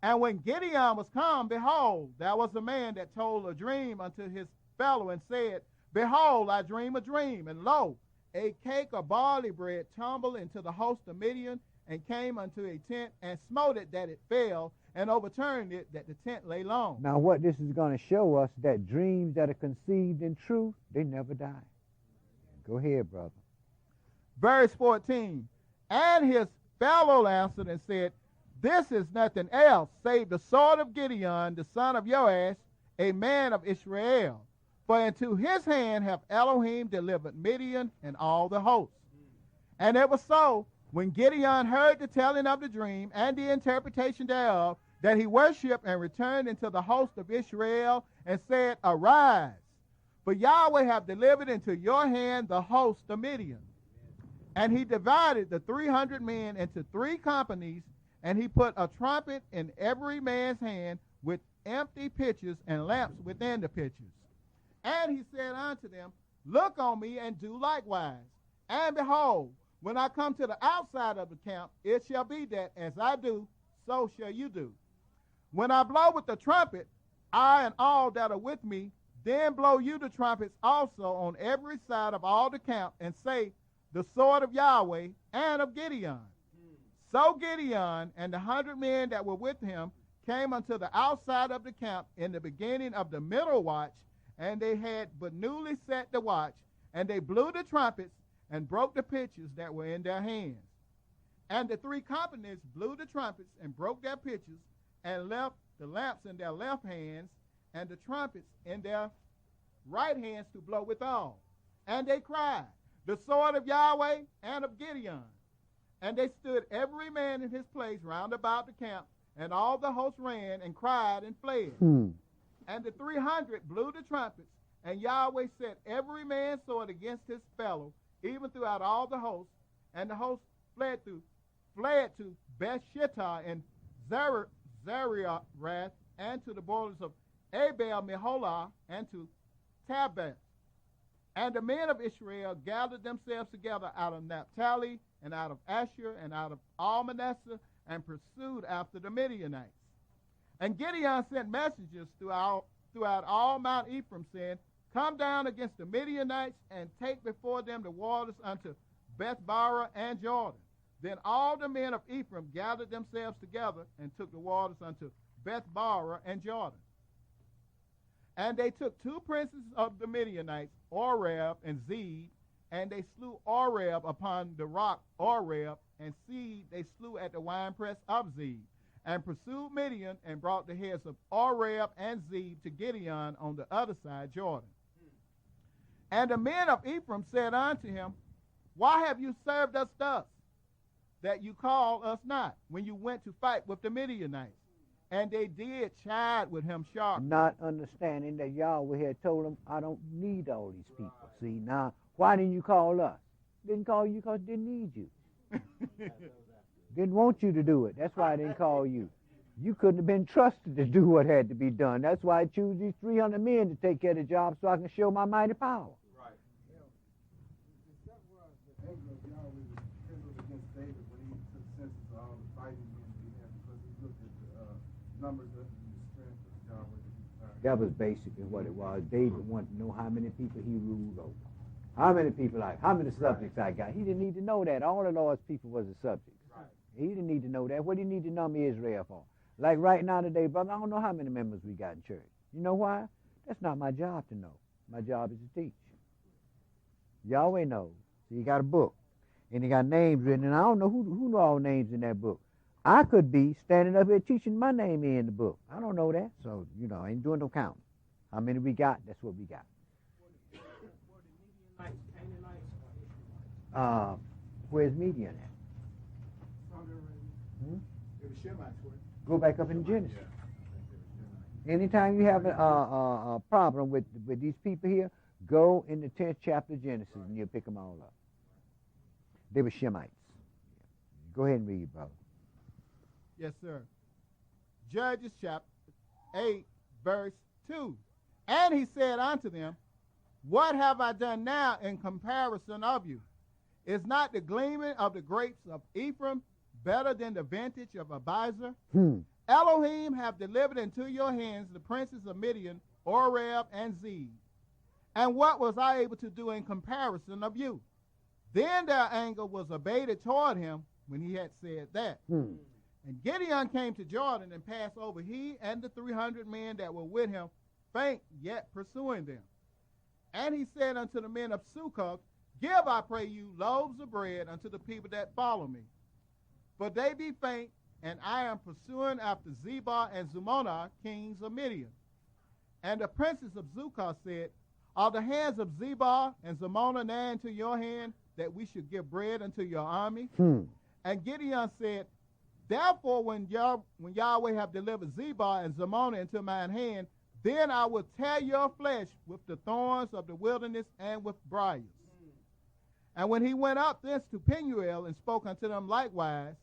Speaker 6: And when Gideon was come, behold, there was a man that told a dream unto his fellow and said, Behold, I dream a dream, and lo, a cake of barley bread tumbled into the host of Midian, and came unto a tent, and smote it that it fell, and overturned it that the tent lay long.
Speaker 5: Now what this is going to show us, that dreams that are conceived in truth, they never die. Go ahead, brother.
Speaker 6: Verse 14. And his fellow answered and said, This is nothing else save the sword of Gideon, the son of Joash, a man of Israel. For into his hand hath Elohim delivered Midian and all the hosts. And it was so, when Gideon heard the telling of the dream and the interpretation thereof, that he worshipped and returned into the host of Israel and said, Arise, for Yahweh hath delivered into your hand the host of Midian. And he divided the 300 men into 3 companies, and he put a trumpet in every man's hand with empty pitchers and lamps within the pitchers. And he said unto them, Look on me and do likewise. And behold, when I come to the outside of the camp, it shall be that as I do, so shall you do. When I blow with the trumpet, I and all that are with me, then blow you the trumpets also on every side of all the camp, and say, The sword of Yahweh and of Gideon. So Gideon and the 100 men that were with him came unto the outside of the camp in the beginning of the middle watch, and they had but newly set the watch, and they blew the trumpets and broke the pitchers that were in their hands. And the 3 companies blew the trumpets and broke their pitchers, and left the lamps in their left hands, and the trumpets in their right hands to blow withal. And they cried, The sword of Yahweh and of Gideon. And they stood every man in his place round about the camp, and all the host ran and cried and fled. And the 300 blew the trumpets, and Yahweh set every man's sword against his fellow, even throughout all the hosts. And the host fled to Beth-shittah and Zererath, and to the borders of Abel-meholah, and to Tabbath. And the men of Israel gathered themselves together out of Naphtali, and out of Asher, and out of all Manasseh, and pursued after the Midianites. And Gideon sent messengers throughout all Mount Ephraim, saying, Come down against the Midianites, and take before them the waters unto Bethbara and Jordan. Then all the men of Ephraim gathered themselves together and took the waters unto Bethbara and Jordan. And they took 2 princes of the Midianites, Oreb and Zeb, and they slew Oreb upon the rock Oreb, and Zeb they slew at the winepress of Zeb, and pursued Midian, and brought the heads of Oreb and Zeb to Gideon on the other side Jordan. And the men of Ephraim said unto him, Why have you served us thus, that you call us not, when you went to fight with the Midianites? And they did chide with him sharply.
Speaker 5: Not understanding that Yahweh had told them, I don't need all these people. See, now, why didn't you call us? Didn't call you because didn't need you. Didn't want you to do it. That's why I didn't call you. You couldn't have been trusted to do what had to be done. That's why I choose these 300 men to take care of the job so I can show my mighty power.
Speaker 7: Right.
Speaker 3: That was the anger of Yahweh was kindled against David when he took census of all the fighting men he had, because he looked at the numbers of the strength of Yahweh that he desired.
Speaker 5: That was basically what it was. David wanted to know how many people he ruled over. How many people how many subjects I got. He didn't need to know that. All the Lord's people was the subjects.
Speaker 7: Right.
Speaker 5: He didn't need to know that. What do you need to number Israel for? Like right now today, brother, I don't know how many members we got in church. You know why? That's not my job to know. My job is to teach. Yahweh knows. So you got a book, and you got names written, and I don't know who know all names in that book. I could be standing up here teaching my name in the book. I don't know that. So, I ain't doing no counting. How many we got, that's what we got. Where's Midian at?
Speaker 3: It was Shemites, weren't
Speaker 5: Go back up in Genesis. Anytime you have a problem with these people here, go in the 10th chapter of Genesis and you'll pick them all up. They were Shemites. Go ahead and read, brother.
Speaker 6: Yes, sir. Judges chapter 8, verse 2. And he said unto them, What have I done now in comparison of you? Is not the gleaming of the grapes of Ephraim better than the vintage of Abiezer? Elohim have delivered into your hands the princes of Midian, Oreb, and Zeb. And what was I able to do in comparison of you? Then their anger was abated toward him when he had said that. And Gideon came to Jordan and passed over, he and the 300 men that were with him, faint yet pursuing them. And he said unto the men of Succoth, Give, I pray you, loaves of bread unto the people that follow me. For they be faint, and I am pursuing after Zebah and Zalmunna, kings of Midian. And the princes of Succoth said, Are the hands of Zebah and Zalmunna now into your hand, that we should give bread unto your army? And Gideon said, Therefore, when Yahweh have delivered Zebah and Zalmunna into mine hand, then I will tear your flesh with the thorns of the wilderness and with briars. And when he went up thence to Penuel and spoke unto them likewise,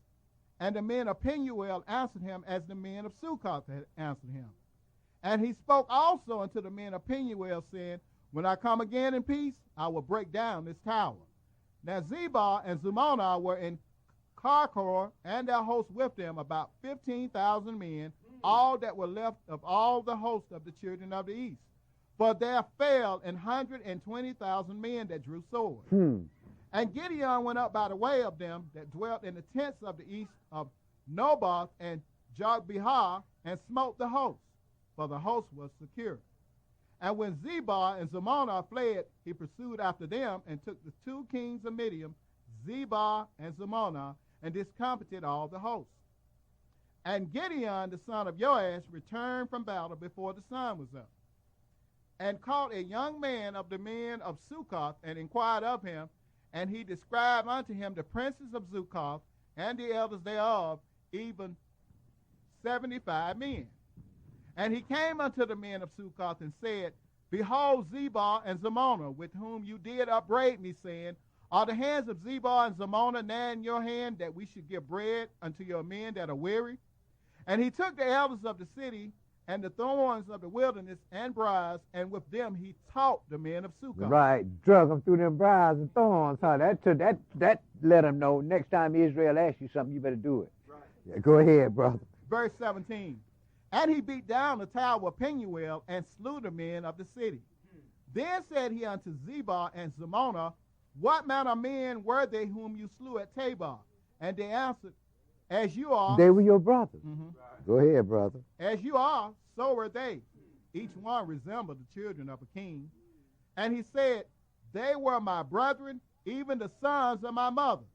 Speaker 6: and the men of Penuel answered him as the men of Succoth had answered him. And he spoke also unto the men of Penuel, saying, When I come again in peace, I will break down this tower. Now Zebah and Zalmunna were in Karkor, and their host with them, about 15,000 men, all that were left of all the host of the children of the east. But there fell 120,000 men that drew swords. And Gideon went up by the way of them that dwelt in the tents of the east of Nobath and Jogbehah, and smote the host, for the host was secure. And when Zebah and Zalmunna fled, he pursued after them, and took the 2 kings of Midian, Zebah and Zalmunna, and discomfited all the host. And Gideon, the son of Joash, returned from battle before the sun was up, and caught a young man of the men of Succoth, and inquired of him, and he described unto him the princes of Succoth, and the elders thereof, even 75 men. And he came unto the men of Succoth, and said, Behold Zebah and Zalmunna, with whom you did upbraid me, saying, Are the hands of Zebah and Zalmunna now in your hand, that we should give bread unto your men that are weary? And he took the elders of the city, and the thorns of the wilderness, and briars, and with them he taught the men of Succoth.
Speaker 5: Right, drug them through them briars and thorns, huh? That let them know next time Israel asks you something, you better do it.
Speaker 7: Right.
Speaker 5: Yeah, go ahead, brother.
Speaker 6: Verse 17. And he beat down the tower of Penuel, and slew the men of the city. Then said he unto Zebah and Zalmunna, What manner of men were they whom you slew at Tabor? And they answered, as you are.
Speaker 5: They were your brothers.
Speaker 6: Mhm.
Speaker 5: Go ahead, brother.
Speaker 6: As you are, so were they. Each one resembled the children of a king. And he said, they were my brethren, even the sons of my mother.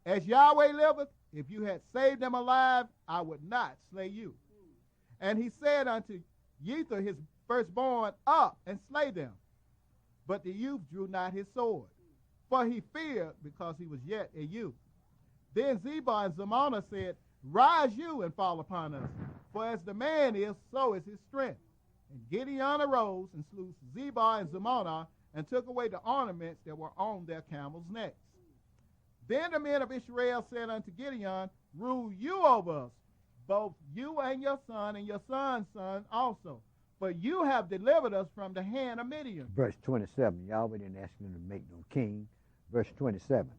Speaker 6: As Yahweh liveth, if you had saved them alive, I would not slay you. And he said unto Jether his firstborn, up and slay them. But the youth drew not his sword, for he feared, because he was yet a youth. Then Zebah and Zalmunna said, rise you and fall upon us, for as the man is, so is his strength. And Gideon arose and slew Zebah and Zalmunna, and took away the ornaments that were on their camels' necks. Then the men of Israel said unto Gideon, rule you over us, both you and your son, and your son's son also. For you have delivered us from the hand of Midian.
Speaker 5: Verse 27. Yahweh didn't ask him to make no king. Verse 27.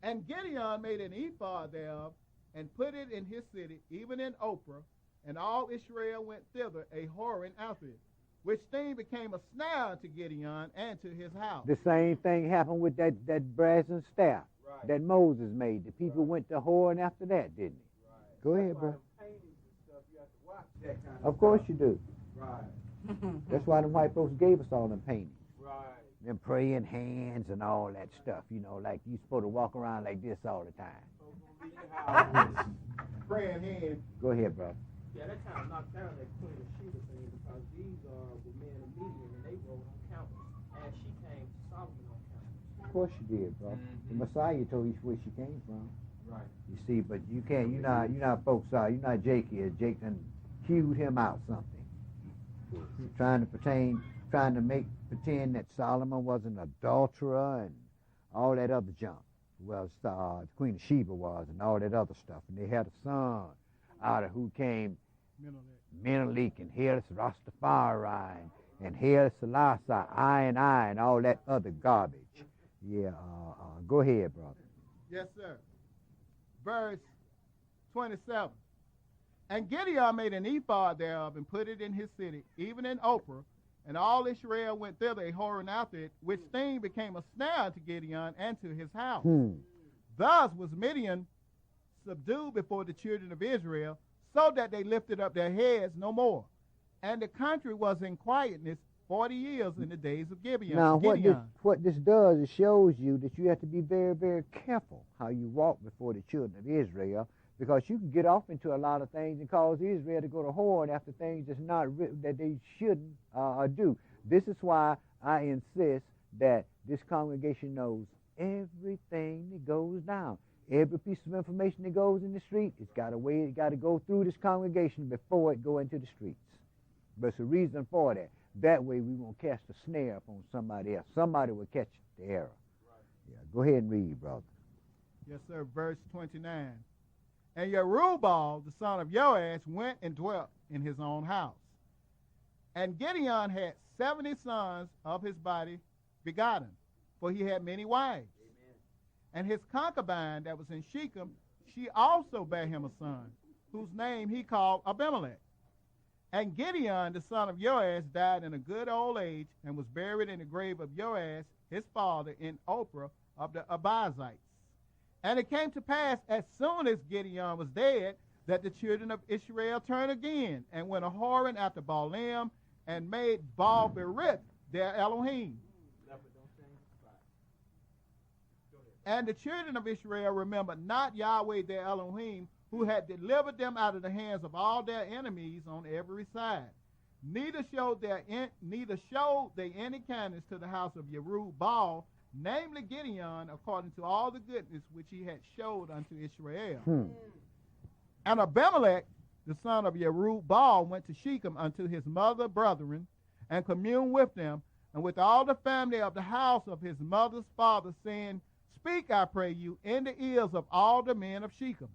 Speaker 6: And Gideon made an ephod thereof, and put it in his city, even in Ophrah, and all Israel went thither a whoring after it, which thing became a snare to Gideon and to his house.
Speaker 5: The same thing happened with that brass and staff that Moses made. The people went to whoring after that, didn't they? Go ahead, bro. Of course you do.
Speaker 7: Right.
Speaker 5: That's why the white folks gave us all them paintings.
Speaker 7: Right.
Speaker 5: Them praying hands and all that stuff, you know, like you supposed to walk around like this all the time.
Speaker 6: Praying hands.
Speaker 5: Go ahead, bro.
Speaker 10: Yeah, that kind of knocked down that Queen of Sheba thing, because these are the men of Midian, and they rode on camels. And she came to Solomon on camels.
Speaker 5: Of course you did, bro. The Messiah told you where she came from.
Speaker 7: Right.
Speaker 5: You see, but you can't, you know folks are, you know Jake is. Jake done hewed him out something. Trying to pretend that Solomon was an adulterer and all that other junk. Well, the Queen of Sheba was, and all that other stuff. And they had a son out of who came Menelik and Haile Rastafari and Haile Selassie, I, and all that other garbage. Yeah, go ahead, brother.
Speaker 6: Yes, sir. Verse 27. And Gideon made an ephod thereof, and put it in his city, even in Ophrah, and all Israel went thither a whoring after it, which thing became a snare to Gideon and to his house. Thus was Midian subdued before the children of Israel, so that they lifted up their heads no more. And the country was in quietness 40 years in the days of Gideon.
Speaker 5: Now, what this does, it shows you that you have to be very, very careful how you walk before the children of Israel, because you can get off into a lot of things and cause Israel to go to whoring after things that they shouldn't do. This is why I insist that this congregation knows everything that goes down. Every piece of information that goes in the street, it's got to go through this congregation before it go into the streets. But it's a reason for that. That way we won't cast a snare upon somebody else. Somebody will catch the error. Right. Yeah, go ahead and read, brother.
Speaker 6: Yes, sir. Verse 29. And Jerubbaal, the son of Joash, went and dwelt in his own house. And Gideon had 70 sons of his body begotten, for he had many wives. Amen. And his concubine that was in Shechem, she also bare him a son, whose name he called Abimelech. And Gideon, the son of Joash, died in a good old age, and was buried in the grave of Joash, his father, in Ophrah of the Abizites. And it came to pass, as soon as Gideon was dead, that the children of Israel turned again, and went a-whoring after Baalim, and made Baal-berith their Elohim. And the children of Israel remembered not Yahweh their Elohim, who had delivered them out of the hands of all their enemies on every side. Neither showed they any kindness to the house of Jerubbaal, namely Gideon, according to all the goodness which he had showed unto Israel. And Abimelech, the son of Jerubbaal, went to Shechem unto his mother brethren, and communed with them, and with all the family of the house of his mother's father, saying, Speak, I pray you, in the ears of all the men of Shechem,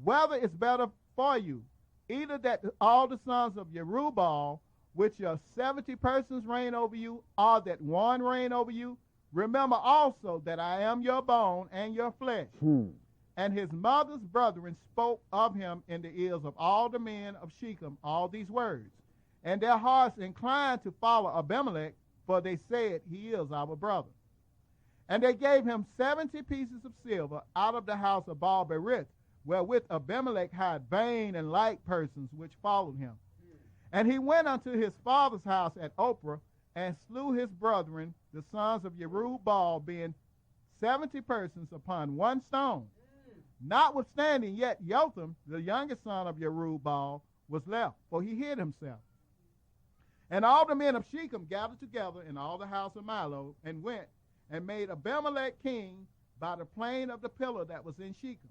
Speaker 6: whether it's better for you, either that all the sons of Jerubbaal, which are 70 persons, reign over you, or that one reign over you. Remember also that I am your bone and your flesh. And his mother's brethren spoke of him in the ears of all the men of Shechem all these words. And their hearts inclined to follow Abimelech, for they said, He is our brother. And they gave him 70 pieces of silver out of the house of Baal-berith, wherewith Abimelech had vain and light persons which followed him. And he went unto his father's house at Ophrah, and slew his brethren, the sons of Jerubbaal, being 70 persons upon one stone. Notwithstanding, yet Jotham, the youngest son of Jerubbaal, was left, for he hid himself. And all the men of Shechem gathered together in all the house of Milo, and went and made Abimelech king by the plain of the pillar that was in Shechem.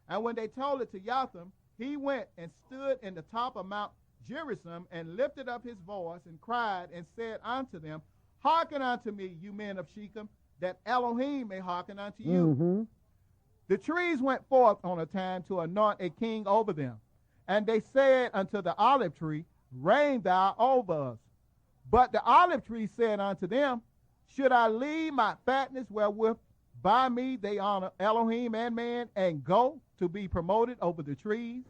Speaker 6: And when they told it to Jotham, he went and stood in the top of Mount Gerizim, and lifted up his voice, and cried, and said unto them, Hearken unto me, you men of Shechem, that Elohim may hearken unto you. The trees went forth on a time to anoint a king over them. And they said unto the olive tree, Reign thou over us. But the olive tree said unto them, Should I leave my fatness wherewith by me they honor Elohim and man, and go to be promoted over the trees?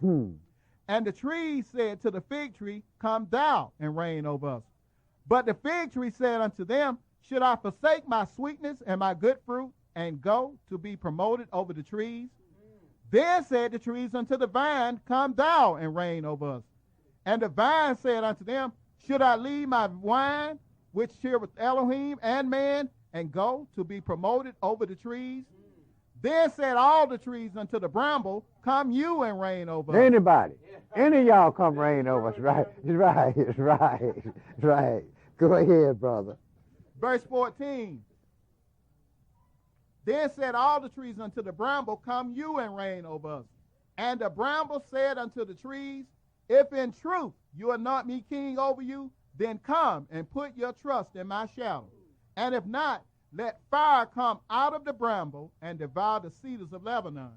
Speaker 6: And the trees said to the fig tree, Come thou and reign over us. But the fig tree said unto them, Should I forsake my sweetness and my good fruit, and go to be promoted over the trees? Then said the trees unto the vine, Come thou and reign over us. And the vine said unto them, Should I leave my wine, which cheereth Elohim and man, and go to be promoted over the trees? Then said all the trees unto the bramble, Come you and reign over us.
Speaker 5: Anybody. Any of y'all come reign over us. Right. Go ahead, brother.
Speaker 6: Verse 14. Then said all the trees unto the bramble, Come you and reign over us. And the bramble said unto the trees, If in truth you anoint me king over you, then come and put your trust in my shadow. And if not, let fire come out of the bramble and devour the cedars of Lebanon.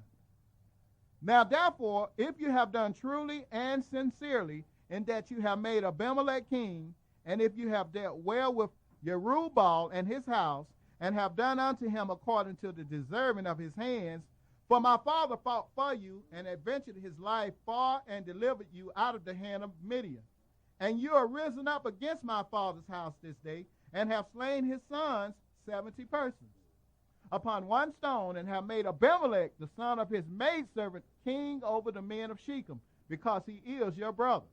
Speaker 6: Now therefore, if you have done truly and sincerely, in that you have made Abimelech king, and if you have dealt well with Jerubbaal and his house, and have done unto him according to the deserving of his hands, for my father fought for you, and adventured his life far, and delivered you out of the hand of Midian. And you are risen up against my father's house this day, and have slain his sons 70 persons upon one stone, and have made Abimelech, the son of his maidservant, king over the men of Shechem, because he is your brother.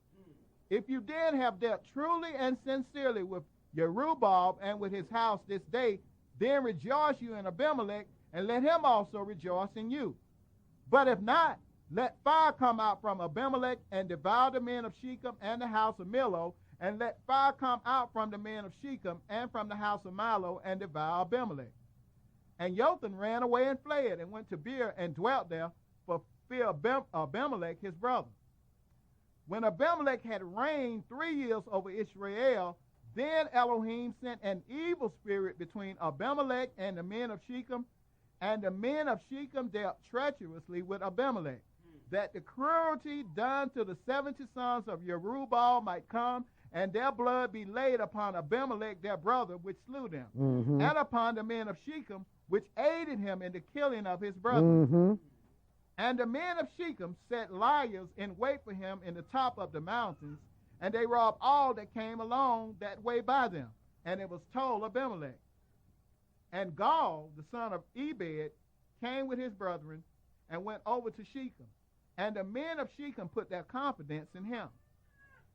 Speaker 6: If you then have dealt truly and sincerely with Jerubbaal and with his house this day, then rejoice you in Abimelech, and let him also rejoice in you. But if not, let fire come out from Abimelech, and devour the men of Shechem and the house of Milo, and let fire come out from the men of Shechem and from the house of Milo, and devour Abimelech. And Jotham ran away and fled, and went to Beer, and dwelt there, for fear of Abimelech his brother. When Abimelech had reigned 3 years over Israel, then Elohim sent an evil spirit between Abimelech and the men of Shechem, and the men of Shechem dealt treacherously with Abimelech, that the cruelty done to the 70 sons of Jerubbaal might come, and their blood be laid upon Abimelech their brother, which slew them, and upon the men of Shechem, which aided him in the killing of his brother. And the men of Shechem set liars in wait for him in the top of the mountains, and they robbed all that came along that way by them. And it was told Abimelech. And Gaal, the son of Ebed, came with his brethren, and went over to Shechem. And the men of Shechem put their confidence in him.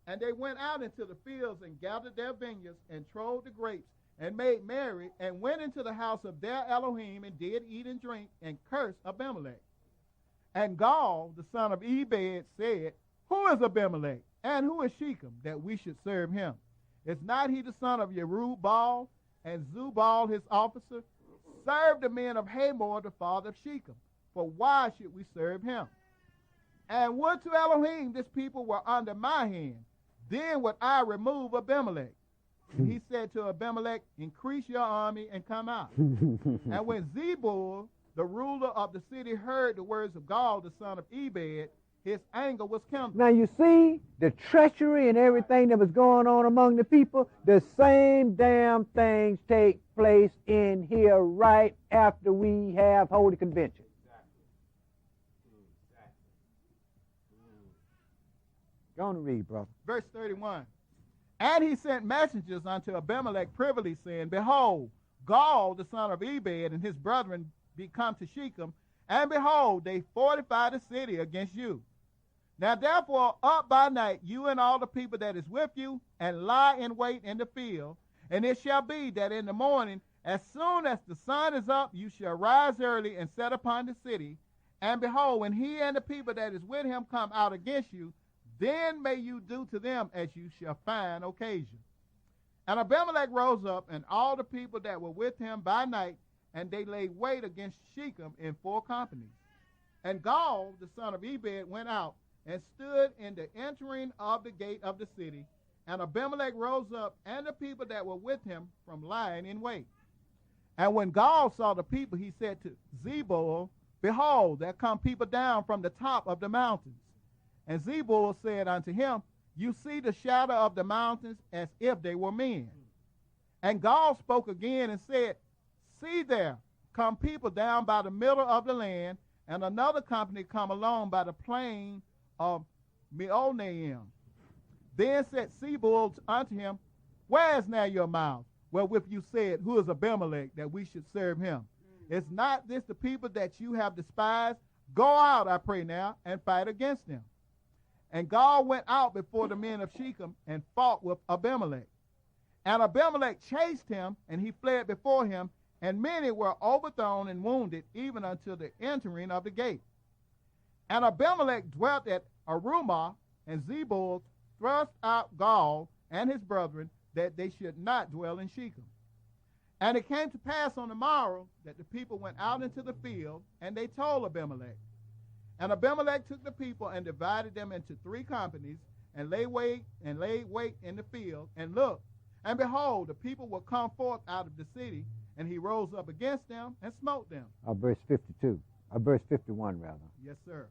Speaker 6: And they went out into the fields, and gathered their vineyards, and trode the grapes, and made merry, and went into the house of their Elohim, and did eat and drink, and cursed Abimelech. And Gaal, the son of Ebed, said, Who is Abimelech, and who is Shechem, that we should serve him? Is not he the son of Jerubbaal, and Zubal his officer? Serve the men of Hamor, the father of Shechem, for why should we serve him? And would to Elohim this people were under my hand, then would I remove Abimelech. And he said to Abimelech, Increase your army and come out. And when Zebul, the ruler of the city, heard the words of Gaal, the son of Ebed, his anger was kindled.
Speaker 5: Now you see the treachery and everything that was going on among the people. The same damn things take place in here right after we have Holy Convention. Go on and read, brother.
Speaker 6: Verse 31. And he sent messengers unto Abimelech privily, saying, Behold, Gaul, the son of Ebed, and his brethren be come to Shechem, and behold, they fortify the city against you. Now therefore, up by night, you and all the people that is with you, and lie in wait in the field. And it shall be that in the morning, as soon as the sun is up, you shall rise early and set upon the city. And behold, when he and the people that is with him come out against you, then may you do to them as you shall find occasion. And Abimelech rose up, and all the people that were with him by night, and they laid wait against Shechem in 4 companies. And Gaul, the son of Ebed, went out and stood in the entering of the gate of the city. And Abimelech rose up, and the people that were with him, from lying in wait. And when Gaul saw the people, he said to Zebul, behold, there come people down from the top of the mountains. And Zebul said unto him, you see the shadow of the mountains as if they were men. And Gaul spoke again and said, see there come people down by the middle of the land, and another company come along by the plain of Meonaim. Then said Zebul unto him, where is now your mouth, wherewith you said, who is Abimelech, that we should serve him? Is not this the people that you have despised? Go out, I pray now, and fight against them. And Gaul went out before the men of Shechem and fought with Abimelech. And Abimelech chased him, and he fled before him, and many were overthrown and wounded, even unto the entering of the gate. And Abimelech dwelt at Arumah, and Zebul thrust out Gaul and his brethren, that they should not dwell in Shechem. And it came to pass on the morrow that the people went out into the field, and they told Abimelech. And Abimelech took the people and divided them into 3 companies, and laid wait in the field, and looked, and behold, the people were come forth out of the city, and he rose up against them and smote them.
Speaker 5: Verse 52, verse 51 rather.
Speaker 6: Yes, sir.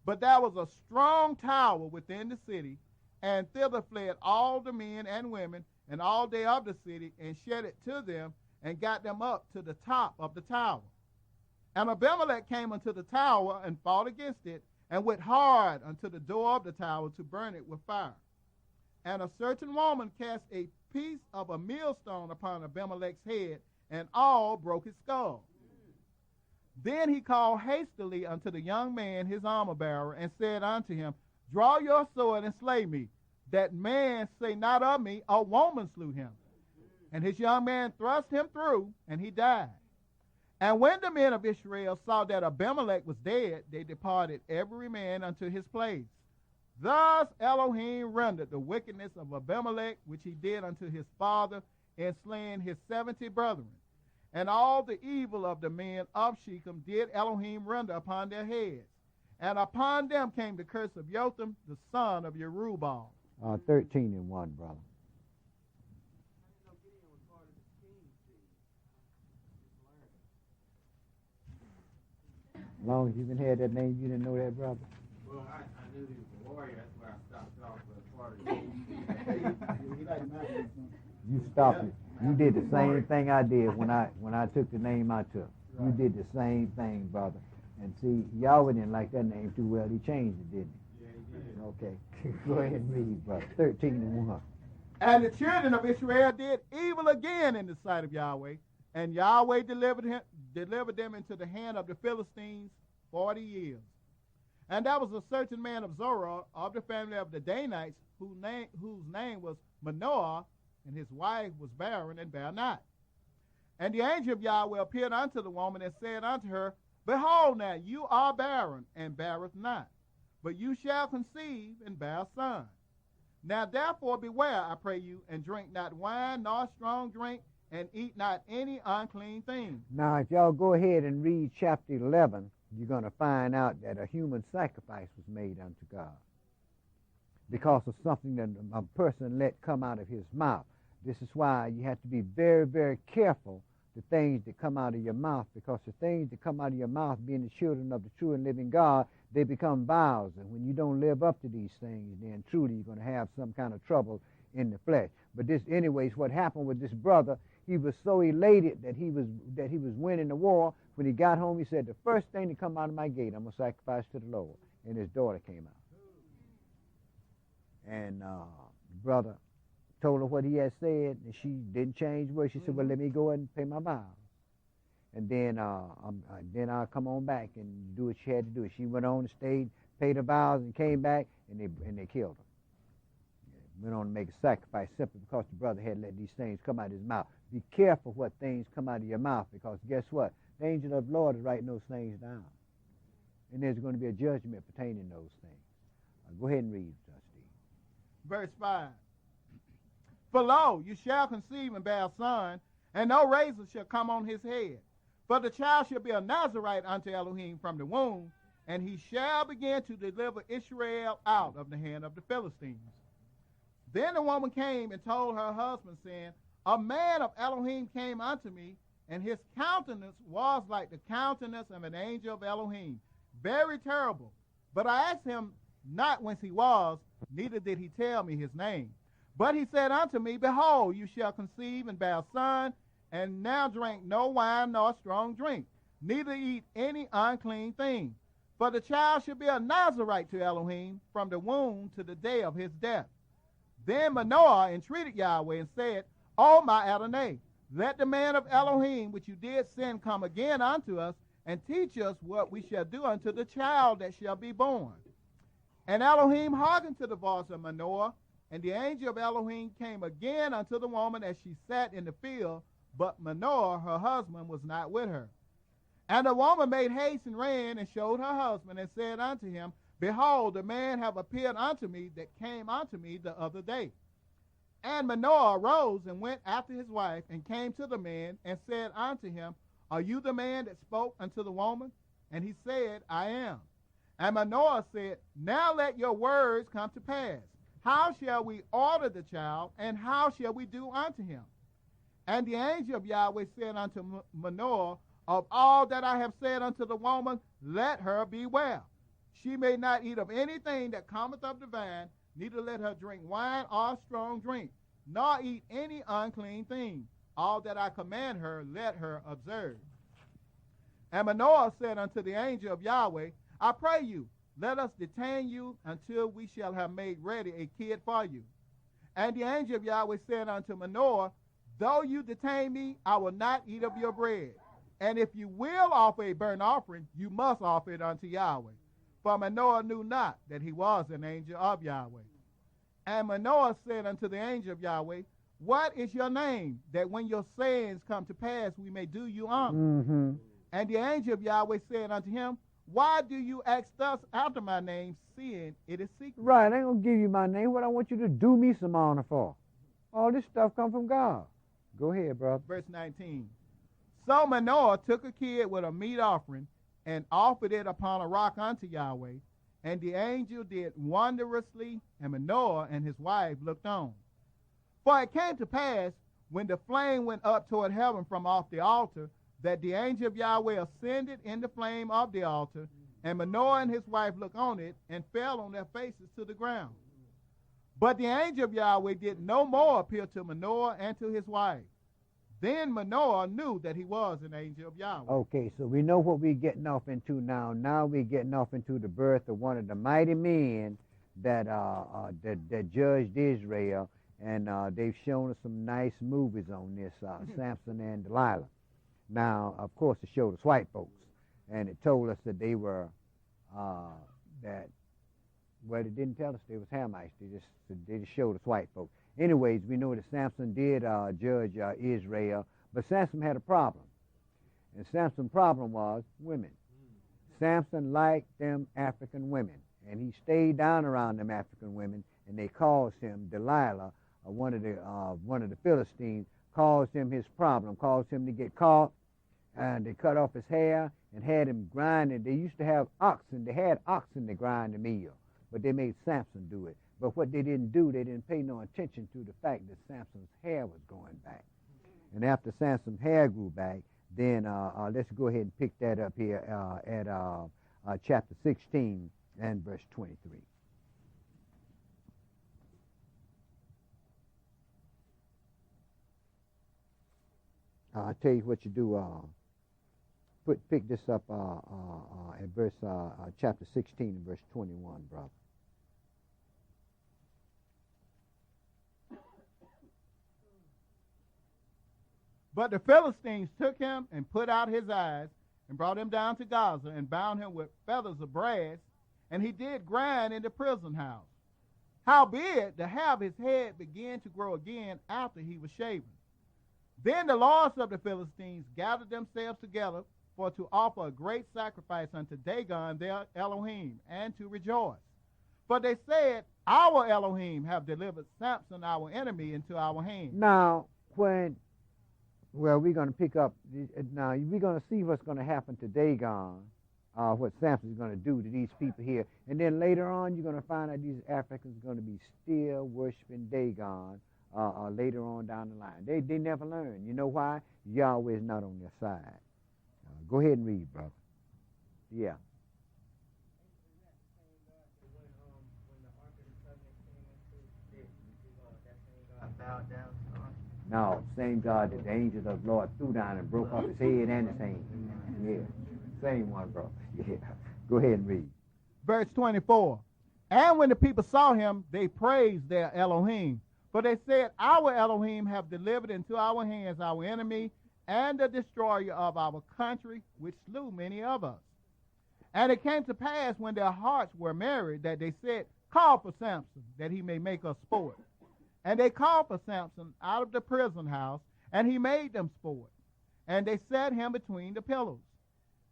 Speaker 6: But there was a strong tower within the city, and thither fled all the men and women, and all they of the city, and shed it to them, and got them up to the top of the tower. And Abimelech came unto the tower, and fought against it, and went hard unto the door of the tower to burn it with fire. And a certain woman cast a piece of a millstone upon Abimelech's head, and all broke his skull. Then he called hastily unto the young man his armor-bearer, and said unto him, draw your sword and slay me, that man say not of me, a woman slew him. And his young man thrust him through, and he died. And when the men of Israel saw that Abimelech was dead, they departed every man unto his place. Thus Elohim rendered the wickedness of Abimelech, which he did unto his father, in slaying his 70 brethren. And all the evil of the men of Shechem did Elohim render upon their heads. And upon them came the curse of Jotham, the son of Jerubbaal.
Speaker 5: 13:1, brother. As long as you can have that name, you didn't know that, brother?
Speaker 7: Well, I knew he was a warrior. That's why I stopped off for part of the
Speaker 5: You stopped it. You did the same thing I did when I took the name I took. You did the same thing, brother. And see, Yahweh didn't like that name too well. He changed it, didn't he?
Speaker 7: Yeah, he did.
Speaker 5: Okay. Go ahead and read, brother. 13:1.
Speaker 6: And the children of Israel did evil again in the sight of Yahweh, and Yahweh delivered them into the hand of the Philistines 40 years. And there was a certain man of Zorah, of the family of the Danites, whose name was Manoah, and his wife was barren and bare not. And the angel of Yahweh appeared unto the woman and said unto her, behold now, you are barren, and beareth not, but you shall conceive and bear a son. Now therefore beware, I pray you, and drink not wine nor strong drink, and eat not any unclean thing.
Speaker 5: Now, if y'all go ahead and read chapter 11, you're going to find out that a human sacrifice was made unto God because of something that a person let come out of his mouth. This is why you have to be very, very careful the things that come out of your mouth, because the things that come out of your mouth, being the children of the true and living God, they become vows. And when you don't live up to these things, then truly you're going to have some kind of trouble in the flesh. But this, anyways, what happened with this brother, he was so elated that he was winning the war. When he got home, he said, the first thing to come out of my gate, I'm going to sacrifice to the Lord. And his daughter came out. And the brother told her what he had said, and she didn't change words. She said, well, let me go ahead and pay my vows. And then I'll come on back and do what she had to do. She went on and stayed, paid her vows, and came back, and they killed her. Went on to make a sacrifice simply because the brother had let these things come out of his mouth. Be careful what things come out of your mouth, because guess what? The angel of the Lord is writing those things down. And there's going to be a judgment pertaining those things. Go ahead and read, Steve.
Speaker 6: Verse 5. For lo, you shall conceive and bear a son, and no razor shall come on his head. For the child shall be a Nazarite unto Elohim from the womb, and he shall begin to deliver Israel out of the hand of the Philistines. Then the woman came and told her husband, saying, a man of Elohim came unto me, and his countenance was like the countenance of an angel of Elohim, very terrible. But I asked him not whence he was, neither did he tell me his name. But he said unto me, behold, you shall conceive and bear a son, and now drink no wine nor strong drink, neither eat any unclean thing. For the child shall be a Nazarite to Elohim from the womb to the day of his death. Then Manoah entreated Yahweh and said, O my Adonai, let the man of Elohim which you did send come again unto us, and teach us what we shall do unto the child that shall be born. And Elohim hearkened to the voice of Manoah, and the angel of Elohim came again unto the woman as she sat in the field, but Manoah, her husband, was not with her. And the woman made haste and ran and showed her husband, and said unto him, behold, the man have appeared unto me that came unto me the other day. And Manoah arose and went after his wife, and came to the man, and said unto him, are you the man that spoke unto the woman? And he said, I am. And Manoah said, now let your words come to pass. How shall we order the child, and how shall we do unto him? And the angel of Yahweh said unto Manoah, of all that I have said unto the woman, let her beware. She may not eat of anything that cometh of the vine, neither let her drink wine or strong drink, nor eat any unclean thing. All that I command her, let her observe. And Manoah said unto the angel of Yahweh, I pray you, let us detain you until we shall have made ready a kid for you. And the angel of Yahweh said unto Manoah, though you detain me, I will not eat of your bread. And if you will offer a burnt offering, you must offer it unto Yahweh. For Manoah knew not that he was an angel of Yahweh. And Manoah said unto the angel of Yahweh, what is your name, that when your sayings come to pass, we may do you honor?
Speaker 5: Mm-hmm.
Speaker 6: And the angel of Yahweh said unto him, why do you ask thus after my name, seeing it is secret?
Speaker 5: Right, I ain't going to give you my name. What I want you to do me some honor for. All this stuff come from God. Go ahead, brother.
Speaker 6: Verse 19. So Manoah took a kid with a meat offering, and offered it upon a rock unto Yahweh. And the angel did wondrously, and Manoah and his wife looked on. For it came to pass, when the flame went up toward heaven from off the altar, that the angel of Yahweh ascended in the flame of the altar, and Manoah and his wife looked on it, and fell on their faces to the ground. But the angel of Yahweh did no more appear to Manoah and to his wife. Then Manoah knew that he was an angel of Yahweh.
Speaker 5: Okay, so we know what we're getting off into now. Now we're getting off into the birth of one of the mighty men that judged Israel, and they've shown us some nice movies on this, Samson and Delilah. Now, of course, it showed us white folks, and it told us that they were, well, it didn't tell us they was Hamites. They just showed us white folks. Anyways, we know that Samson did judge Israel, but Samson had a problem. And Samson's problem was women. Samson liked them African women, and he stayed down around them African women, and they caused him, Delilah, one of the Philistines, caused him his problem, caused him to get caught, and they cut off his hair and had him grinding. They used to have oxen. They had oxen to grind the meal, but they made Samson do it. But what they didn't do, they didn't pay no attention to the fact that Samson's hair was going back. And after Samson's hair grew back, then let's go ahead and pick that up here at chapter 16 and verse 23. I'll tell you what you do. Pick this up at verse chapter 16 and verse 21, brother.
Speaker 6: But the Philistines took him and put out his eyes and brought him down to Gaza and bound him with feathers of brass, and he did grind in the prison house. Howbeit, the hair of his head began to grow again after he was shaven. Then the lords of the Philistines gathered themselves together for to offer a great sacrifice unto Dagon their Elohim, and to rejoice. For they said, our Elohim have delivered Samson our enemy into our hand.
Speaker 5: Now, we're going to pick up, now we're going to see what's going to happen to Dagon, what Samson's going to do to these people here. And then later on, you're going to find out these Africans are going to be still worshiping Dagon later on down the line. They never learn. You know why? Yahweh is not on their side. Go ahead and read, brother. Yeah. No, same God that the angels of the Lord threw down and broke off his head and his hand. Yeah, same one, brother. Yeah. Go ahead and read.
Speaker 6: Verse 24. And when the people saw him, they praised their Elohim. For they said, our Elohim have delivered into our hands our enemy and the destroyer of our country, which slew many of us. And it came to pass when their hearts were merry that they said, call for Samson, that he may make us sport. And they called for Samson out of the prison house, and he made them sport. And they set him between the pillars.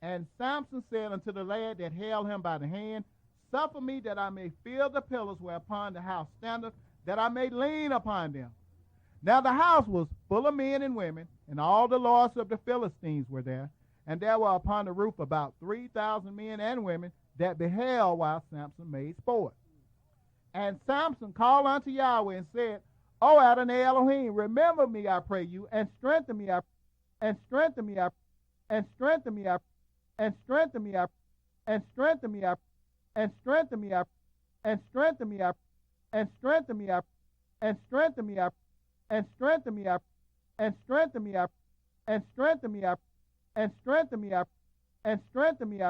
Speaker 6: And Samson said unto the lad that held him by the hand, suffer me that I may feel the pillars whereupon the house standeth, that I may lean upon them. Now the house was full of men and women, and all the lords of the Philistines were there. And there were upon the roof about 3,000 men and women that beheld while Samson made sport. And Samson called unto Yahweh and said, O Adonai Elohim, remember me, I pray you, and strengthen me, and strengthen me, and strengthen me, and strengthen me, and strengthen me, and strengthen me, and strengthen me, and strengthen me, and strengthen me, and strengthen me, and strengthen me, and strengthen me, and strengthen me, and strengthen me,